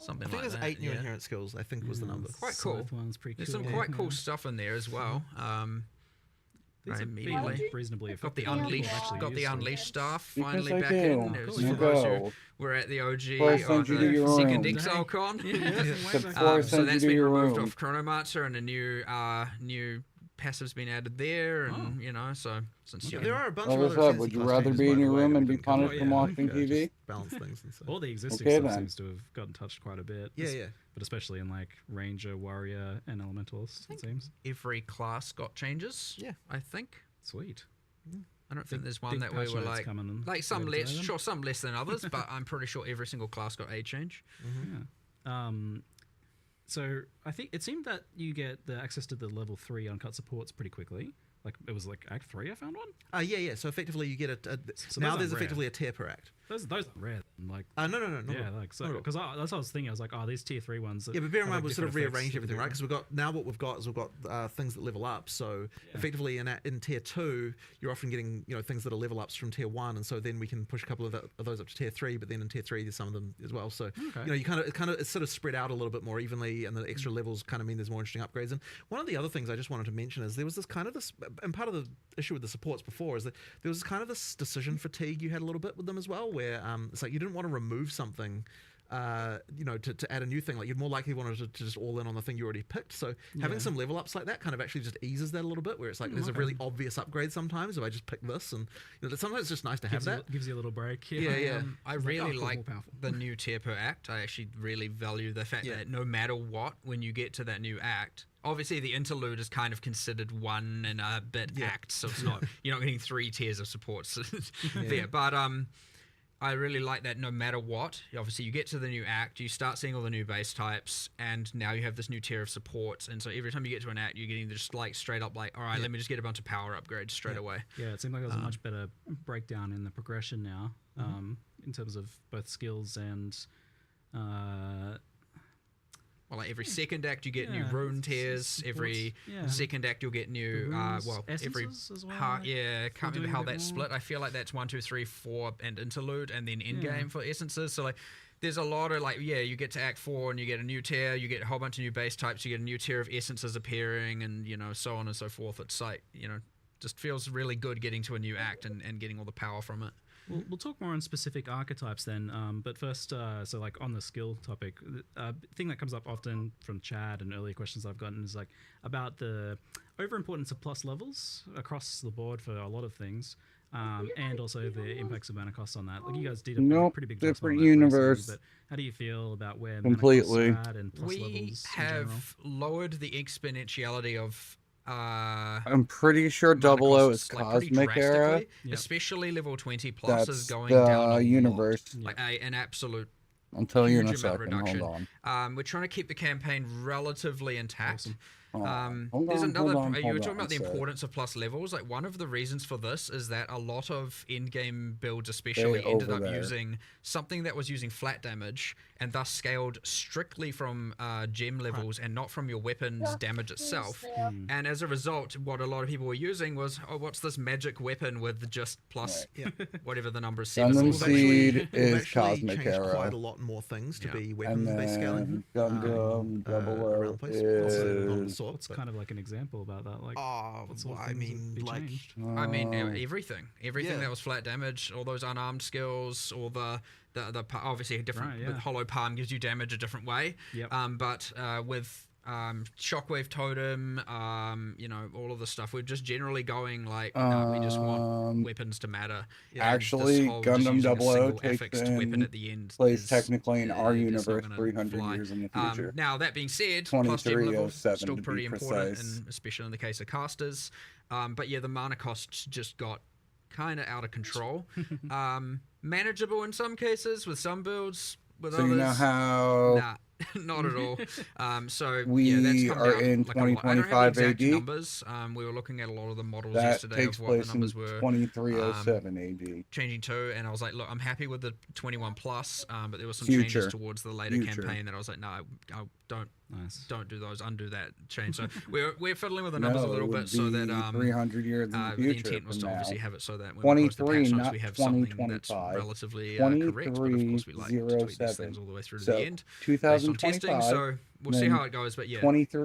Something I think like there's that. 8 new inherent skills, I think was the number. Quite cool. Scythe one's pretty There's cool. some quite cool stuff in there as well. These are immediately being reasonably got the effective. unleashed unleashed staff Because finally I back do. in. It was You for those who go. were at the OG Before I or send you to your the second room. Exile Con. Except before I So send you that's to been your removed room. off Chronomancer, and a new passive's been added there, and so since you There are a bunch Well, of what's other up? Would fancy you class rather changes, be by in the your way, room that and we be didn't cover. punished from watching TV? Balance things and stuff. All the existing Okay, stuff then. seems to have gotten touched quite a bit. Yeah. But especially in like Ranger, Warrior, and Elementalist, it seems. every class got changes. Yeah. I think. Sweet. I don't think there's one big that we patch were notes like coming some later less, today, then. sure, some less than others, but I'm pretty sure every single class got a change. Yeah. So I think it seemed that you get the access to the level 3 uncut supports pretty quickly. Like it was like Act 3 I found one. Yeah. So effectively you get So now those there's aren't effectively a tier per act. Those are rare. Like No. yeah, like so because that's what I was thinking. I was like, oh, these tier 3 ones. Yeah, but bear in have, mind like, we've sort of different rearranged effects everything, right? Because what we've got is things that level up. So effectively in tier 2, you're often getting things that are level ups from tier 1, and so then we can push a couple of those up to tier 3. But then in tier 3, there's some of them as well. So you it's sort of spread out a little bit more evenly, and the extra levels kind of mean there's more interesting upgrades. And one of the other things I just wanted to mention is there was this kind of and part of the issue with the supports before is that there was kind of this decision fatigue you had a little bit with them as well, where it's like you didn't want to remove something to add a new thing. Like you'd more likely want to just all in on the thing you already picked. So having some level ups like that kind of actually just eases that a little bit, where it's like there's a really obvious upgrade sometimes if I just pick this, and sometimes it's just nice to have that. Gives you a little break. Yeah. I really like the new tier per act. I actually really value the fact that no matter what, when you get to that new act, obviously the interlude is kind of considered one and a bit act, so it's not you're not getting 3 tiers of supports there. But I really like that no matter what, obviously you get to the new act, you start seeing all the new base types, and now you have this new tier of supports, and so every time you get to an act, you're getting just like straight up like, all right, let me just get a bunch of power upgrades straight away. Yeah, it seemed like there was a much better breakdown in the progression now, in terms of both skills and... well, like every second act you get new rune tiers. Every second act you'll get new every as well, can't remember how that's split. I feel like that's 1, 2, 3, 4 and interlude, and then end game for essences. So like there's a lot of like you get to act 4 and you get a new tier, you get a whole bunch of new base types, you get a new tier of essences appearing, and so on and so forth. It's like just feels really good getting to a new act and getting all the power from it. We'll talk more on specific archetypes then, but first, so like on the skill topic, thing that comes up often from Chad and earlier questions I've gotten is like about the overimportance of plus levels across the board for a lot of things, and also the impacts of mana costs on that. Like you guys did a pretty big different universe. Recently, but how do you feel about where completely mana costs are at and plus levels We have lowered the exponentiality of I'm pretty sure Double O is Cosmic Era. Especially level 20 plus is going the down a universe. lot. Like an absolute I'll tell you in a huge amount second. reduction. Hold We're trying to keep the campaign relatively intact. on. There's another. You were talking on, about the sir. importance of plus levels. Like one of the reasons for this is that a lot of in-game builds, especially, ended up using something that was using flat damage and thus scaled strictly from gem levels and not from your weapon's damage itself. And as a result, what a lot of people were using was, what's this magic weapon with just plus whatever the number is, 7 Gundam or something. Seed We've is actually Cosmic changed Era. quite a lot more things to be And weapons-based scaling. then Gundam Double O around the place. Also not the is... sword, What's but- kind of like an example about that? Like, what sort of I things mean, would be like, changed? I mean, everything Yeah. that was flat damage, all those unarmed skills, all the obviously different. Right, yeah. With Hollow Palm gives you damage a different way. Yep. But with Shockwave Totem, all of the stuff, we're just generally going like, no, we just want weapons to matter. And Actually, this whole just Gundam using a 00 single takes affixed weapon in at the end plays is- technically in our it's not universe gonna 300 fly. years in the future. Now that being said, plus gem level 2307 still to be pretty important, precise. and especially in the case of casters. But yeah, the mana costs just got kind of out of control. Manageable in some cases with some builds. With So others, you know how nah, not at all. So We yeah, that's come are down in like a lot. I don't have 2025 the exact AD. numbers. We were looking at a lot of the models that yesterday takes of what the place in numbers were 2307 AD. changing to, and I was like, look, I'm happy with the 21 plus, but there were some Future. changes towards the later campaign that I was like, no, I don't Nice. don't do those, undo that change. So we're fiddling with the numbers No, a little it would bit so that be 300 years in the the future intent was from to obviously now. have it so that when we post the 23, patch notes, not we have something that's 2025. relatively correct. But of course, we like to tweak these 2007. things all the way through to So the end based on testing. 2025. So we'll see then how it goes. But yeah, 20 plus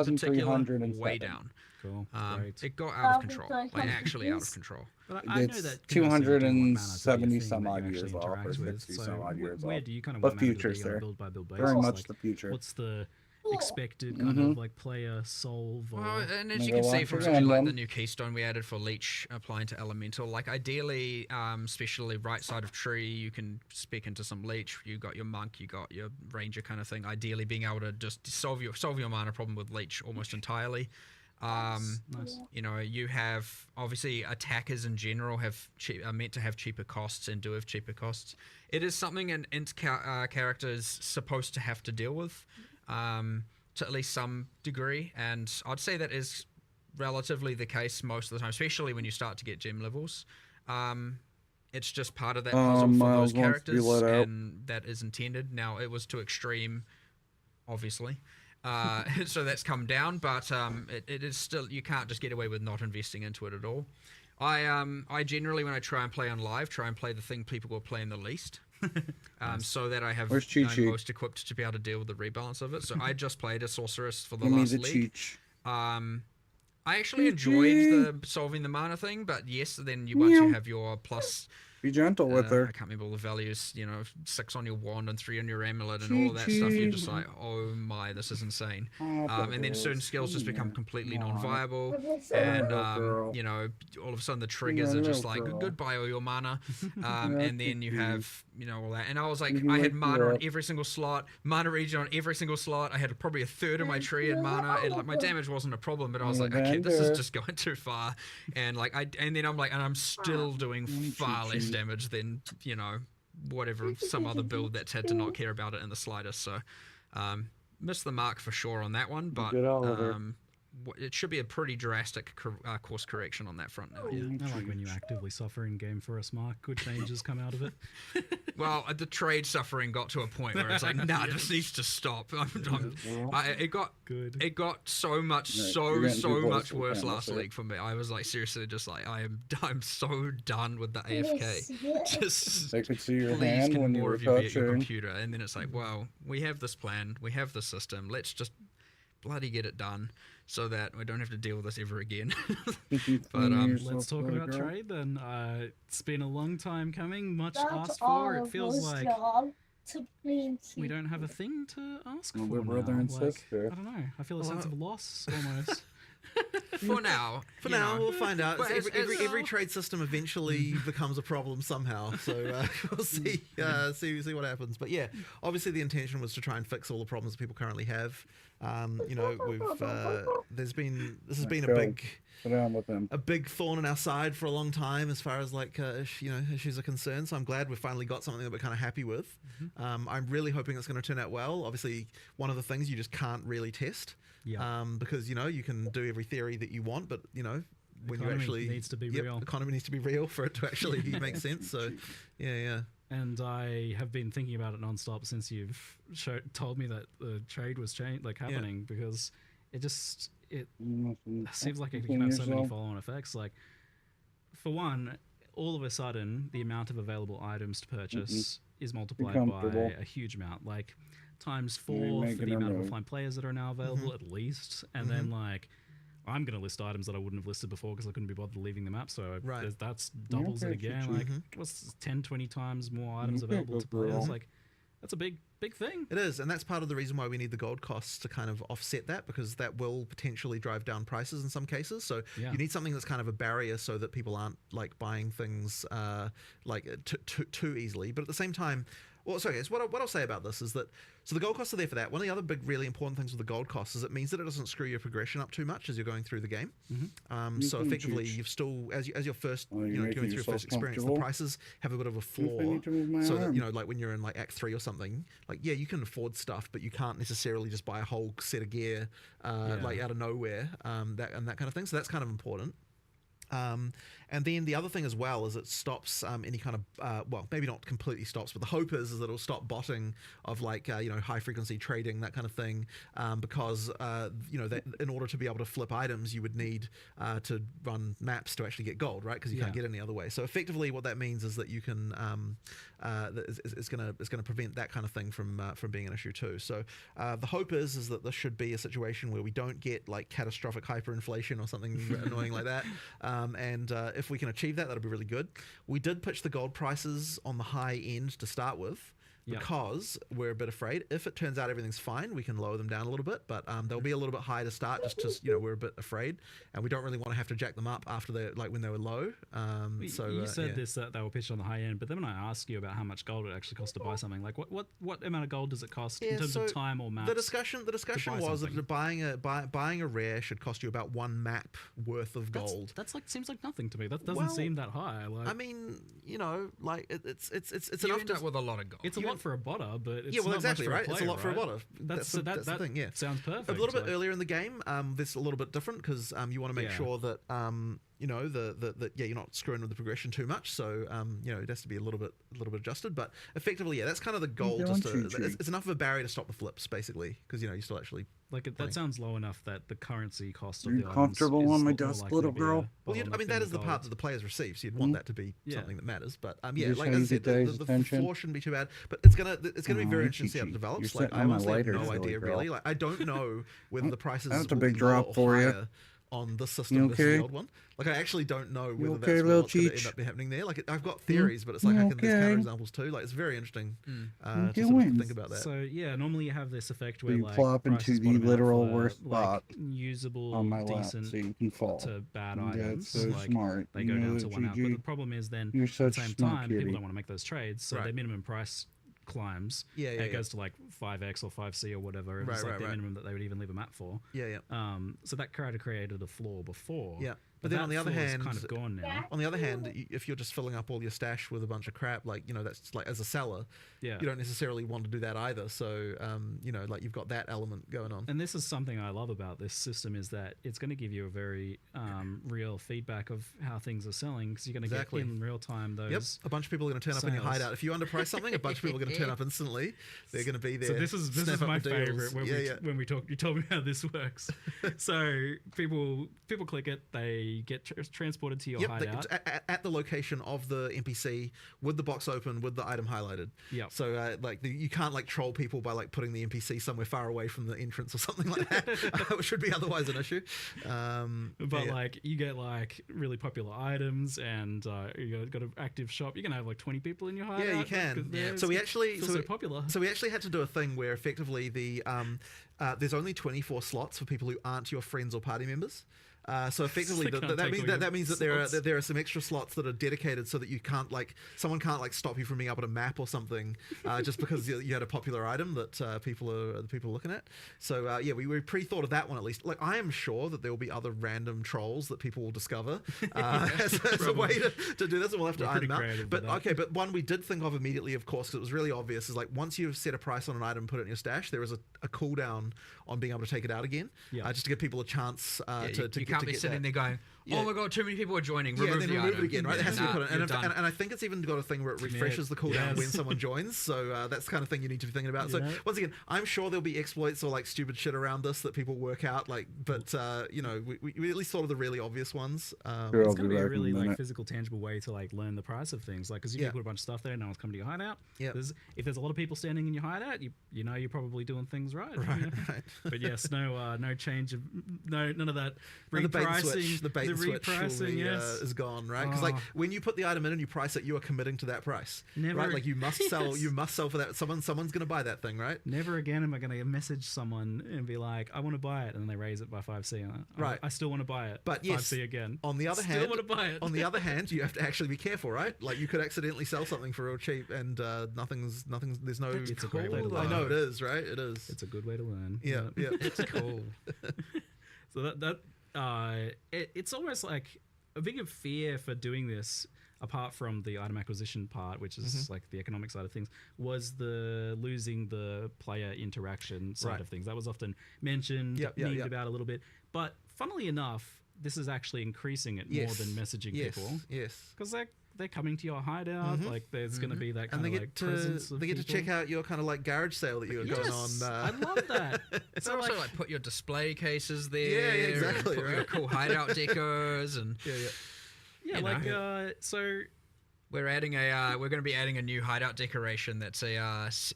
in particular, 2307. way down. Cool. Great. It got out of control, like actually out of control. But I know It's that 270 some odd years off, or 60 some odd years where off. do you kind of But want mana to future, be on a sir. build by build basis? Very much Like, the future. what's the expected kind of like player solve? Or Well, and as you Mega can see Launcher from something like Gundam. the new keystone we added for Leech applying to Elemental, like ideally, especially right side of tree, you can spec into some Leech. You got your Monk, you got your Ranger kind of thing. Ideally, being able to just solve your mana problem with Leech almost entirely. nice. You have obviously attackers in general are meant to have cheaper costs and do have cheaper costs. It is something an int character is supposed to have to deal with, to at least some degree, and I'd say that is relatively the case most of the time, especially when you start to get gem levels. It's just part of that puzzle for Miles those wants to be characters, let out. and that is intended. Now, it was to extreme, obviously. So that's come down, but it is still, you can't just get away with not investing into it at all. I generally, when I try and play on live, try and play the thing people will play in the least. So that I have Where's I'm Chi-Chi? most equipped to be able to deal with the rebalance of it. So I just played a sorceress for the Give me last the league. Cheech. I actually enjoyed the solving the mana thing, but yes, then once you have your plus, Be gentle with I her. can't remember all the values, 6 on your wand and 3 on your amulet and all of that stuff, you're just like, oh my, this is insane. And then certain skills just become completely non-viable, and all of a sudden the triggers are just like, goodbye all your mana. And then you have all that. And I was like, You I had wake mana her on up. every single slot, mana regen on every single slot. I had probably a third of my tree in mana, and like my damage wasn't a problem. But I was like, okay, this is just going too far. And like and then I'm like, and I'm still doing far less damage than whatever some other build that's had to not care about it in the slightest. So, missed the mark for sure on that one. But it should be a pretty drastic course correction on that front now. Yeah. I like when you actively suffer in game for us, Mark. Good changes come out of it. Well, the trade suffering got to a point where it's like, nah, this needs to stop. It got so much worse last league for me. I was like, seriously, just like I'm so done with the AFK. Just They could see your please hand can when you more were of you be at your touching. computer. And then it's like, well, we have this plan, we have the system. Let's just bloody get it done, so that we don't have to deal with this ever again. But let's talk about trade then. It's been a long time coming, much asked for. It feels like we don't have a thing to ask for We're now. brother and Like, sister. I don't know. I feel a sense of loss almost. for now, we'll find out. But Every trade system eventually becomes a problem somehow. So we'll see what happens. But yeah, obviously the intention was to try and fix all the problems that people currently have. This has been Sit down with them. a big thorn in our side for a long time as far as like issues are concerned. So I'm glad we've finally got something that we're kind of happy with. I'm really hoping it's going to turn out well. Obviously, one of the things you just can't really test. Yeah. Because you can do every theory that you want, but when you Economy actually needs to be real. economy needs to be real for it to actually make sense. So yeah. And I have been thinking about it nonstop since you've told me that the trade was happening, because it seems like it can have so many follow-on effects. Like, for one, all of a sudden, the amount of available items to purchase is multiplied by a huge amount, like times 4 for the amount of offline players that are now available at least. And then like, I'm going to list items that I wouldn't have listed before because I couldn't be bothered leaving them up. So that's doubles it again. Like, what's 10, 20 times more items available to players? Like, that's a big thing. It is, and that's part of the reason why we need the gold costs to kind of offset that, because that will potentially drive down prices in some cases. So you need something that's kind of a barrier so that people aren't like buying things too easily. But at the same time, what I'll say about this is that, so the gold costs are there for that. One of the other big, really important things with the gold costs is it means that it doesn't screw your progression up too much as you're going through the game. So effectively, you've still, as your first, going through your first experience, the prices have a bit of a floor. So that, like when you're in like Act 3 or something, like, yeah, you can afford stuff, but you can't necessarily just buy a whole set of gear, like out of nowhere, that kind of thing. So that's kind of important. And then the other thing as well is it stops any kind of well, maybe not completely stops, but the hope is that it'll stop botting of like high frequency trading, that kind of thing, because that in order to be able to flip items you would need to run maps to actually get gold, right? Because you can't get any other way. So effectively what that means is that you can it's going to prevent that kind of thing from being an issue too. So the hope is that this should be a situation where we don't get like catastrophic hyperinflation or something annoying like that. And if we can achieve that, that'll be really good. We did pitch the gold prices on the high end to start with, because we're a bit afraid. If it turns out everything's fine, we can lower them down a little bit, but they'll be a little bit high to start, just because we're a bit afraid, and we don't really want to have to jack them up after they when they were low. So you said this that they were pitched on the high end, but then when I asked you about how much gold it actually costs to buy something, like what amount of gold does it cost in terms of time or maps? The discussion was that buying a rare should cost you about 1 map worth of gold. That's like, seems like nothing to me. That doesn't seem that high. Like, I mean, like it's you enough end up with a lot of gold. It's a lot for a botter, but it's well, not exactly, much for right? a player, It's a lot for a right? botter. That's the thing. Yeah, sounds perfect. A little bit earlier in the game, this is a little bit different because you want to make sure that that you're not screwing with the progression too much. So it has to be a little bit adjusted. But effectively, that's kind of the goal. It's enough of a barrier to stop the flips, basically, because you still actually. Like that sounds low enough that the currency cost of Are you the comfortable items on my is more desk, likely little to be girl? Well, I mean that is the part that the players receive, so you'd want that to be something that matters. But Just like how I you said, get the Dave's floor shouldn't be too bad. But it's gonna be very interesting to see how it Chi-Chi. develops. You're Like sitting I on my honestly have lighter, no silly idea girl. really. Like I don't know whether the prices That's a will big be drop lower or for you. higher. on this system You versus okay? the old one. Like, I actually don't know whether okay, that's little what's going to Cheech? end up happening there. Like, I've got theories, but it's like, You there's okay? counterexamples too. Like, it's very interesting to Okay, sort of wins. think about that. So yeah, normally you have this effect where You like plop into prices the bottom out literal for, worst like, spot usable, on my lap, decent so you can fall. to bad That's items. so like smart. they You go know down that, to one out. But GG? the problem is then You're at the such same a smart time, kitty. people don't want to make those trades, so Right. their minimum price climbs. Yeah, and yeah, it goes to like 5x or 5c or whatever. It Right, was like right, the right. minimum that they would even leave a map for. Yeah, yeah. So that created a floor before. Yeah. But then that on the other floor is hand, kind of gone now. on the other hand, if you're just filling up all your stash with a bunch of crap, like, you know, that's like, as a seller, Yeah. you don't necessarily want to do that either. So, you know, like, you've got that element going on. And this is something I love about this system is that it's going to give you a very real feedback of how things are selling because you're going to Exactly. get in real time those. Yep, a bunch of people are going to turn up in your sales. hideout. If you underprice something, a bunch of people are going to turn up instantly. They're going to be there. So this is snap up my the deals. favorite when we talk. You told me how this works. So people click it, they get transported to your Yep, hideout. at the location of the NPC with the box open with the item highlighted. Yep. So you can't like troll people by like putting the NPC somewhere far away from the entrance or something like that, which should be otherwise an issue. But like you get like really popular items and you got an active shop. You can have like 20 people in your hideout. Yeah, you can. So we actually so popular. So we actually had to do a thing where effectively there's only 24 slots for people who aren't your friends or party members. So effectively, So that means that slots. there are some extra slots that are dedicated so that you can't someone can't stop you from being able to map or something just because you had a popular item that people are looking at. So yeah, we pre-thought of that one at least. Like, I am sure that there will be other random trolls that people will discover as a way to do this, and we'll have to iron them out. But okay, but one we did think of immediately, of course, because it was really obvious, is like once you've set a price on an item, put it in your stash, there is a cooldown on being able to take it out again, just to give people a chance you can't be sitting there going, oh my god, too many people are joining. Yeah, Remove then the remove item. it again, right? It has to be put in. Nah, And I think it's even got a thing where it refreshes the cooldown when someone joins. So that's the kind of thing you need to be thinking about. So once again, I'm sure there'll be exploits or like stupid shit around this that people work out. But you know, we at least thought of the really obvious ones. Sure, It's I'll going to be be a back in really a like minute. physical, tangible way to like learn the price of things. Like, because you can put a bunch of stuff there, no one's coming to your hideout. Yeah. If there's a lot of people standing in your hideout, you know you're probably doing things right. Right, you know? right. But yes, no change of none of that And the bait and repricing. switch, the bait and switch will repricing, be, yes. is gone, right? Because like when you put the item in and you price it, you are committing to that price, Never- right? Like you must sell, Yes. you must sell for that. Someone's going to buy that thing, right? Never again am I going to message someone and be like, I want to buy it, and then they raise it by 5c. And Right. I still want to buy it. But yes, 5c again. On the other Still hand, want to buy it. on the other hand, you have to actually be careful, right? Like you could accidentally sell something for real cheap, and nothing's. There's no. It's a great way to I learn. know it is, right? It is. It's a good way to learn. Yeah, yeah. It's cool. So it's almost like a big fear for doing this, apart from the item acquisition part, which is like the economic side of things, was the losing the player interaction side Right. of things. That was often mentioned, memed about a little bit. But funnily enough, this is actually increasing it more than messaging people. Yes. Because they're coming to your hideout, like there's going to be that And kind they of get like to presence of they get to people. check out your kind of like garage sale that you got going on. Yes, I love that. So So also like, like put your display cases there. Yeah, exactly, And put your right. cool hideout decors and yeah, you like know. so. we're going to be adding a new hideout decoration that's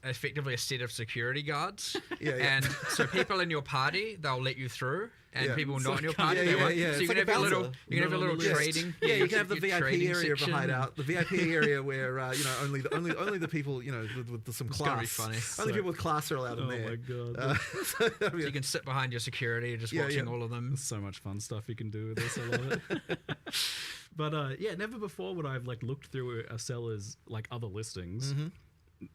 effectively a set of security guards. Yeah, yeah. And so people in your party, they'll let you through, and Yeah. people It's not like in your kind party, of- they yeah, won't. yeah. So It's you can like have a your little, bouncer. you can have your little Yes. trading. Yeah, you can have the your VIP trading area of a section. hideout. The VIP area where you know only the people, you know, with some It's gonna be class. funny. Only people with class are allowed in Oh there. my god. So that'll be So you can sit behind your security, just Yeah, watching yeah. all of them. There's so much fun stuff you can do with this. I love it. But yeah, never before would I've like looked through a seller's like other listings.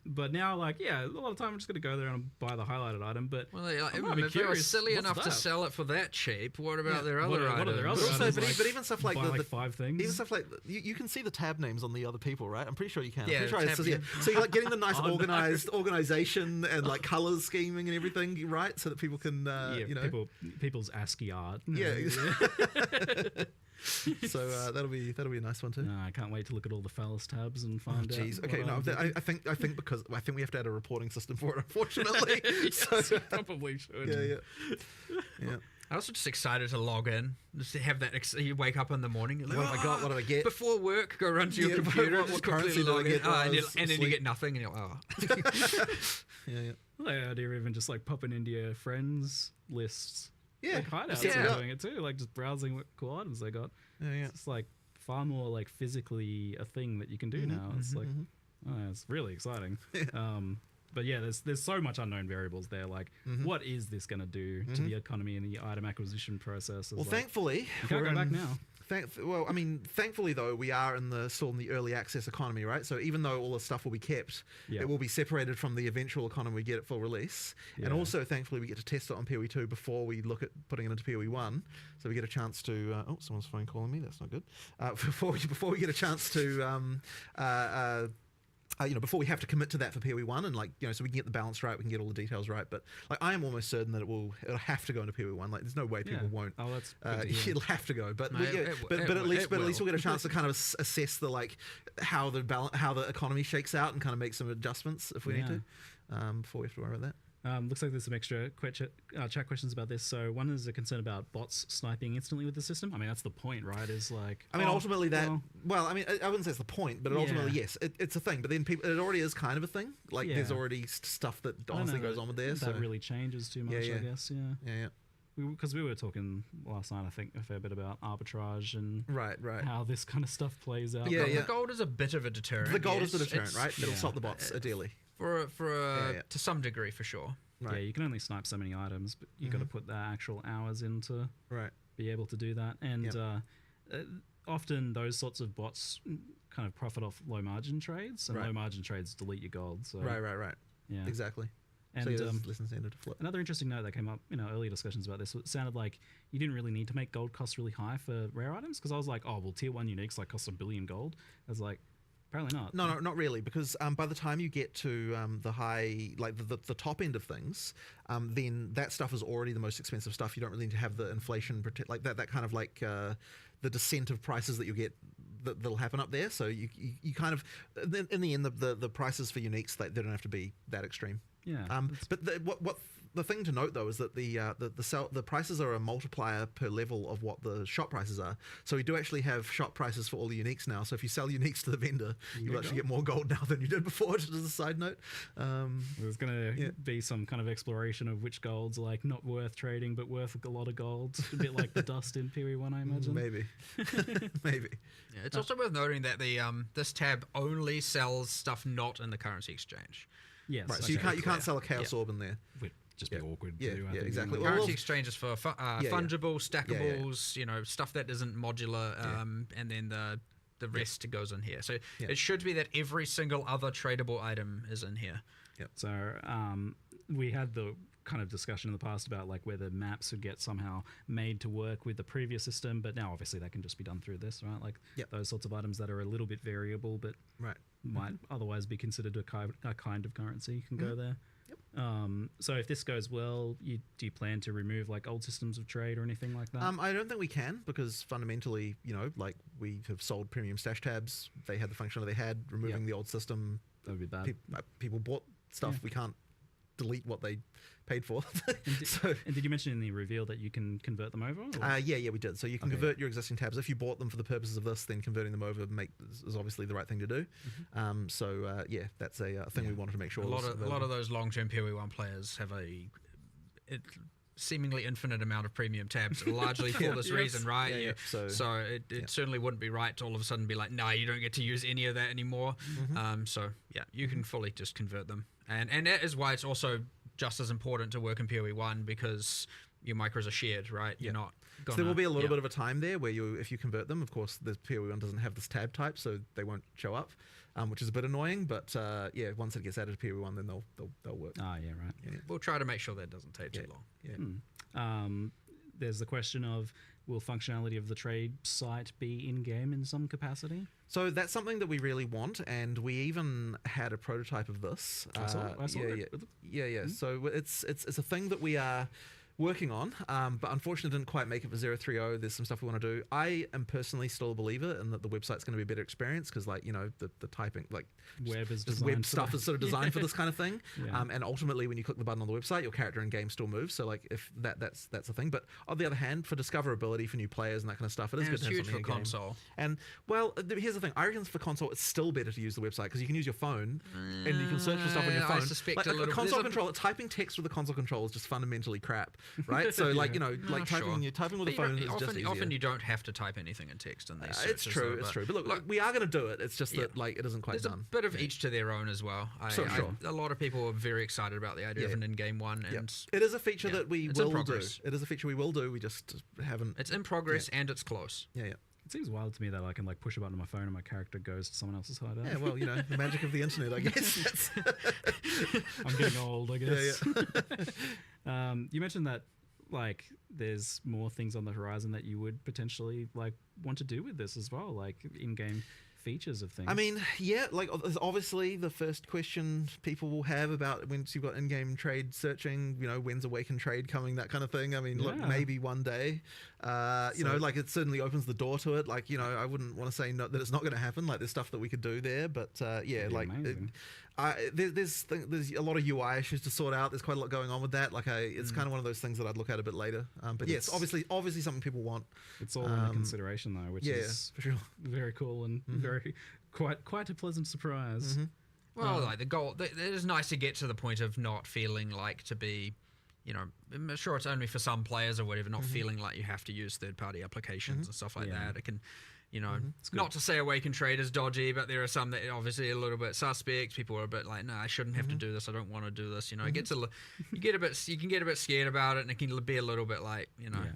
But now, like, yeah, a lot of time I'm just gonna go there and buy the highlighted item. But Well, I'm gonna be if they were curious, silly what's enough to that? sell it for that cheap, what about their What other are items? their But other also, items, but even stuff like buy the like 5 things. even stuff like you can see the tab names on the other people, right? I'm pretty sure you can. Yeah, I'm pretty sure tab, it says, yeah. So you're like getting the nice Oh, no. organization and like colors scheming and everything, right? So that people can, you know, people's ASCII art. yeah. So that'll be a nice one too. No, I can't wait to look at all the phallus tabs and Oh, find out. jeez. Okay, what no, items I think because I think we have to add a reporting system for it, unfortunately. So, probably should. yeah. I was just excited to log in, just to have that. You wake up in the morning, you're like, What have I got? What did I get? Before work, go run to your Yeah, computer, what just currency quickly did I log in, get while I and, was then you asleep? get nothing, and you're like, oh. Yeah. The idea of even just like popping into your friends lists like hideouts set it are up. doing it too, like just browsing what cool items they got. Yeah. It's like far more like physically a thing that you can do now. It's like, it's really exciting. But yeah, there's so much unknown variables there. Like, what is this going to do to the economy and the item acquisition process? Well, like, thankfully, you can't go back now. Thankfully though, we are still in the early access economy, right? So even though all the stuff will be kept, it will be separated from the eventual economy we get at full release. And also, thankfully, we get to test it on PoE 2 before we look at putting it into PoE 1. So we get a chance to. Someone's phone calling me. That's not good. Before we get a chance to. Before we have to commit to that for PoE 1, and so we can get the balance right, we can get all the details right. But I am almost certain that it'll have to go into PoE 1. Like, there's no way people won't. Oh, that's good to hear. It'll have to go. But No, at least we'll get a chance to kind of assess the how the economy shakes out and kind of make some adjustments if we need to, before we have to worry about that. Looks like there's some extra chat questions about this. So one is a concern about bots sniping instantly with the system. I mean, that's the point, right? Is like, ultimately that. Well, I wouldn't say it's the point, but ultimately, yes, it's a thing. But then it already is kind of a thing. Like, there's already stuff that honestly goes on with there. That really changes too much, I guess. Yeah. Because we were talking last night, I think, a fair bit about arbitrage and right how this kind of stuff plays out. The gold is a bit of a deterrent. The gold is the deterrent, right? It'll stop the bots ideally. To some degree, for sure. Right. Yeah, you can only snipe so many items, but you got to put the actual hours in to be able to do that. And often those sorts of bots kind of profit off low margin trades, and low margin trades delete your gold. So Right. Yeah, Exactly. And so less incentive to flip. Another interesting note that came up in our earlier discussions about this, it sounded like you didn't really need to make gold costs really high for rare items, because I was like, oh, well, tier 1 uniques cost 1 billion gold. I was like, apparently not. No, not really, because by the time you get to the high, the top end of things, then that stuff is already the most expensive stuff. You don't really need to have the inflation that kind of the descent of prices that you get that'll happen up there. So you kind of in the end the prices for uniques they don't have to be that extreme. Yeah. But what the thing to note though is that the prices are a multiplier per level of what the shop prices are. So we do actually have shop prices for all the uniques now. So if you sell uniques to the vendor, you'll actually get more gold now than you did before. Just as a side note, there's going to be some kind of exploration of which golds are like not worth trading but worth a lot of gold. A bit like the dust in PoE 1, I imagine. Maybe. Yeah, it's also worth noting that the this tab only sells stuff not in the currency exchange. Yes. Right. So you can't sell a chaos orb in there. Would just be awkward. Yeah. To do, I yeah. think, Exactly. Currency exchanges for fungible, stackables, stuff that isn't modular, and then the rest goes in here. So it should be that every single other tradable item is in here. Yep. So we had the kind of discussion in the past about like whether maps would get somehow made to work with the previous system, but now obviously that can just be done through this, right? Like those sorts of items that are a little bit variable but might otherwise be considered a kind of currency can go there. Yep. So if this goes well, do you plan to remove like old systems of trade or anything like that? I don't think we can, because fundamentally, we have sold premium stash tabs. They had the functionality they had. Removing the old system, that would be bad. People bought stuff. We can't delete what they paid for. And did you mention in the reveal that you can convert them over? Yeah, we did. So you can convert your existing tabs. If you bought them for the purposes of this, then converting them over is obviously the right thing to do. That's a thing we wanted to make sure. A lot of those long-term PoE 1 players have a seemingly infinite amount of premium tabs, largely for this reason, right? So it certainly wouldn't be right to all of a sudden be like, no, you don't get to use any of that anymore. You can fully just convert them. And that is why it's also just as important to work in PoE 1, because your micros are shared, right? You're not gonna, so there will be a little bit of a time there where if you convert them, of course, the PoE 1 doesn't have this tab type, so they won't show up, which is a bit annoying. But once it gets added to PoE 1, then they'll work. Ah, yeah, right. Yeah. We'll try to make sure that doesn't take too long. Yeah. There's the question of, will functionality of the trade site be in-game in some capacity? So that's something that we really want, and we even had a prototype of this. I saw it. Yeah. So it's a thing that we are working on, but unfortunately didn't quite make it for 030. There's some stuff we want to do. I am personally still a believer in that the website's going to be a better experience, because the typing, web is just web stuff is sort of designed for this kind of thing. Yeah. And ultimately, when you click the button on the website, your character in game still moves. So if that's a thing. But on the other hand, for discoverability for new players and that kind of stuff, it is good to have huge something for in console. And here's the thing. I reckon for console, it's still better to use the website, because you can use your phone and you can search for stuff on your phone. I suspect a console controller, typing text with a console controller is just fundamentally crap. right? So like like Sure. typing with a But phone is just easier. often you don't have to type anything in text in these It's searches, true, though, it's true. But look, we are going to do it. It's just that like it isn't quite there's done. a bit of each to their own as well. Sure. A lot of people are very excited about the idea of an in-game one, and It is a feature that we it's in will do. progress. It is a feature we will do. We just haven't. it's in progress and it's close. Yeah. It seems wild to me that I can like push a button on my phone and my character goes to someone else's hideout. Yeah, well, the magic of the internet, I guess. I'm getting old, I guess. Yeah. You mentioned that like there's more things on the horizon that you would potentially like want to do with this as well, like in-game features of things. I mean, like obviously the first question people will have about once you've got in-game trade searching, when's Awaken Trade coming, that kind of thing. I mean, look, maybe one day, like it certainly opens the door to it. Like, I wouldn't want to say that it's not going to happen. Like there's stuff that we could do there, but like there's a lot of UI issues to sort out. There's quite a lot going on with that. Like it's kind of one of those things that I'd look at a bit later. But yes, obviously something people want. It's all under consideration though, which is for sure very cool and very quite a pleasant surprise. Well, like the goal, it is nice to get to the point of not feeling like to be, I'm sure it's only for some players or whatever, not feeling like you have to use third-party applications and stuff like that. It can, not to say Awaken Trade is dodgy, but there are some that are obviously a little bit suspect. People are a bit like, no, I shouldn't have to do this. I don't want to do this. It gets you can get a bit scared about it, and it can be a little bit like,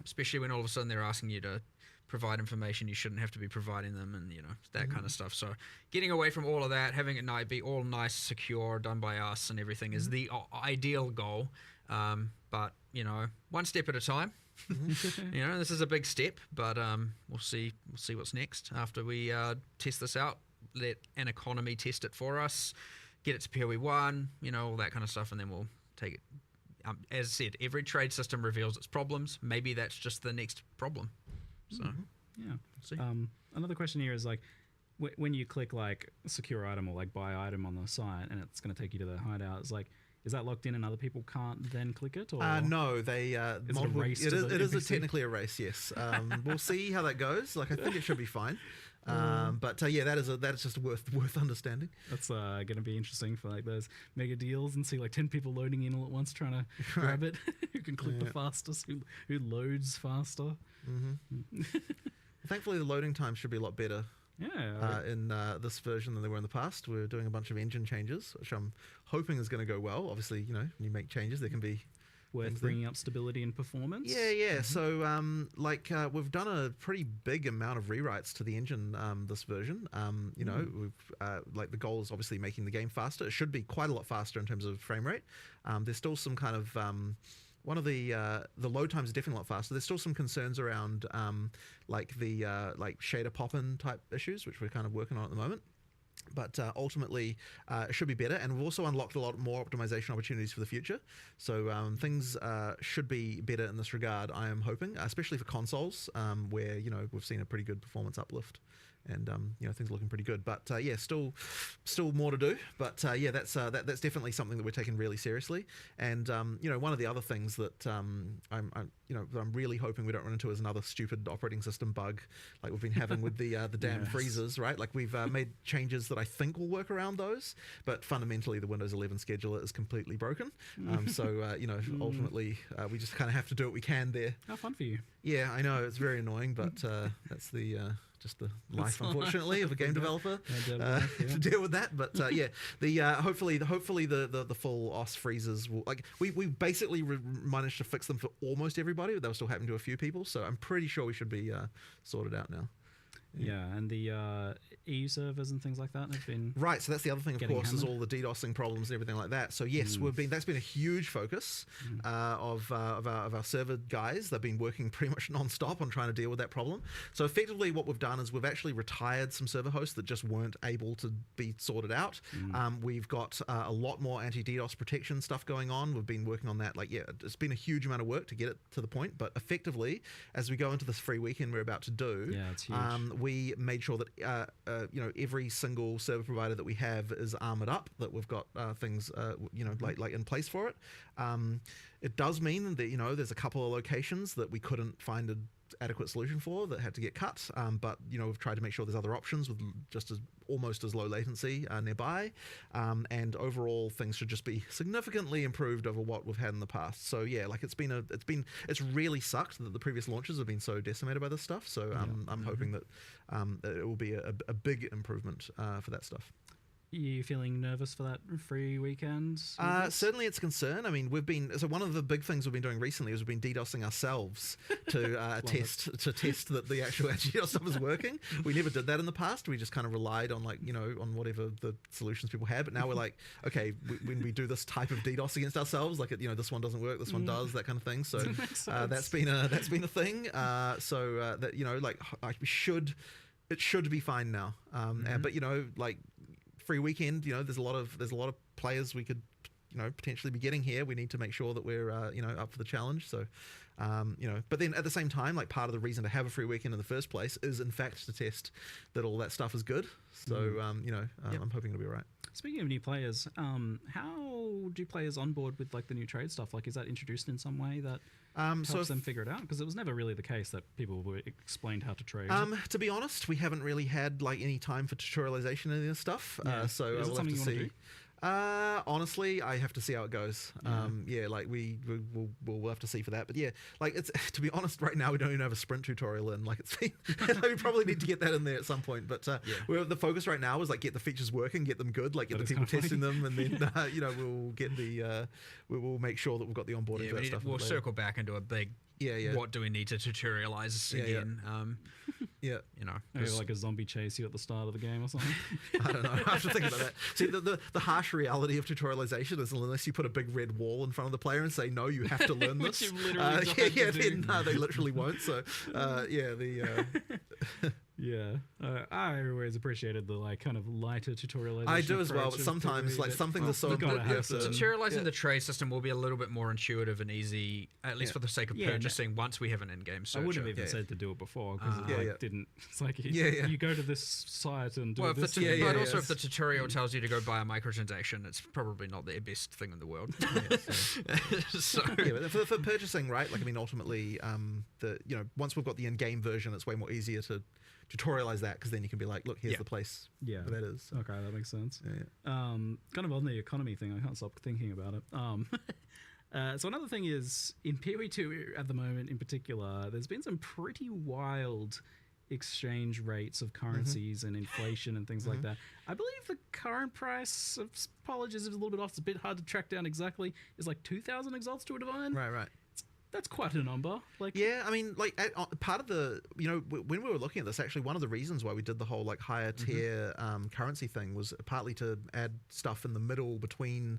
especially when all of a sudden they're asking you to provide information you shouldn't have to be providing them, and that kind of stuff. So getting away from all of that, having it be all nice, secure, done by us and everything is the ideal goal. But one step at a time. This is a big step, but we'll see what's next after we test this out. Let an economy test it for us, get it to PoE 1, all that kind of stuff, and then we'll take it. As I said, every trade system reveals its problems. Maybe that's just the next problem. So see. Another question here is like when you click like secure item or like buy item on the site and it's going to take you to the hideout, it's like, is that locked in and other people can't then click it? Or no, they it is technically a race. Yes, we'll see how that goes. Like I think it should be fine. But that is just worth understanding. That's going to be interesting for like those mega deals and see like 10 people loading in all at once trying to grab it. Who can click the fastest? Who loads faster? Thankfully, the loading time should be a lot better. In this version than they were in the past. We're doing a bunch of engine changes, which I'm hoping is going to go well. Obviously, when you make changes, there can be worth bringing up stability and performance. So we've done a pretty big amount of rewrites to the engine this version. We've the goal is obviously making the game faster. It should be quite a lot faster in terms of frame rate. There's still some kind of one of the load times is definitely a lot faster. There's still some concerns around shader pop-in type issues, which we're kind of working on at the moment. But ultimately, it should be better, and we've also unlocked a lot more optimization opportunities for the future. So things should be better in this regard, I am hoping, especially for consoles, where we've seen a pretty good performance uplift. And things are looking pretty good, but still more to do. But that's definitely something that we're taking really seriously. And one of the other things that I'm really hoping we don't run into is another stupid operating system bug like we've been having with the damn freezers, right? Like we've made changes that I think will work around those, but fundamentally the Windows 11 scheduler is completely broken. Ultimately we just kind of have to do what we can there. How fun for you. Yeah, I know it's very annoying, but that's the just the life, unfortunately, of a game developer to deal with that. But hopefully the full OS freezes will we basically managed to fix them for almost everybody, but they were still happening to a few people. So I'm pretty sure we should be sorted out now. Yeah, and the EU servers and things like that have been right. So that's the other thing, of course, hammered. is all the DDoSing problems and everything like that. So yes, that's been a huge focus of our server guys. They've been working pretty much non-stop on trying to deal with that problem. So effectively, what we've done is we've actually retired some server hosts that just weren't able to be sorted out. We've got a lot more anti-DDoS protection stuff going on. We've been working on that. It's been a huge amount of work to get it to the point. But effectively, as we go into this free weekend we're about to do, it's huge. We made sure that every single server provider that we have is armored up, that we've got things in place for it. It does mean that, you know, there's a couple of locations that we couldn't find an adequate solution for that had to get cut. But, you know, we've tried to make sure there's other options with just as almost as low latency nearby. And overall, things should just be significantly improved over what we've had in the past. So yeah, like it's really sucked that the previous launches have been so decimated by this stuff. So I'm hoping that it will be a big improvement for that stuff. Are you feeling nervous for that free weekend? Certainly it's a concern. I mean, so one of the big things we've been doing recently is we've been DDoSing ourselves to test that the actual DDoS stuff is working. We never did that in the past. We just kind of relied on, like, you know, on whatever the solutions people had. But now we're like, okay, when we do this type of DDoS against ourselves, like, you know, this one doesn't work, this one does, that kind of thing. So that's been a thing. So that, you know, like it should be fine now. But, you know, like, free weekend, you know, there's a lot of players we could, you know, potentially be getting here. We need to make sure that we're you know, up for the challenge. So you know, but then at the same time, like, part of the reason to have a free weekend in the first place is in fact to test that all that stuff is good. So you know, I'm hoping it'll be all right. Speaking of new players, how do players onboard with, like, the new trade stuff? Like, is that introduced in some way that helps them figure it out? Because it was never really the case that people were explained how to trade. To be honest, we haven't really had, like, any time for tutorialization of this stuff. So is it something you want to do? Honestly, I have to see how it goes. Yeah, like we'll have to see for that. But yeah, like, it's, to be honest, right now we don't even have a sprint tutorial in. Like, it's been, we probably need to get that in there at some point. But the focus right now is, like, get the features working, get them good, like, get the people testing them, and then you know, we'll get we'll make sure that we've got the onboarding for that stuff. We'll circle back into a big. What do we need to tutorialize again? You know, maybe like a zombie chase you at the start of the game or something. I don't know. I have to think about that. See, the harsh reality of tutorialization is, unless you put a big red wall in front of the player and say, no, you have to learn this. Which you literally then they literally won't. So I always appreciated the, like, kind of lighter tutorialization. I do as well, but sometimes, like, some things are so important. Tutorializing the trade system will be a little bit more intuitive and easy, at least for the sake of purchasing, once we have an in-game searcher. I would have even said to do it before, because it didn't. It's like, you go to this site and do this. But also, if the tutorial tells you to go buy a microtransaction, it's probably not the best thing in the world. But for purchasing, right? Like, I mean, ultimately, you know, once we've got the in-game version, it's way more easier to tutorialize that, because then you can be like, look, here's the place where that is. So. Okay, that makes sense. Kind of on the economy thing, I can't stop thinking about it. So another thing is, in PoE2 at the moment in particular, there's been some pretty wild exchange rates of currencies and inflation and things like that. I believe the current price of Apologies is a little bit off. It's a bit hard to track down exactly. It's like 2,000 exalts to a divine. Right. That's quite a number. Like, yeah, I mean, like, part of the, you know, when we were looking at this, actually, one of the reasons why we did the whole, like, higher tier currency thing was partly to add stuff in the middle between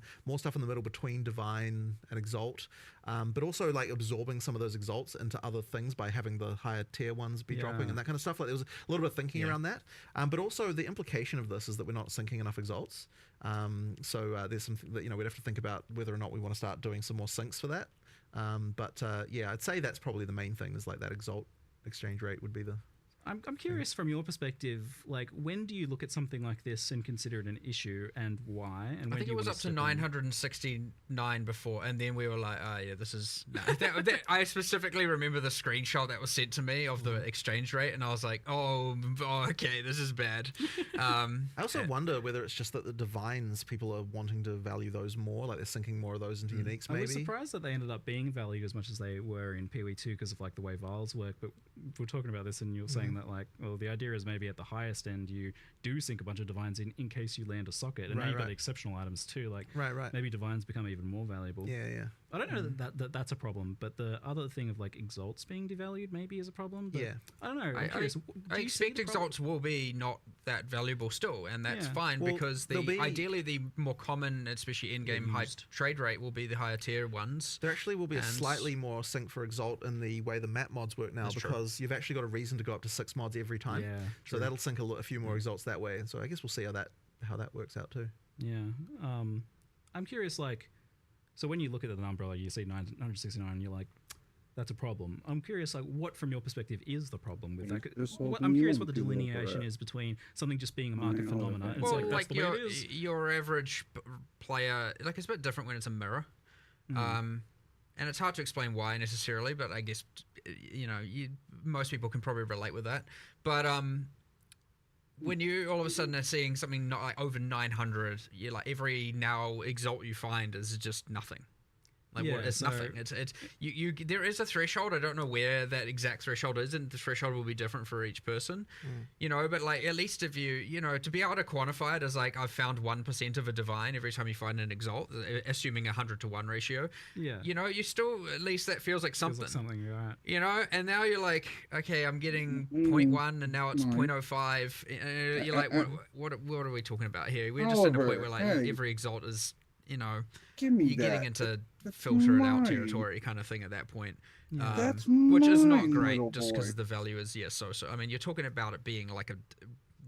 divine and exalt, but also, like, absorbing some of those exalts into other things by having the higher tier ones be dropping and that kind of stuff. Like, there was a little bit of thinking around that, but also the implication of this is that we're not syncing enough exalts. So there's some that, you know, we'd have to think about whether or not we want to start doing some more syncs for that. But I'd say that's probably the main thing, is, like, that exalt exchange rate would be the... I'm curious from your perspective, like, when do you look at something like this and consider it an issue, and why? And when I think it was up to 969 before, and then we were like, this is... I specifically remember the screenshot that was sent to me of the exchange rate, and I was like, oh okay, this is bad. I also wonder whether it's just that the divines, people are wanting to value those more, like they're sinking more of those into uniques, maybe. I was surprised that they ended up being valued as much as they were in PoE2 because of, like, the way vials work, but we're talking about this and you're saying that, like, well, the idea is maybe at the highest end you do sink a bunch of divines in case you land a socket, and now you've got exceptional items too, like maybe divines become even more valuable. I don't know that's a problem, but the other thing of, like, exalts being devalued maybe is a problem, but I don't know. I expect exalts will be not that valuable still, and that's fine, because ideally the more common, especially in-game high trade rate, will be the higher tier ones. There actually will be a slightly more sync for exalt in the way the map mods work now, because you've actually got a reason to go up to 6 mods every time. So that'll sync a few more exalts that way. So I guess we'll see how that works out too. I'm curious, like, so when you look at the number, like, you see 969, and you're like, that's a problem. I'm curious, like, what from your perspective is the problem with that? I'm curious what the delineation is between something just being a market phenomenon. Well, it's like, that's the way it is. Your average player, like, it's a bit different when it's a mirror. and it's hard to explain why necessarily, but I guess most people can probably relate with that. But when you all of a sudden are seeing something not like over 900, you're like every now exalt you find is just nothing. Like it's nothing. It's you. There is a threshold. I don't know where that exact threshold is, and the threshold will be different for each person. But like at least if you to be able to quantify it as like I've found 1% of a divine every time you find an exalt, assuming 100-to-1 ratio. Yeah. You still at least that feels like something. You're right. And now you're like, okay, I'm getting 0.1, and now it's 0.05. You're like, what are we talking about here? We're just at a point where like every exalt is. You're getting into filter it out territory kind of thing at that point, which is not great just because the value is so. I mean, you're talking about it being like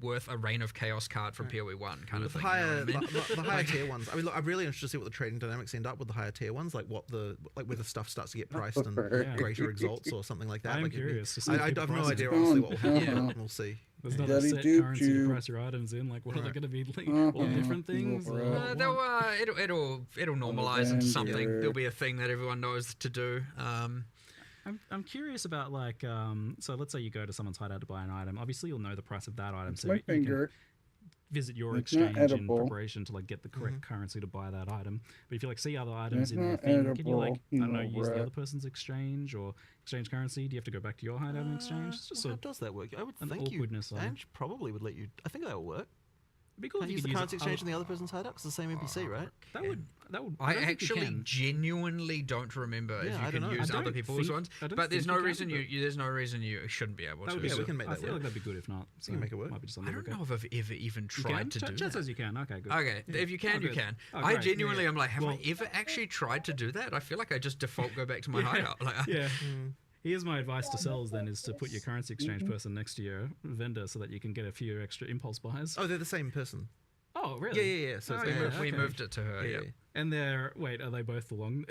worth a Reign of Chaos card from PoE 1 kind of thing. The higher tier ones. I mean, look, I'm really interested to see what the trading dynamics end up with the higher tier ones, like whether stuff starts to get priced in greater exalts or something like that. I'm like curious. I have no idea honestly what will happen. We'll see. There's not a set currency to price your items in. Like, what are they going to be? Like, all different things. It'll normalize into something. There'll be a thing that everyone knows to do. I'm curious about like so let's say you go to someone's hideout to buy an item. Obviously, you'll know the price of that item, so you can visit your exchange in preparation to like get the correct currency to buy that item. But if you like see other items in the thing, can you like I don't know use the other person's exchange or exchange currency? Do you have to go back to your hideout and exchange? It's just how does that work? I would an think awkwardness. Ange probably would let you. I think that will work. It'd be cool if you use could the currency exchange in the other person's hideout. It's the same NPC, right? That would. I actually genuinely don't don't if you can use other people's ones. But there's no reason you shouldn't be able to. Yeah, we can make that work. I feel like that'd be good if not. So we can make it work. I don't know if I've ever even tried to do that. Chat says you can. Okay, good. Okay, if you can, you can. I genuinely am like, have I ever actually tried to do that? I feel like I just default go back to my hideout. Yeah. Here's my advice to sellers then is to put your currency exchange person next to your vendor so that you can get a few extra impulse buys. Oh, they're the same person. Oh, really? Yeah. So we moved it to her. Yeah. And are they both the long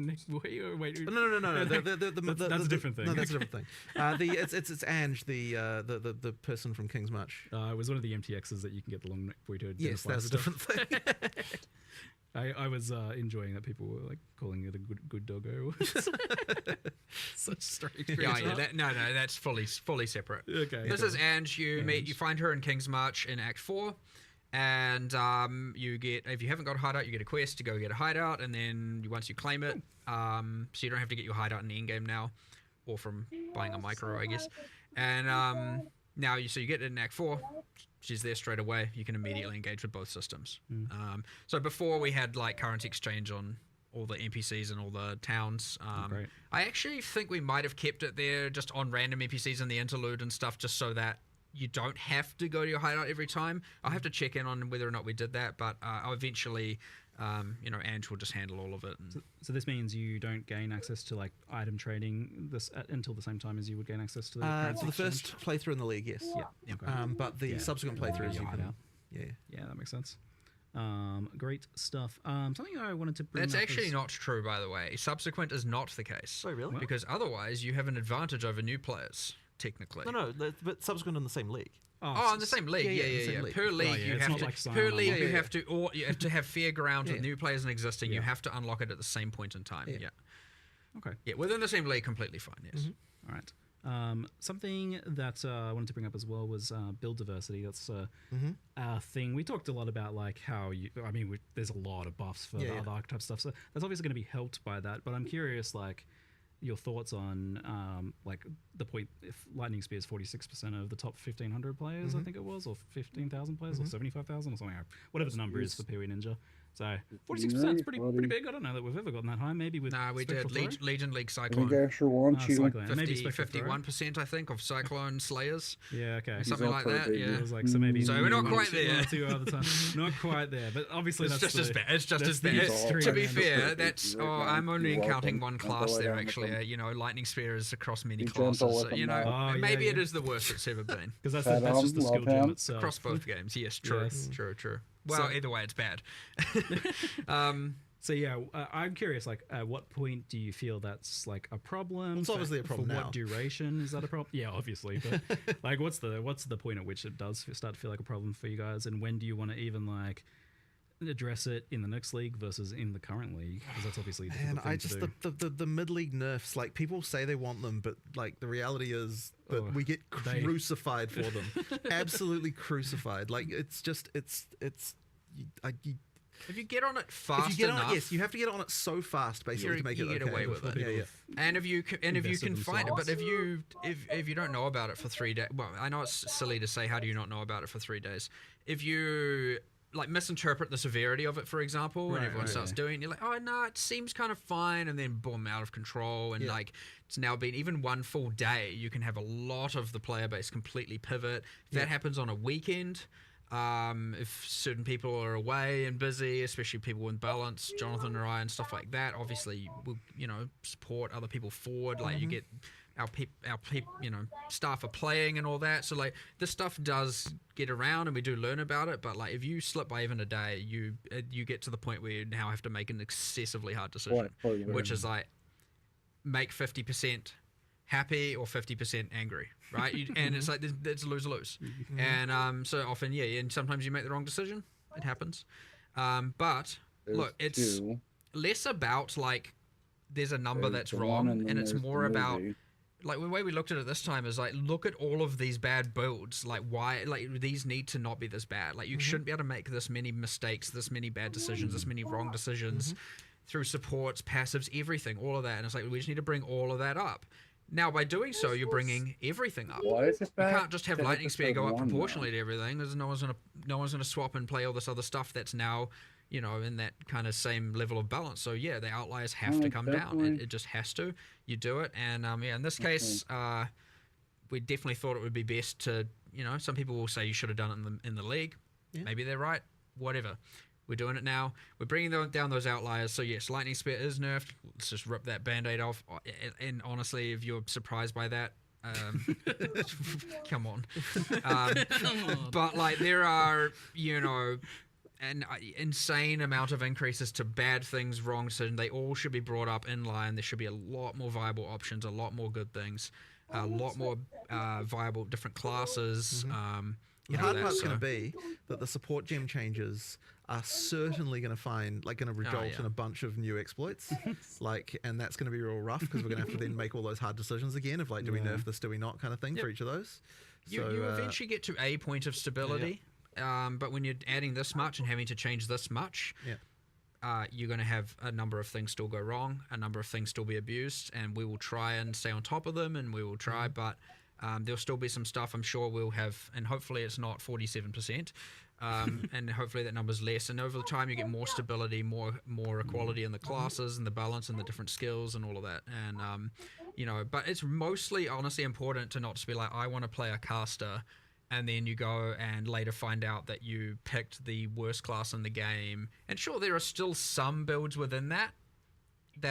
neck boy? Or wait, no. That's a different thing. No, that's a different thing. It's Ange, the person from King's March. It was one of the MTXs that you can get the long neck boy to. Yes, that's a different thing. I was enjoying that people were like calling it a good doggo. Such strange. That's fully separate. Okay. This is Ange. You find her in King's March in Act 4. And you get, if you haven't got a hideout, you get a quest to go get a hideout, and then once you claim it, so you don't have to get your hideout in the endgame now, or from buying a micro, I guess. And now you get it in Act 4. She's there straight away. You can immediately engage with both systems. So before we had like currency exchange on all the NPCs and all the towns. I actually think we might have kept it there just on random NPCs in the interlude and stuff, just so that you don't have to go to your hideout every time. I'll have to check in on whether or not we did that, but I'll eventually, Ange will just handle all of it. So this means you don't gain access to like item trading until the same time as you would gain access to the for the first playthrough in the league, yes. Yeah. Okay. But the subsequent playthroughs you can. Yeah, that makes sense. Great stuff. Something I wanted to bring That's up actually not true, by the way. Subsequent is not the case. Oh, really? Because otherwise you have an advantage over new players. Technically. No, but subsequent in the same league. In the same league. Yeah. Per league, you have to. You have to have fair ground with new players and existing. You have to unlock it at the same point in time. Yeah. Okay. Yeah, within the same league, completely fine. Yes. All right. Something that I wanted to bring up as well was build diversity. That's a thing. We talked a lot about like how there's a lot of buffs for the other archetype stuff. So that's obviously going to be helped by that. But I'm curious, like, your thoughts on like the point if Lightning Spear is 46% of the top 1,500 players, I think it was, or 15,000 players, or 75,000 or something, whatever the number is for PoE Ninja. So 46% is pretty big. I don't know that we've ever gotten that high. Maybe with we did Legion League Cyclone. Cyclone. Maybe 51%, I think, of Cyclone Slayers. Yeah, okay, something like that. Yeah, it was like so we're not quite there. Not quite there, but obviously it's just as bad. It's just as bad. To be fair, that's I'm only counting one class there. Actually, Lightning Spear is across many classes. So, maybe it is the worst it's ever been. Because that's just the skill gem itself. Across both games, yes, true. Well, either way, it's bad. So yeah, I'm curious. Like, at what point do you feel that's like a problem? It's obviously a problem for now. What duration is that a problem? Yeah, obviously. But like, what's the point at which it does start to feel like a problem for you guys? And when do you want to even like address it in the next league versus in the current league? Because that's obviously a difficult And thing I to just do. the mid league nerfs, like people say they want them, but like the reality is that we get crucified for them, absolutely crucified. Like it's just it's if you get on it fast if you get enough, on it, yes, you have to get on it so fast basically to make you it get okay. away with it. Yeah. And if you can find it, themselves. but if you don't know about it for 3 days, well, I know it's silly to say, how do you not know about it for 3 days? If you like misinterpret the severity of it, for example, and everyone starts doing it, and you're like, oh no, it seems kind of fine, and then boom, out of control, and like it's now been even one full day, you can have a lot of the player base completely pivot. If that happens on a weekend. If certain people are away and busy, especially people in balance, Jonathan or I, and stuff like that, obviously we'll, support other people forward. Like you get our staff are playing and all that. So like this stuff does get around and we do learn about it. But like if you slip by even a day, you get to the point where you now have to make an excessively hard decision, which is like make 50% happy or 50% angry, right? And it's like it's lose-lose. And so often, and sometimes you make the wrong decision. It happens. But look, it's less about like there's a number that's wrong, and it's more about like the way we looked at it this time is like look at all of these bad builds. Like why? Like these need to not be this bad. Like you shouldn't be able to make this many mistakes, this many bad decisions, this many wrong decisions through supports, passives, everything, all of that. And it's like we just need to bring all of that up. Now, by doing so, you're bringing everything up. You can't just have Lightning Spear go up proportionally to everything. There's no one's gonna swap and play all this other stuff that's now, in that kind of same level of balance. So yeah, the outliers have to come down. It just has to. You do it, and in this case, we definitely thought it would be best to, some people will say you should have done it in the league. Yeah. Maybe they're right. Whatever. We're doing it now. We're bringing down those outliers. So yes, Lightning Spear is nerfed. Let's just rip that Band-Aid off. And honestly, if you're surprised by that, come on. But like there are, an insane amount of increases to bad things, wrong decisions. They all should be brought up in line. There should be a lot more viable options, a lot more good things, a lot more viable different classes. The hard part's going to be that the support gem changes are certainly going to result in a bunch of new exploits, and that's going to be real rough because we're going to have to then make all those hard decisions again of like, do we nerf this, do we not, kind of thing for each of those. You eventually get to a point of stability, but when you're adding this much and having to change this much, you're going to have a number of things still go wrong, a number of things still be abused, and we will try and stay on top of them, and we will try, but there'll still be some stuff I'm sure we'll have, and hopefully it's not 47%, and hopefully that number's less. And over the time you get more stability, more equality in the classes and the balance and the different skills and all of that. And but it's mostly honestly important to not just be like, I want to play a caster, and then you go and later find out that you picked the worst class in the game. And sure, there are still some builds within that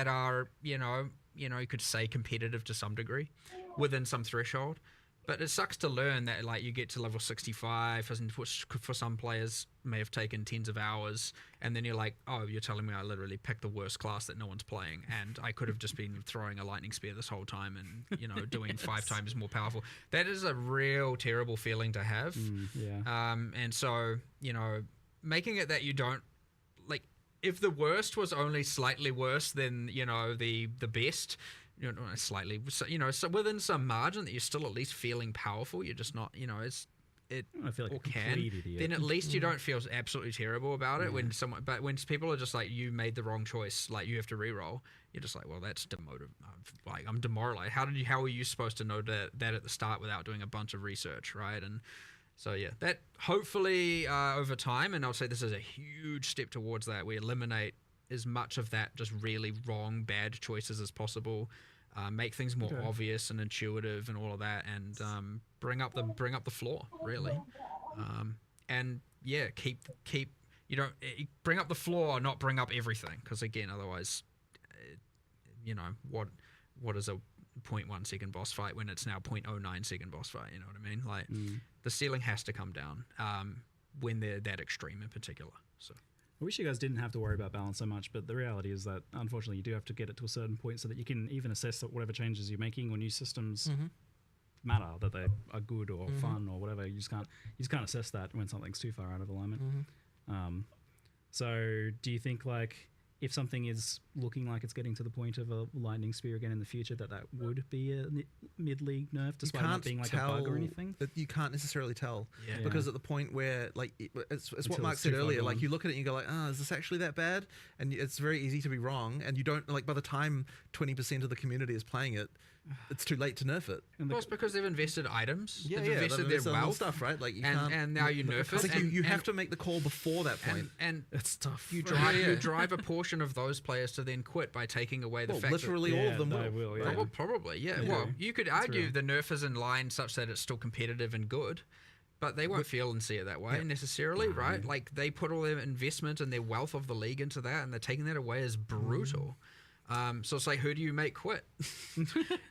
are you could say competitive to some degree within some threshold, but it sucks to learn that like you get to level 65, which for some players may have taken tens of hours, and then you're like, oh, you're telling me I literally picked the worst class that no one's playing, and I could have just been throwing a Lightning Spear this whole time and doing 5 times more powerful. That is a real terrible feeling to have. And so making it that you don't like, if the worst was only slightly worse than the best, slightly, so within some margin that you're still at least feeling powerful, you're just not, I feel like a complete idiot. then at least you don't feel absolutely terrible about it when people are just like, you made the wrong choice, like you have to re-roll, you're just like, well, that's demotive. Like I'm demoralized. How are you supposed to know that at the start without doing a bunch of research, right? And so yeah, that hopefully over time, and I'll say this is a huge step towards that, we eliminate as much of that just really wrong, bad choices as possible. Make things more obvious and intuitive and all of that, and bring up the floor really, and yeah, keep bring up the floor, not bring up everything, because again, otherwise, what is a 0.1 second boss fight when it's now 0.09 second boss fight? You know what I mean? Like the ceiling has to come down when they're that extreme in particular. So. I wish you guys didn't have to worry about balance so much, but the reality is that unfortunately you do have to get it to a certain point so that you can even assess that whatever changes you're making or new systems matter, that they are good or fun or whatever. You just can't assess that when something's too far out of alignment. So do you think like if something is looking like it's getting to the point of a lightning spear again in the future, that would be a mid-league nerf, despite not being like a bug or anything? You can't necessarily tell, Yeah. because at the point where, like, it's what Mark said earlier, like, you look at it and you go like, is this actually that bad? And it's very easy to be wrong, and you don't, like, by the time 20% of the community is playing it, it's too late to nerf it. Well, it's because they've invested items. Yeah, they've invested their wealth stuff, right? Like, you and, can't, and now you nerf it. like you have to make the call before that point. And it's tough. You drive a portion of those players to then quit by taking away the fact literally all of them will. Yeah. Well, probably, yeah. Well, you could argue the nerf is in line such that it's still competitive and good, but they won't feel and see it that way necessarily, right? Like, they put all their investment and their wealth of the league into that, and they're taking that away as brutal. So it's like, who do you make quit?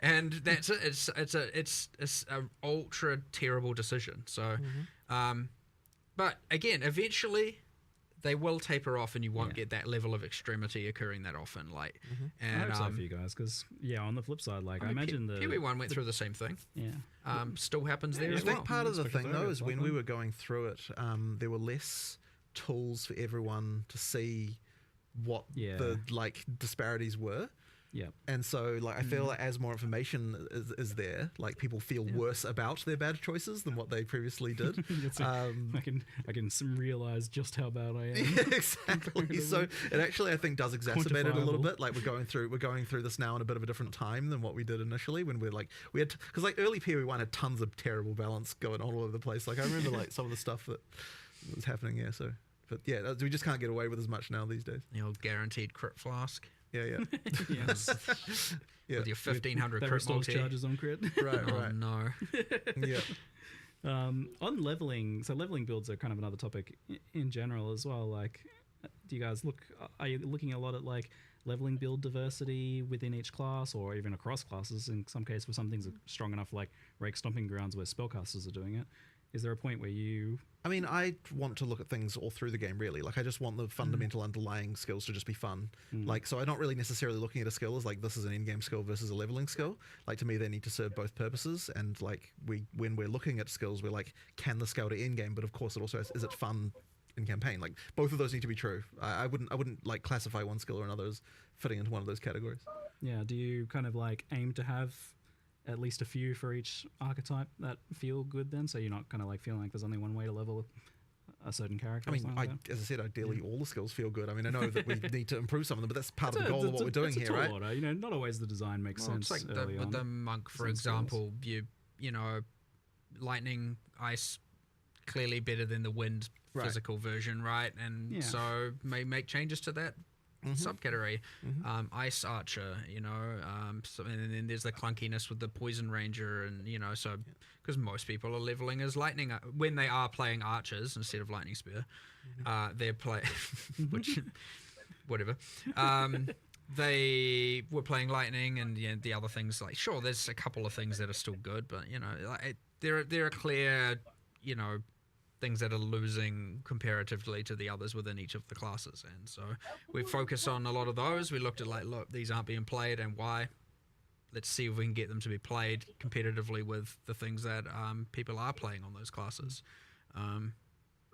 And that's it. It's a ultra terrible decision. So, but again, eventually they will taper off, and you won't get that level of extremity occurring that often. Like, and I hope so for you guys, because on the flip side, like I imagine the Pee-wee 1 went through the same thing. Yeah. Still happens there I as think well. part of the thing though is when we likely. were going through it, there were less tools for everyone to see what the like disparities were. Yeah. And so, like, I feel like as more information is there, like, people feel worse about their bad choices than what they previously did. I can realize just how bad I am. Yeah, exactly. So it actually, I think, does exacerbate it a little bit. Like, we're going through this now in a bit of a different time than what we did initially, when we had, because like early PoE1 had tons of terrible balance going on all over the place. Like, I remember like some of the stuff that was happening here. So, but yeah, we just can't get away with as much now these days. The old guaranteed crit flask. Yeah. Yes. With your 1500 that crit restores multi. charges on crit. Right. Oh no. Yeah. On leveling, so leveling builds are kind of another topic in general as well. Like, do you guys are you looking a lot at like leveling build diversity within each class, or even across classes? In some cases, where some things are strong enough, like Rake Stomping Grounds, where spellcasters are doing it. Is there a point where you... I mean, I want to look at things all through the game, really. Like, I just want the fundamental underlying skills to just be fun. Like, so I'm not really necessarily looking at a skill as, like, this is an in-game skill versus a leveling skill. Like, to me, they need to serve both purposes. And, like, when we're looking at skills, we're like, can the skill to in-game? But, of course, it also has, is it fun in campaign? Like, both of those need to be true. I wouldn't, like, classify one skill or another as fitting into one of those categories. Yeah, do you kind of, like, aim to have at least a few for each archetype that feel good then, so you're not kind of like feeling like there's only one way to level a certain character? I mean, as I said, ideally all the skills feel good. I mean, I know that we need to improve some of them, but that's part of the goal of what we're doing here, right? Order. Not always the design makes sense. It's like early with on. the monk, for example, you know, lightning, ice, clearly better than the wind physical version, right? And so may make changes to that subcategory. Ice archer, and then there's the clunkiness with the poison ranger, and so because most people are leveling as lightning when they are playing archers instead of lightning spear, they're which whatever. They were playing lightning, and the other things, like, sure, there's a couple of things that are still good, but there are clear things that are losing comparatively to the others within each of the classes. And so we focused on a lot of those. We looked at, like, look, these aren't being played, and why. Let's see if we can get them to be played competitively with the things that people are playing on those classes.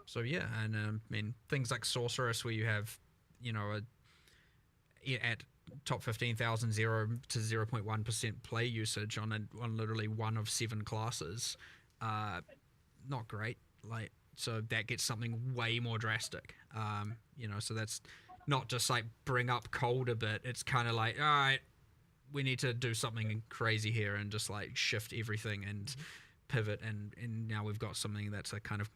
So yeah, and I mean, things like Sorceress, where you have, at top 15,000, 0 to 0.1% play usage on literally one of 7 classes, not great. Like, so that gets something way more drastic. So that's not just like bring up cold a bit. It's kind of like, all right, we need to do something crazy here and just like shift everything and pivot. And now we've got something that's a kind of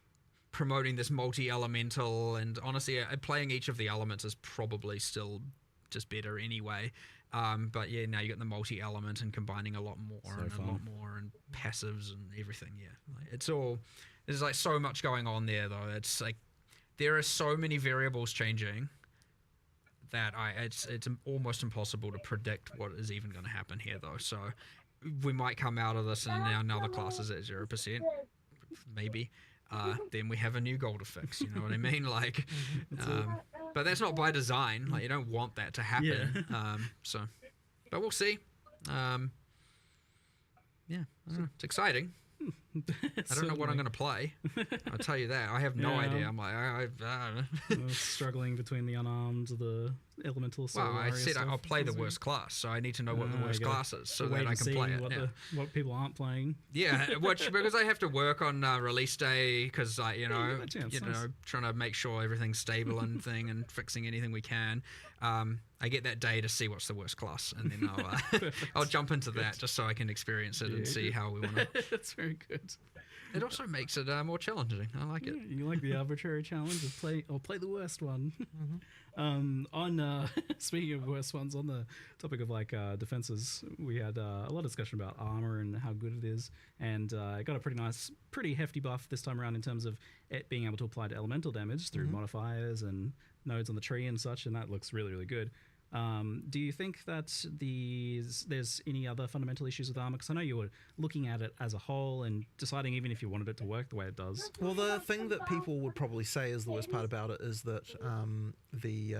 promoting this multi-elemental, and honestly, playing each of the elements is probably still just better anyway. But yeah, now you got the multi-element and combining a lot more and passives and everything. Yeah, like, there's like so much going on there, though. It's like there are so many variables changing that it's almost impossible to predict what is even going to happen here, though. So we might come out of this and now another class is at 0%, maybe. Then we have a new goal to fix. You know what I mean? Like, but that's not by design. Like, you don't want that to happen. But we'll see. Yeah, I don't know. It's exciting. I don't know what I'm going to play. I'll tell you that. I have no idea. I'm like, I struggling between the unarmed, the elemental. Well, I said I'll play the worst class, so I need to know what the worst class is so that I can play it. What people aren't playing. Yeah, because I have to work on release day because trying to make sure everything's stable and fixing anything we can. I get that day to see what's the worst class, and then I'll jump into that just so I can experience it and see how we want to. That's very good. It also makes it more challenging. I like it. You like the arbitrary challenge of play the worst one. Speaking of worst ones, on the topic of defenses, we had a lot of discussion about armor and how good it is, and it got a pretty hefty buff this time around in terms of it being able to apply to elemental damage through modifiers and nodes on the tree and such, and that looks really, really good. Do you think that there's any other fundamental issues with armor? Because I know you were looking at it as a whole and deciding even if you wanted it to work the way it does. Well, the thing that people would probably say is the worst part about it is that they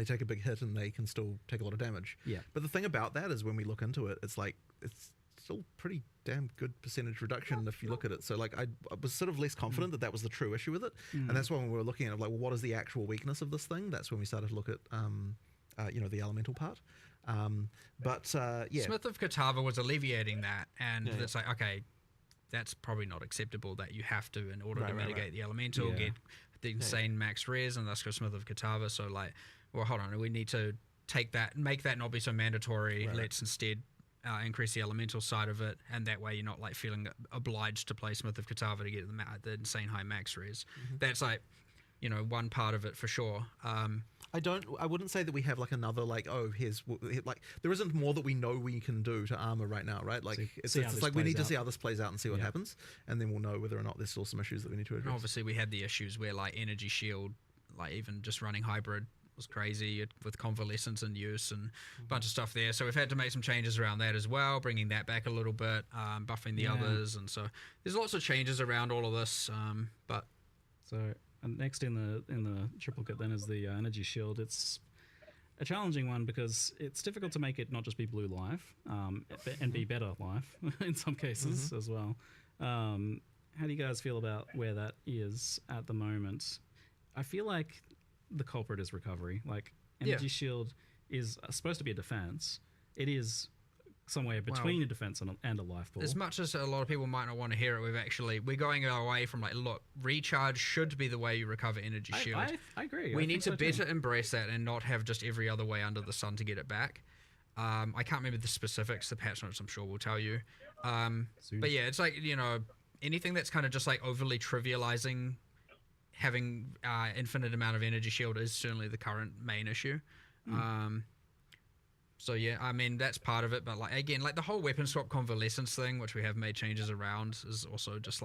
take a big hit and they can still take a lot of damage. Yeah. But the thing about that is when we look into it, it's still pretty damn good percentage reduction if you look at it. So I was sort of less confident that was the true issue with it, and that's when we were looking at it, what is the actual weakness of this thing? That's when we started to look at the elemental part. Smith of Catava was alleviating that, and it's like, okay, that's probably not acceptable that you have to, in order to mitigate the elemental, get the insane max res, and that's go Smith of Catava. So hold on, we need to make that not be so mandatory. Let's instead increase the elemental side of it, and that way you're not feeling obliged to play Smith of Catava to get the insane high max res. That's one part of it for sure. I wouldn't say that we have another there isn't more that we know we can do to armor right now, right? It's we need to see how this plays out and see what happens, and then we'll know whether or not there's still some issues that we need to address. And obviously we had the issues where energy shield, even just running hybrid was crazy with convalescence in use and a bunch of stuff there. So we've had to make some changes around that as well, bringing that back a little bit, buffing the others. And so there's lots of changes around all of this. And next in the triplicate then is the energy shield. It's a challenging one because it's difficult to make it not just be blue life and be better life in some cases as well. How do you guys feel about where that is at the moment? I feel like the culprit is recovery. Energy shield is supposed to be a defense. It is somewhere between a defense and a life pool. As much as a lot of people might not want to hear it, we're going away from look, recharge should be the way you recover energy shield. I agree. We need to better embrace that and not have just every other way under the sun to get it back. I can't remember the specifics. The patch notes I'm sure will tell you. But yeah, it's anything that's kind of just overly trivializing having infinite amount of energy shield is certainly the current main issue. So yeah, I mean that's part of it, but again, the whole weapon swap convalescence thing, which we have made changes around, is also just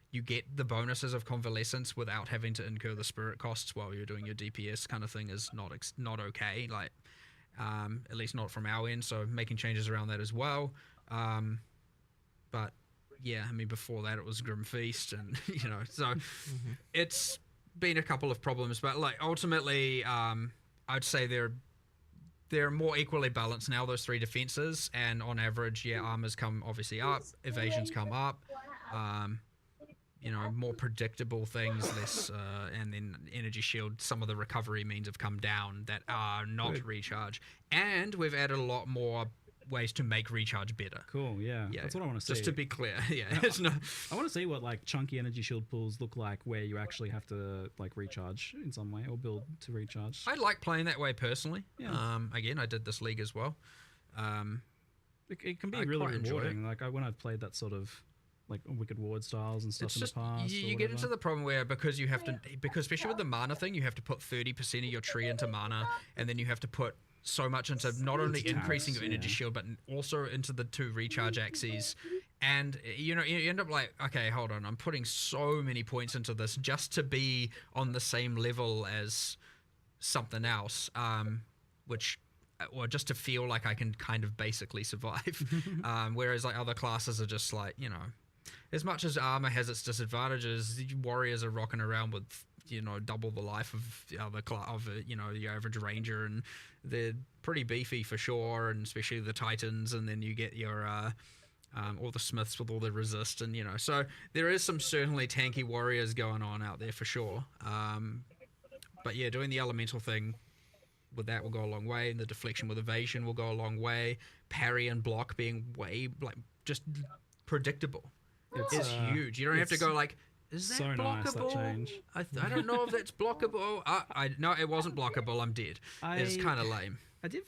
you get the bonuses of convalescence without having to incur the spirit costs while you're doing your DPS kind of thing is not okay. At least not from our end. So making changes around that as well. But yeah, I mean before that it was Grim Feast, and so it's been a couple of problems, but ultimately, I'd say they're more equally balanced now, those three defenses, and on average, armors come obviously up, evasions come up, more predictable things, less, and then energy shield, some of the recovery means have come down that are not recharge, and we've added a lot more ways to make recharge better. Cool, yeah. That's what I want to see. Just to be clear, I want to see what chunky energy shield pools look like where you actually have to recharge in some way or build to recharge. I like playing that way personally. Yeah. Again, I did this league as well. It can be really rewarding. When I've played that sort of Wicked Ward styles and stuff in the past. You get into the problem where because especially with the mana thing, you have to put 30% of your tree into mana, and then you have to put so much into not only increasing your energy shield, but also into the two recharge axes. And you end up okay, hold on, I'm putting so many points into this just to be on the same level as something else, or just to feel like I can kind of basically survive. Whereas other classes are just as much as armor has its disadvantages, warriors are rocking around with double the life of the other your average ranger, and they're pretty beefy for sure, and especially the titans, and then you get your All the smiths with all the resist, and so there is some certainly tanky warriors going on out there for sure. But yeah, doing the elemental thing with that will go a long way, and the deflection with evasion will go a long way. Parry and block being way just predictable. It's huge. You don't have to go like, is that so blockable? nice, that change. I don't know if that's blockable. No, it wasn't blockable. I'm dead. It's kind of lame. I do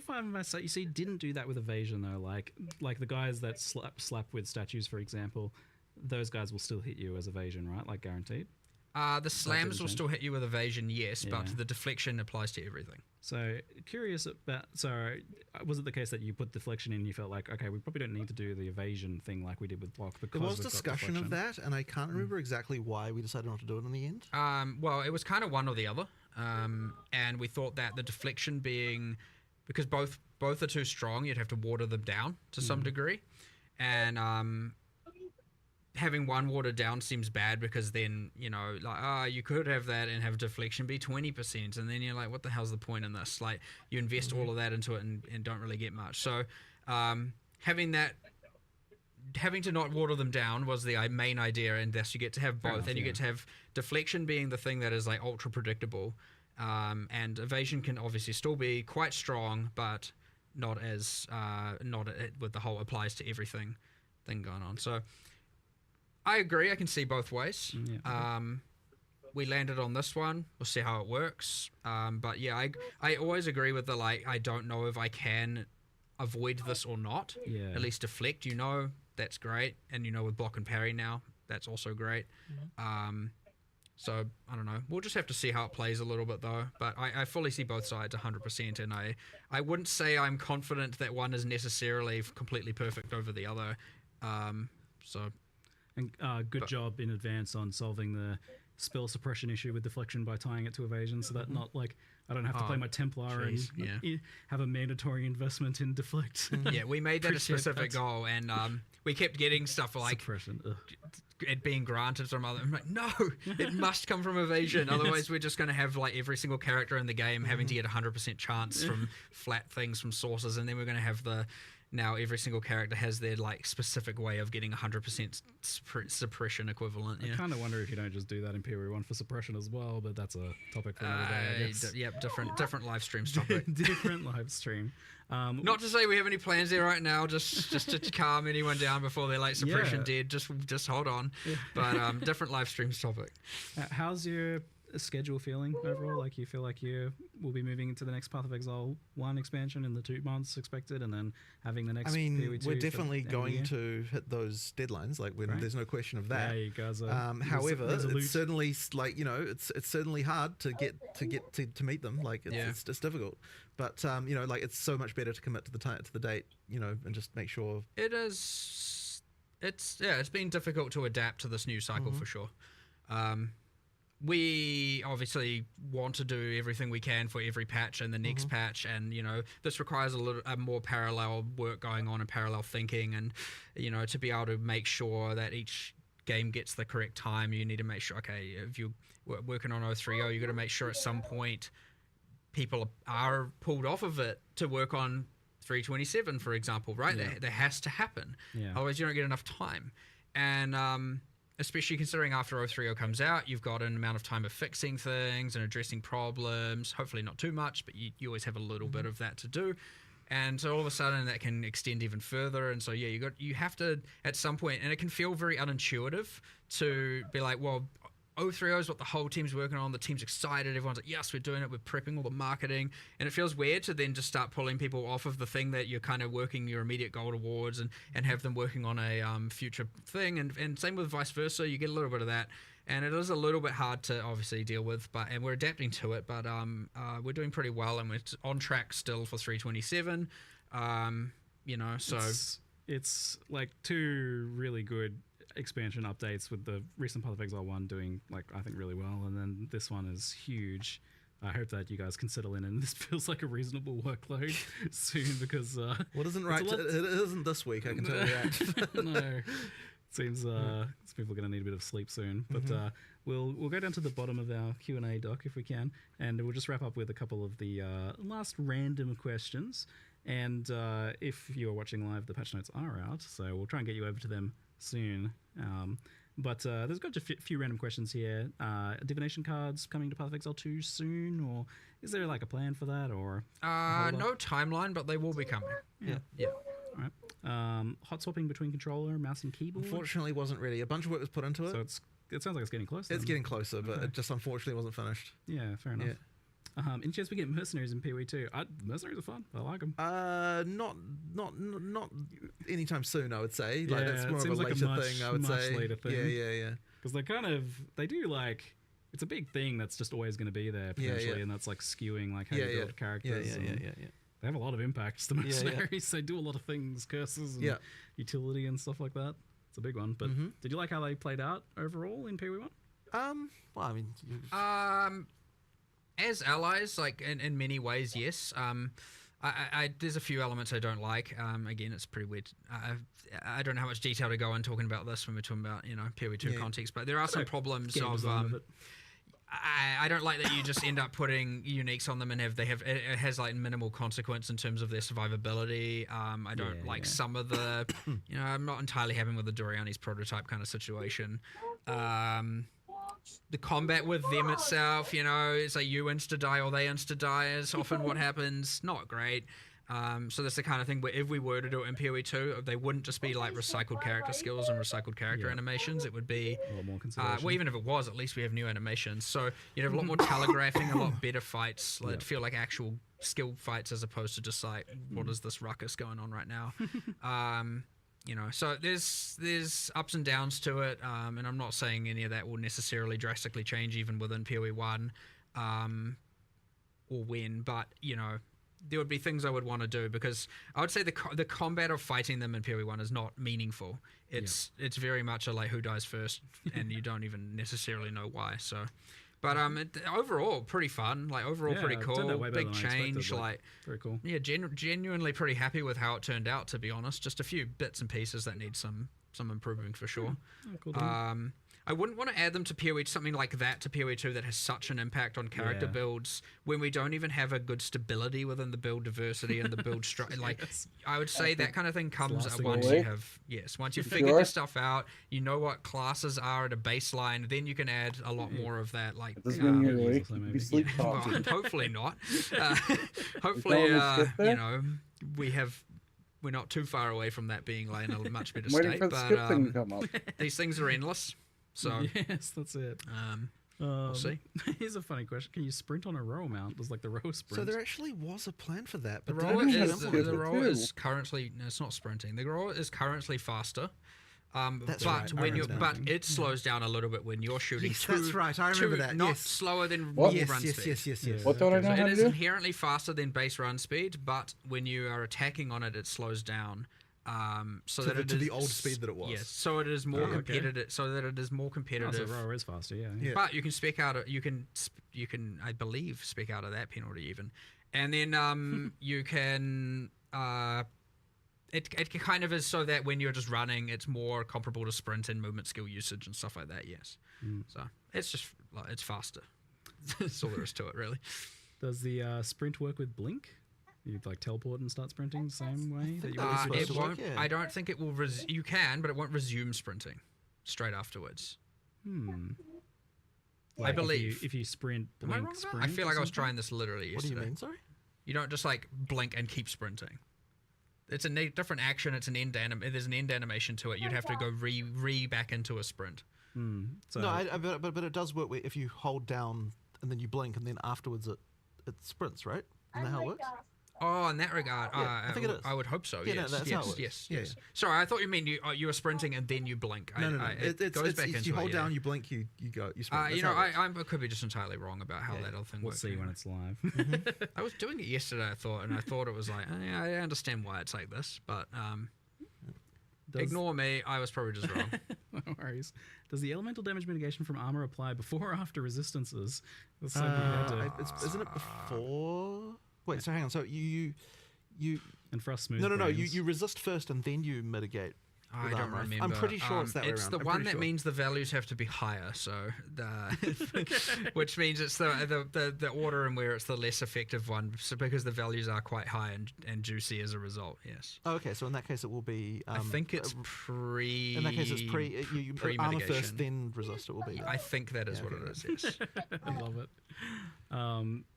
find myself, you see, didn't do that with evasion though. Like the guys that slap with statues, for example, those guys will still hit you as evasion, right? Like guaranteed. The slams will still hit you with evasion, yes, but the deflection applies to everything. So curious about. So was it the case that you put deflection in and you felt like, okay, we probably don't need to do the evasion thing like we did with block because there was we've got discussion of deflection? that, and I can't remember exactly why we decided not to do it in the end. Well, it was kind of one or the other, and we thought that the deflection being because both are too strong, you'd have to water them down to some degree, and having one watered down seems bad because then you could have that and have deflection be 20%, and then you're like, what the hell's the point in this? Like, you invest all of that into it and don't really get much. So having to not water them down was the main idea, and thus you get to have both, and you get to have deflection being the thing that is like ultra predictable, and evasion can obviously still be quite strong, but not with the whole applies to everything thing going on. So I agree. I can see both ways. We landed on this one. We'll see how it works. But yeah, I always agree with the I don't know if I can avoid this or not. Yeah. At least deflect, that's great. And with block and parry now, that's also great. So I don't know. We'll just have to see how it plays a little bit though. But I fully see both sides 100%, and I wouldn't say I'm confident that one is necessarily completely perfect over the other. And good job in advance on solving the spell suppression issue with deflection by tying it to evasion, so that not like I don't have to play my Templar and have a mandatory investment in deflect. Yeah, we made that a specific goal, and we kept getting stuff like suppression. It being granted from other. I'm like, no, it must come from evasion. Otherwise, we're just going to have like every single character in the game having to get 100% chance from flat things from sources, and then we're going to have now every single character has their like specific way of getting 100% suppression equivalent. I kind of wonder if you don't just do that in PoE1 for suppression as well, but that's a topic for another day, I guess. Yep, different live streams topic. Different live stream. Not to say we have any plans there right now, just to calm anyone down before they're like suppression dead. Just hold on. But different live streams topic. How's your schedule feeling overall? Like, you feel like you will be moving into the next Path of Exile 1 expansion in the 2 months expected, and then having the next PoE2 we're definitely going to hit those deadlines, like there's no question of that. Yeah, you guys are however, it's certainly like it's certainly hard to get to meet them. Like it's difficult, but like it's so much better to commit to the date, and just make sure. It is. It's been difficult to adapt to this new cycle for sure. We obviously want to do everything we can for every patch and the next patch, and this requires a more parallel work going on and parallel thinking, and to be able to make sure that each game gets the correct time. You need to make sure, okay, if you're working on 030, you got to make sure at some point people are pulled off of it to work on 327, for example, right? That has to happen. Otherwise you don't get enough time. And especially considering after 030 comes out, you've got an amount of time of fixing things and addressing problems. Hopefully not too much, but you always have a little bit of that to do. And so all of a sudden that can extend even further. And so, you have to, at some point, and it can feel very unintuitive to be like, well, 030 is what the whole team's working on. The team's excited. Everyone's like, yes, we're doing it. We're prepping all the marketing. And it feels weird to then just start pulling people off of the thing that you're kind of working your immediate goal towards, and have them working on a future thing. And same with vice versa. You get a little bit of that. And it is a little bit hard to obviously deal with, and we're adapting to it. But we're doing pretty well, and we're on track still for 327. So it's like 2 really good expansion updates, with the recent Path of Exile 1 doing I think really well, and then this one is huge. I hope that you guys can settle in, and this feels like a reasonable workload soon, because what isn't right? It isn't this week, I can tell you that. No, it seems people are going to need a bit of sleep soon. But we'll go down to the bottom of our Q&A doc if we can, and we'll just wrap up with a couple of the last random questions. And if you're watching live, the patch notes are out, so we'll try and get you over to them soon. But there's got a few random questions here. Divination cards coming to Path of Exile 2 soon, or is there like a plan for that, or no timeline, but they will be coming. Yeah. All right. Hot swapping between controller, mouse, and keyboard. Unfortunately, wasn't really. A bunch of work was put into it. So it sounds like it's getting close. It's getting closer, but it just unfortunately wasn't finished. Yeah, fair enough. In chance we get mercenaries in PoE 2. Mercenaries are fun. I like them. Not anytime soon. I would say. Like Yeah, that's it more of a seems like later a thing. I would much say. later thing. Yeah. Because they do like, it's a big thing that's just always going to be there potentially, and that's like skewing like how you build characters. Yeah. They have a lot of impacts. The mercenaries, they do a lot of things, curses, and utility and stuff like that. It's a big one. But did you like how they played out overall in PoE 1? Well, I mean, as allies, like in many ways, yes. I there's a few elements I don't like. Again, it's pretty weird. I don't know how much detail to go in talking about this when we're talking about PoE 2 context, but there are some problems of it. I don't like that you just end up putting uniques on them and it has like minimal consequence in terms of their survivability. I don't like some of the I'm not entirely happy with the Doriani's prototype kind of situation. The combat with them itself, it's like you insta die or they insta die is often what happens. Not great. So that's the kind of thing where if we were to do it in PoE 2, they wouldn't just be like recycled character skills and recycled character animations. It would be a lot more consideration. well, even if it was, at least we have new animations. So you'd have a lot more telegraphing, a lot better fights. It'd feel like actual skill fights as opposed to just like, what is this ruckus going on right now? So there's ups and downs to it, and I'm not saying any of that will necessarily drastically change even within PoE 1 or when, but there would be things I would want to do, because I would say the combat of fighting them in PoE 1 is not meaningful. It's very much a like who dies first, and you don't even necessarily know why. So, but overall pretty fun. Like overall pretty cool. Big change. Like very cool. Yeah, genuinely pretty happy with how it turned out. To be honest, just a few bits and pieces that need some improving for sure. Cool thing. I wouldn't want to add them to PoE, something like that to PoE 2 that has such an impact on character builds when we don't even have a good stability within the build diversity and the build structure. Like, I would say that kind of thing comes once you figure your stuff out, you know what classes are at a baseline, then you can add a lot more of that. Like, hopefully not. Hopefully, we're not too far away from that being like in a much better state. But these things are endless. So yes, that's it. We'll see. Here's a funny question: can you sprint on a row mount? Does like the row sprint? So there actually was a plan for that, The but row is currently it's not sprinting. The row is currently faster. It slows down a little bit when you're shooting. Yes, that's right. I remember that. Not slower than run speed. Yes. What don't I know how to do? It is inherently faster than base run speed, but when you are attacking on it, it slows down. To the old speed that it was. Yes, so it is more competitive. So that it is more competitive. So row is faster, yeah. But you can speak out. You can, I believe, speak out of that penalty even, and then you can. It kind of is so that when you're just running, it's more comparable to sprint and movement skill usage and stuff like that. Yes, so it's just it's faster. That's all there is to it, really. Does the sprint work with blink? You like teleport and start sprinting the same way that you it won't. I don't think it will. You can, but it won't resume sprinting straight afterwards. Like I believe if you sprint, blink, am I wrong about that? I feel like I was trying this literally yesterday. What do you mean? Sorry, you don't just like blink and keep sprinting. It's a different action. It's an end there's an end animation to it. You'd have to go back into a sprint. So no, but it does work if you hold down and then you blink and then afterwards it sprints, right? Isn't that how it works? Oh, in that regard, I think it is. I would hope so. Yeah, yes, no, that's how it works. yes. Yeah. Sorry, I thought you mean you were sprinting and then you blink. No. It goes back into you hold down, you blink, you go, you sprint. I could be just entirely wrong about how that other thing works. We'll see when it's live. I was doing it yesterday, I thought it was like, I understand why it's like this, but ignore me. I was probably just wrong. No worries. Does the elemental damage mitigation from armor apply before or after resistances? Isn't it before? Wait, so hang on. So you and for us smooth no. You resist first and then you mitigate. I don't remember. I'm pretty sure it's that way It's around. the I'm one pretty that sure. means the values have to be higher, so which means it's the order and where it's the less effective one, so because the values are quite high and juicy as a result. Yes. Oh, okay, so in that case it will be. I think it's pre. In that case, it's you armor pre-mitigation. first, then resist. It will be. I think that is what it is. Yes. I love it.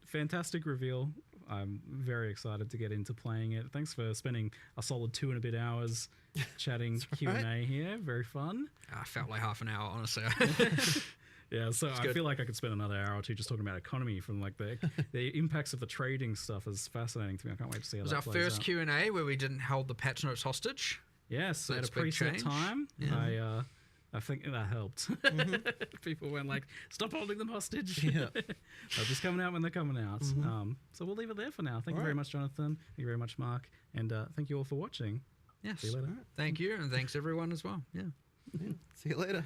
Fantastic reveal. I'm very excited to get into playing it. Thanks for spending a solid 2 and a bit hours chatting Q&A here. Very fun. I felt like half an hour, honestly. Yeah, so I good. feel like I could spend another hour or two just talking about economy from like the impacts of the trading stuff is fascinating to me. I can't wait to see how It was that our plays first out. Q&A where we didn't hold the patch notes hostage. Yes, at That's a a big preset change. time. Yeah. I think that helped. People went like, "Stop holding them hostage." Yeah. They're just coming out when they're coming out. So we'll leave it there for now. Thank you very much, Jonathan. Thank you very much, Mark, and thank you all for watching. Yes. See you later. Thank you, and thanks everyone as well. Yeah. See you later.